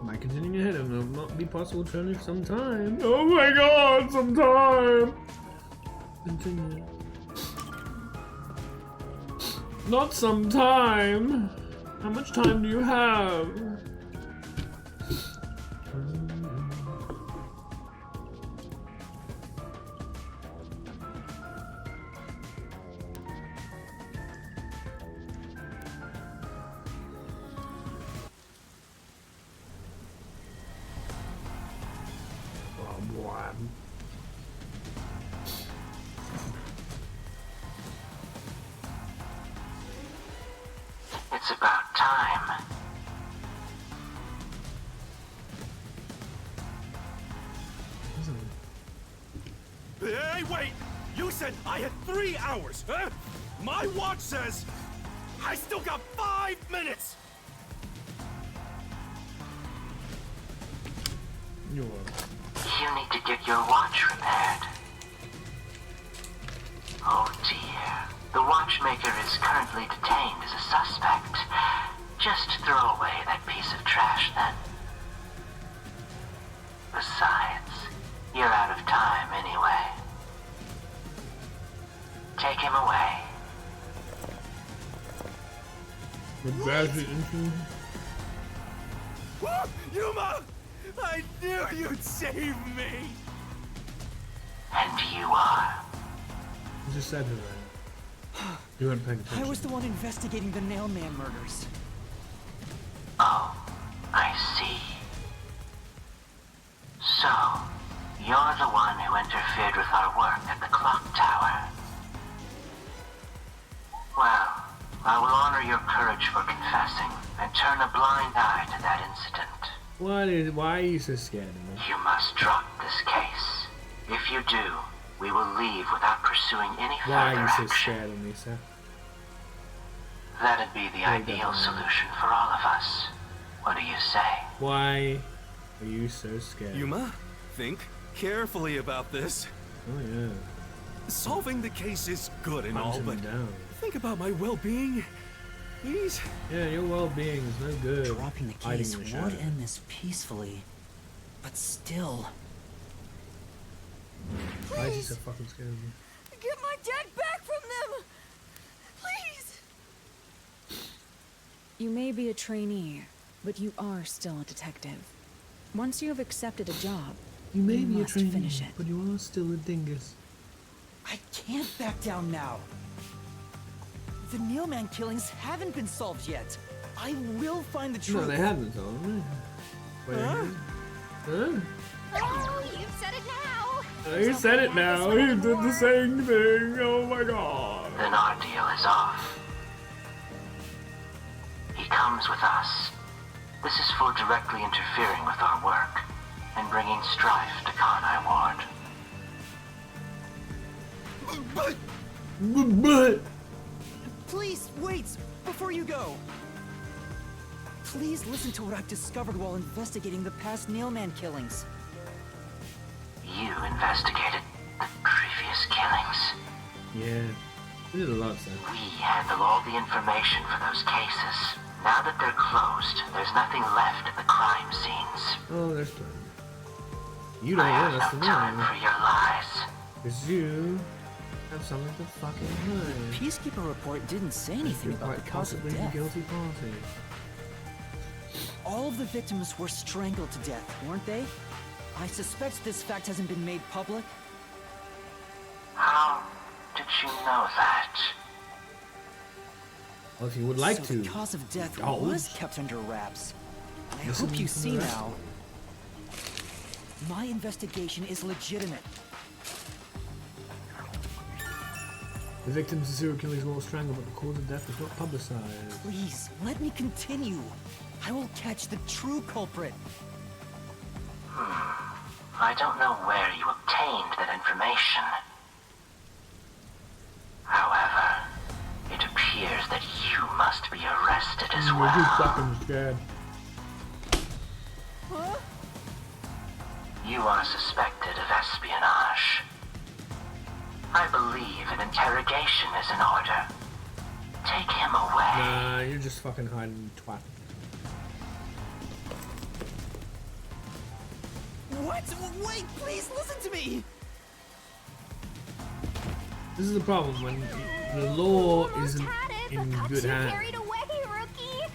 Might continue ahead and will not be possible to only some time. Oh my god, some time! Continue. Not some time! How much time do you have? It's about time. Hey, wait! You said I had 3 hours, huh? My watch says I still got 5 minutes! You need to get your watch repaired. Oh dear. The watchmaker is currently detained as a suspect. Just throw away that piece of trash then. Besides, you're out of time anyway. Take him away. The battery engine. Yuma! I knew you'd save me! And you are. You just said it, right? You weren't paying attention. I was the one investigating the Nailman murders. Oh, I see. So, you're the one who interfered with our work at the clock tower. Well, I will honor your courage for confessing and turn a blind eye to that incident. Why are you so scared of me? You must drop this case. If you do, we will leave without pursuing any Why further are you so action. scared of me, sir? That'd be the ideal solution for all of us. What do you say? Why are you so scared? Yuma, think carefully about this. Oh yeah. Solving the case is good and all, Punching but me down. think about my well-being. Please? Yeah, your well-being is no good. Dropping the Hiding case in the would shadows. end this peacefully. But still. Why is he so fucking scared of me? Get my dad back from them! Please! You may be a trainee, but you are still a detective. Once you have accepted a job, You may you be a must trainee, finish it. but you are still a dingus. I can't back down now. The Nailman killings haven't been solved yet. I will find the truth. No, they haven't, though. Wait. Huh? Huh? Oh, you've said it now. He said it now. He did the same thing. Oh my god. Then our deal is off. He comes with us. This is for directly interfering with our work and bringing strife to Kanai Ward. But Please, wait! Before you go! Please listen to what I've discovered while investigating the past Nailman killings. You investigated the previous killings. yeah, we did a lot, sir. We handle all the information for those cases. Now that they're closed, there's nothing left at the crime scenes. Oh, there's plenty. You don't I want have us to no time know, for your lies. because you have something to fucking hide. Peacekeeper report didn't say anything You're about the quite cause of possibly the death. guilty party. All of the victims were strangled to death, weren't they? I suspect this fact hasn't been made public. How did you know that? Well, if you would like So to. the cause of death Oh. was kept under wraps. I Listen hope you to the see rest. now. My investigation is legitimate. The victims of serial killings were all strangled, but the cause of death was not publicized. Please, let me continue. I will catch the true culprit. I don't know where you obtained that information. However, it appears that you must be arrested as We're too well. fucking scared. You are suspected of espionage. I believe an interrogation is in order. Take him away. Nah, you're just fucking hiding, twat. What? Wait, please listen to me! This is the problem when the law Almost isn't had it, in but got good you hands. carried away, rookie.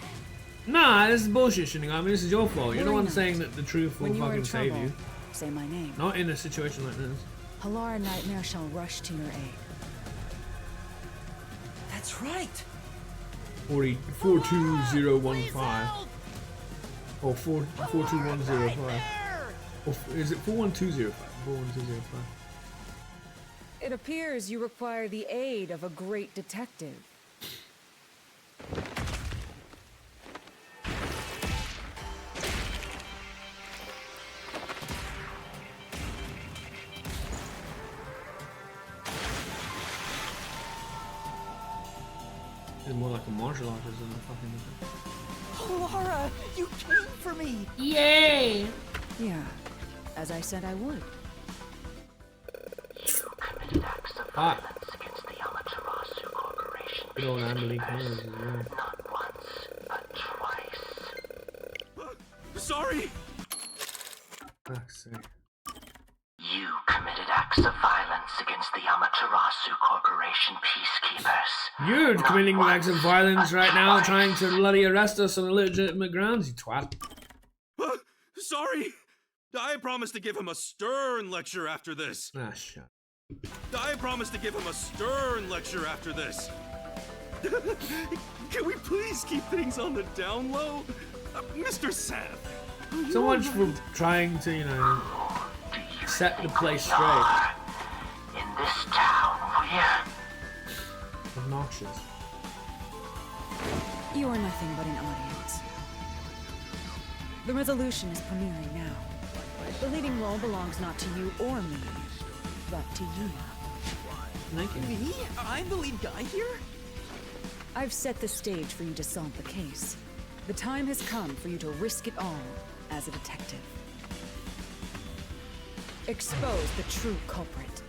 Nah, this is bullshit, Shinigami. This is your fault. You're the Worry one not. saying that the truth will When you are in fucking save trouble, you. say my name. Not in a situation like this. Halara Nightmare shall rush to your aid. That's right. 42015. Or 42105. Or is it 41205? 41205. It appears you require the aid of a great detective. It's more like a martial artist than a fucking. Laura, you came for me. Yay! Yeah, as I said I would. You committed acts of Ah. violence against the Amaterasu Corporation Good old Emily peacekeepers. Connors as well. Not once, but twice. Sorry! Fuck's sake. You committed acts of violence against the Amaterasu Corporation peacekeepers. You're Not committing acts of once, violence but right now, twice. trying to bloody arrest us on illegitimate grounds, you twat. Sorry! I promise to give him a stern lecture after this. Ah, shut. I promise to give him a stern lecture after this. Can we please keep things on the down low? Mr. Seth. So much for trying to, you know, set the place straight. In this town, we're Obnoxious. You are nothing but an audience. The resolution is premiering now. The leading role belongs not to you or me, but to you. Thank you. Me? I'm the lead guy here? I've set the stage for you to solve the case. The time has come for you to risk it all as a detective. Expose the true culprit.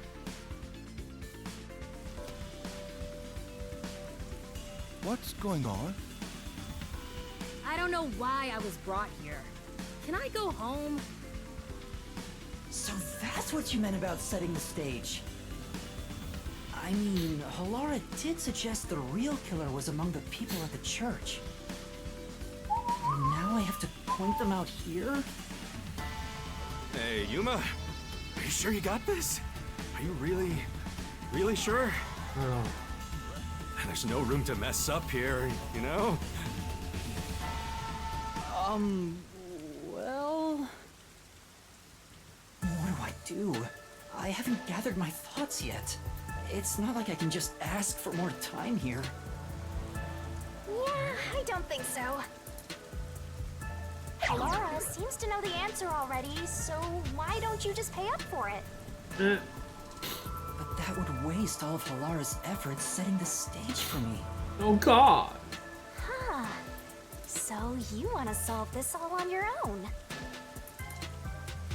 What's going on? I don't know why I was brought here. Can I go home? So that's what you meant about setting the stage. I mean, Halara did suggest the real killer was among the people at the church. And now I have to point them out here? Hey, Yuma. Are you sure you got this? Are you really sure? Oh. There's no room to mess up here, you know? Well... What do? I haven't gathered my thoughts yet. It's not like I can just ask for more time here. Yeah, I don't think so. Laura seems to know the answer already, so why don't you just pay up for it? But that would waste all of Halara's efforts setting the stage for me. Oh God. Huh. So you want to solve this all on your own?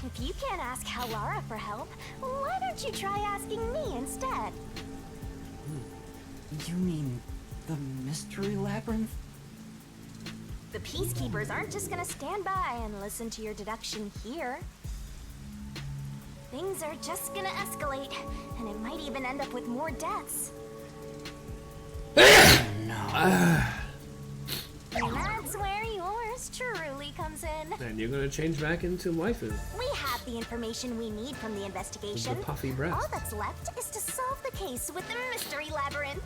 If you can't ask Halara for help, why don't you try asking me instead? You mean the Mystery Labyrinth? The Peacekeepers aren't just gonna stand by and listen to your deduction here. Things are just gonna escalate, and it might even end up with more deaths. And that's where yours truly comes in. And you're gonna change back into waifu. We have the information we need from the investigation. With the puffy breast. All that's left is to solve the case with the Mystery Labyrinth.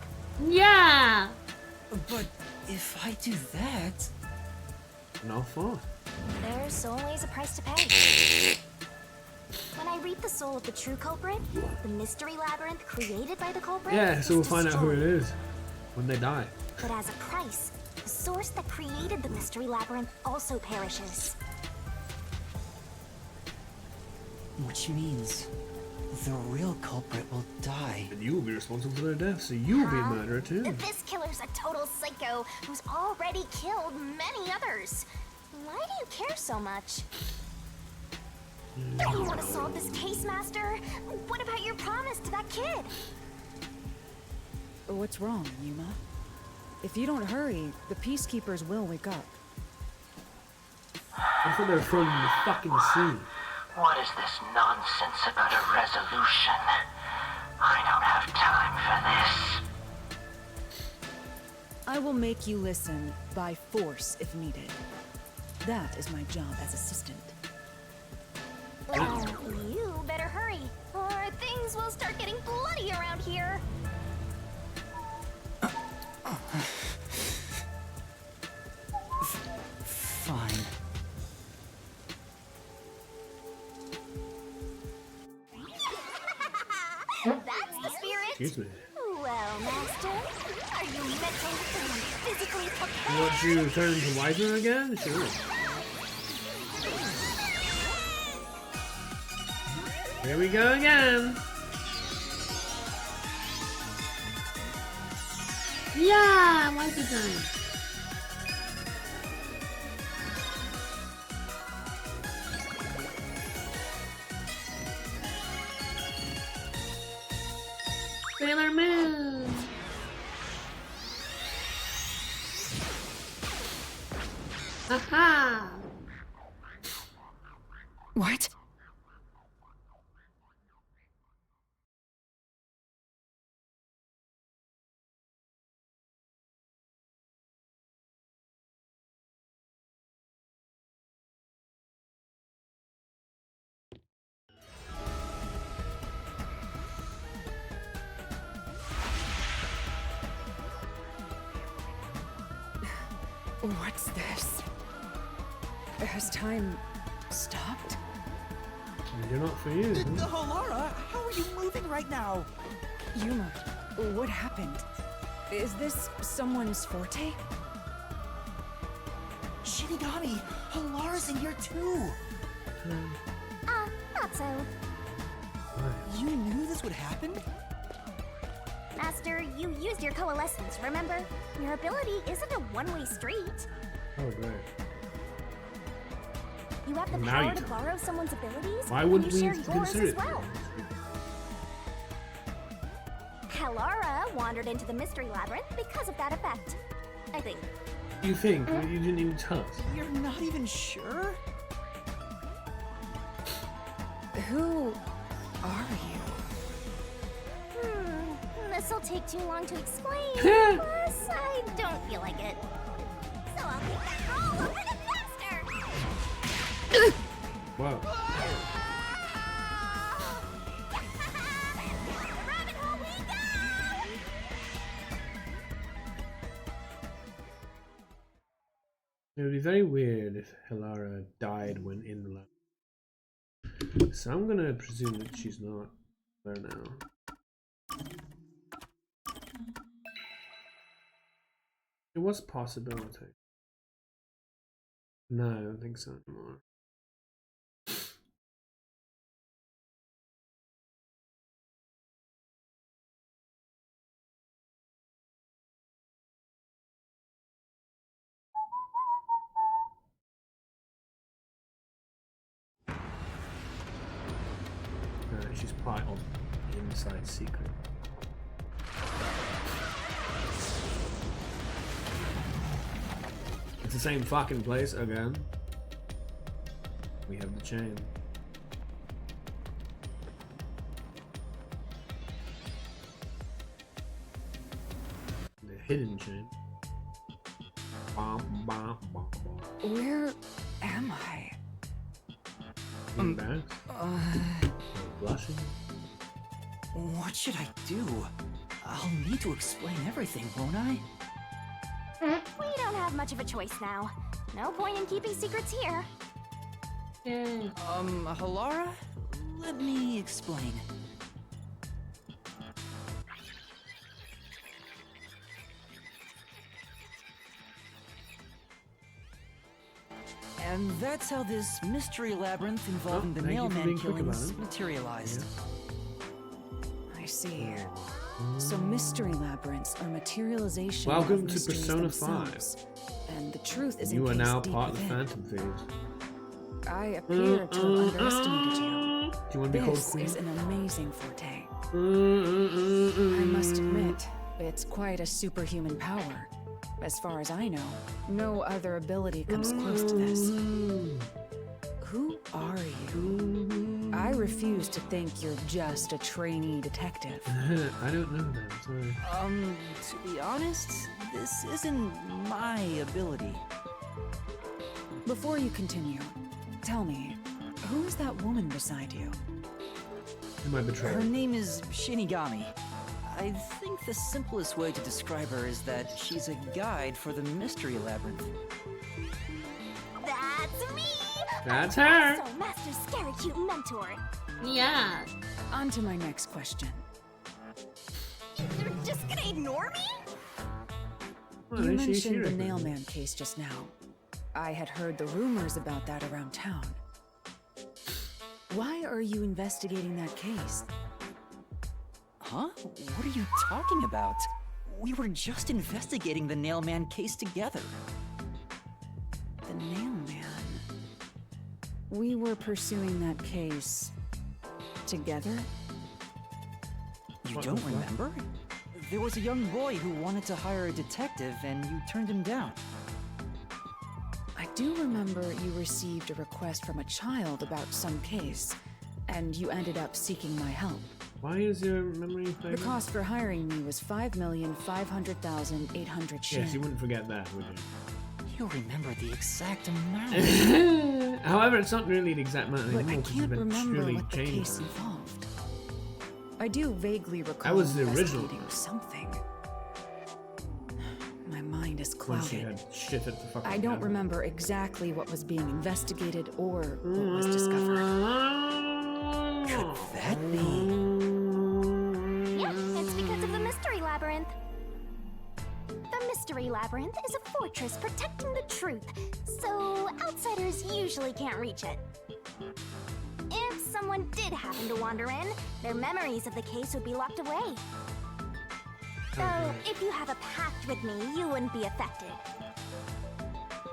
Yeah! But if I do that... No fun. There's always a price to pay. When I reap the soul of the true culprit, the Mystery Labyrinth created by the culprit Yeah, so is we'll find out who it destroyed. is when they die. But as a price, the source that created the Mystery Labyrinth also perishes. Which means the real culprit will die. And you will be responsible for their death, so you will be a murderer too. This killer's a total psycho who's already killed many others. Why do you care so much? You want to solve this case, Master? What about your promise to that kid? What's wrong, Yuma? If you don't hurry, the Peacekeepers will wake up. I thought they were thrown in the fucking sea. What is this nonsense about a resolution? I don't have time for this. I will make you listen by force if needed. That is my job as assistant. Oh, you better hurry, or things will start getting bloody around here. Fine. That's the spirit. Excuse me. Well, Master, are you mentally and physically prepared? You want you to turn into waifu again? Sure. Here we go again. Yeah! Waifu time. Sailor Moon! Aha! What? What's this? Has time stopped? You're not for you. The Halara, how are you moving right now? Yuma, what happened? Is this someone's forte? Shinigami, Halara's in here too. Not so. You knew this would happen? Master, you used your coalescence, remember? Your ability isn't a one-way street. Oh, great. You have the Now power you to tell me. borrow someone's abilities, Why and wouldn't you we share yours consider as it? well. Halara wandered into the Mystery Labyrinth because of that effect. I think. You think? You didn't even tell us. You're not even sure? Who are you? This'll take too long to explain. Plus, I don't feel like it. So I'll take that role over the Master! Wow. Rabbit hole we go! It would be very weird if Halara died when in the lab. So I'm gonna presume that she's not there now. It was a possibility. No, I don't think so anymore. She's part of the inside secret. It's the same fucking place again. We have the chain. The hidden chain. Bom, bom, bom, bom. Where am I? Back. Blushing. What should I do? I'll need to explain everything, won't I? We don't have much of a choice now. No point in keeping secrets here. Halara? Let me explain. And that's how this mystery labyrinth involving the thank you for mailman being quick about killings it. materialized. I see. So mystery labyrinths are materialization Welcome of to mysteries Persona 5. themselves. And the truth is You are encased now deep part of the within. Phantom Thieves. I appear to have underestimated you. Do you want to be called This Queen? is an amazing forte. I must admit, it's quite a superhuman power. As far as I know, no other ability comes close to this. Who are you? I refuse to think you're just a trainee detective. I don't know that, sorry. To be honest, this isn't my ability. Before you continue, tell me, who is that woman beside you? My betrayer. Her name is Shinigami. I think the simplest way to describe her is that she's a guide for the Mystery Labyrinth. That's me! That's her! So, Master's scary cute mentor. Yeah. On to my next question. You're just gonna ignore me? Well, You she mentioned the recognized Nailman case just now. I had heard the rumors about that around town. Why are you investigating that case? Huh? What are you talking about? We were just investigating the Nailman case together. The Nailman. We were pursuing that case together? You What don't the fuck? remember? There was a young boy who wanted to hire a detective and you turned him down. I do remember you received a request from a child about some case, and you ended up seeking my help. Why is your memory The failing? cost for hiring me was 5,500,800 yen. Yes, you wouldn't forget that, would You remember the exact amount. you? However, it's not really the exact amount But anymore I because can't it's been remember truly what the changed. case involved. I do vaguely recall That was the original investigating one. something. My mind mind is When she clouded. had shit at the fucking I don't camera. remember exactly what was being investigated or what was discovered. Could that be? Yeah, it's because of the Mystery Labyrinth. The Mystery Labyrinth is a fortress protecting the truth, so outsiders usually can't reach it. If someone did happen to wander in, their memories of the case would be locked away. Though, if you have a pact with me, you wouldn't be affected.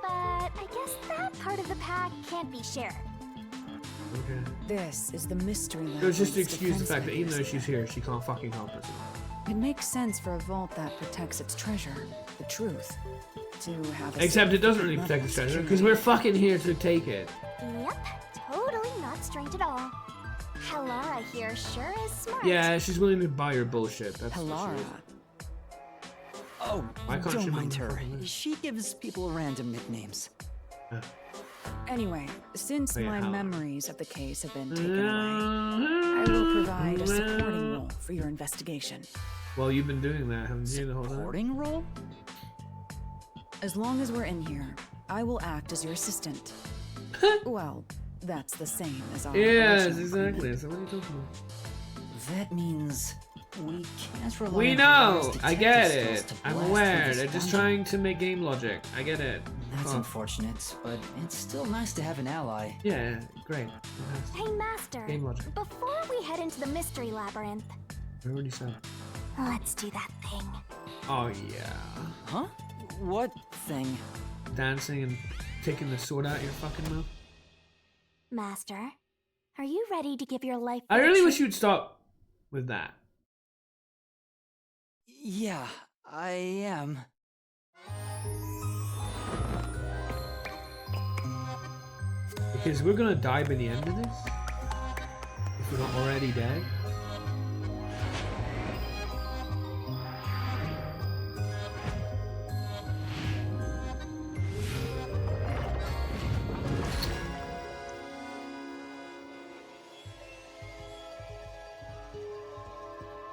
But I guess that part of the pact can't be shared. Okay. This is the mystery It was just to labyrinth's excuse the defense fact that even though mechanism. she's here, she can't fucking help us. It makes sense for a vault that protects its treasure, the truth, to have a Except it doesn't certain really protect level the of treasure, security. because we're fucking here to take it. Yep, totally not strange at all. Halara here sure is smart. Yeah, she's willing to buy your bullshit. That's what she Halara. is. Oh, Why can't she don't mind remember her. her name? She gives people random nicknames. Anyway, since Oh, yeah, my Halara. memories of the case have been taken away, I will provide a supporting role for your investigation. Well, you've been doing that, haven't you, the whole time? Supporting role? As long as we're in here, I will act as your assistant. Well, that's the same as our Yes, original exactly. agreement. So what are you talking about? That means we can't rely We on know! Halara's I get detective it! skills to I'm blast aware. through They're this just dungeon. trying to make game logic. I get it. That's Oh, unfortunate, but it's still nice to have an ally. yeah, great. Fantastic. Hey, Master. Game logic. Before we head into the Mystery Labyrinth, I already said. let's do that thing. Oh, yeah. Huh? What thing? Dancing and taking the sword out of your fucking mouth. Master, are you ready to give your life I for the really wish truth? you'd stop with that. Yeah, I am. Because we're gonna die by the end of this. If we're not already dead.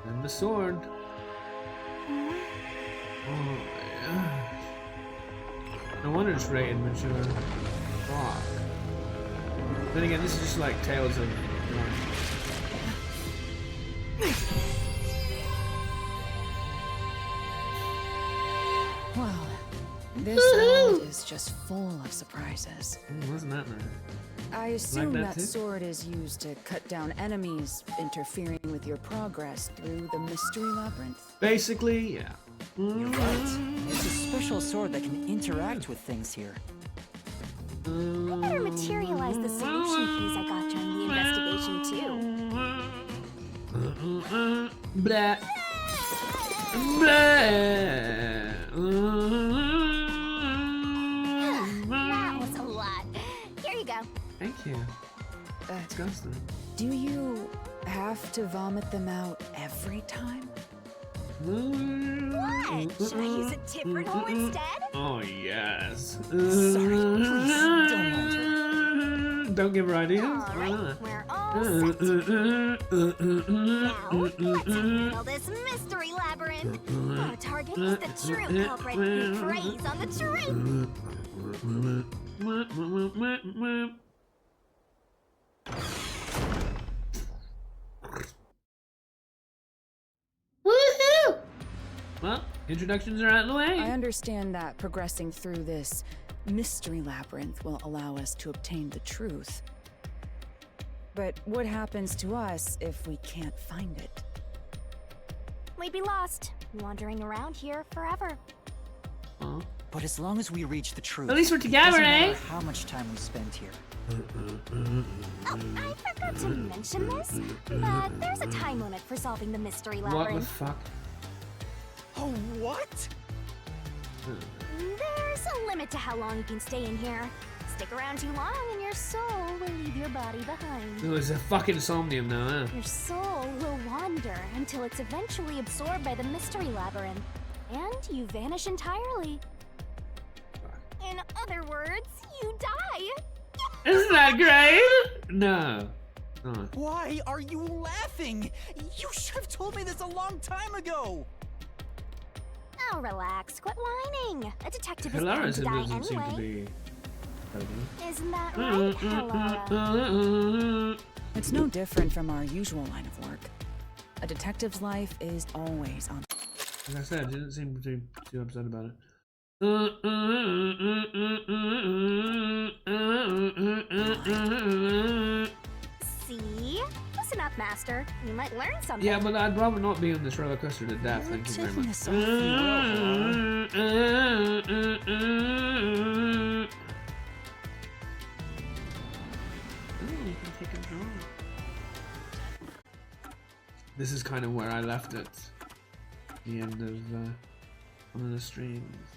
And the sword. Oh yeah. No wonder it's rated mature. Fuck. Then again, this is just like Tales of. Well, this world is just full of surprises. Wasn't that nice? I assume that that too? sword is used to cut down enemies interfering with your progress through the mystery labyrinth. Basically, yeah. You're right. It's a special sword that can interact with things here. I better materialize the solution keys I got during the investigation, too. Blah. Blah. That was a lot. Here you go. Thank you. Disgusting. Do you have to vomit them out every time? What? Should I use a different hole instead? Oh yes. Sorry, please, don't mind her. Don't give her ideas. Alright, we're all set. Now, let's handle this mystery labyrinth. Our target is the true culprit who preys on the truth. Woohoo! Well, introductions are out of the way. I understand that progressing through this mystery labyrinth will allow us to obtain the truth. But what happens to us if we can't find it? We'd be lost, wandering around here forever. Huh? But as long as we reach the truth, At least we're it together, doesn't eh? matter how much time we spend here. Oh, I forgot to mention this, but there's a time limit for solving the mystery What the labyrinth. fuck? Oh, what? There's a limit to how long you can stay in here. Stick around too long and your soul will leave your body behind. It was a fucking somnium now, huh? Your soul will wander until it's eventually absorbed by the mystery labyrinth, and you vanish entirely. In other words, you die. Isn't that great? No. Oh. Why are you laughing? You should have told me this a long time ago. Oh, relax. Quit whining. A detective is bound Hilarious to it die doesn't seem to anyway. be. Isn't that right, Helora? It's no different from our usual line of work. A detective's life is always on. Like I said, didn't seem too upset about it. See? Listen up, Master. You might learn something. Yeah, but I'd rather not be on this roller coaster to death. You're Thank you very taking much. this off the This is kind of where I left it. The end of one of the streams.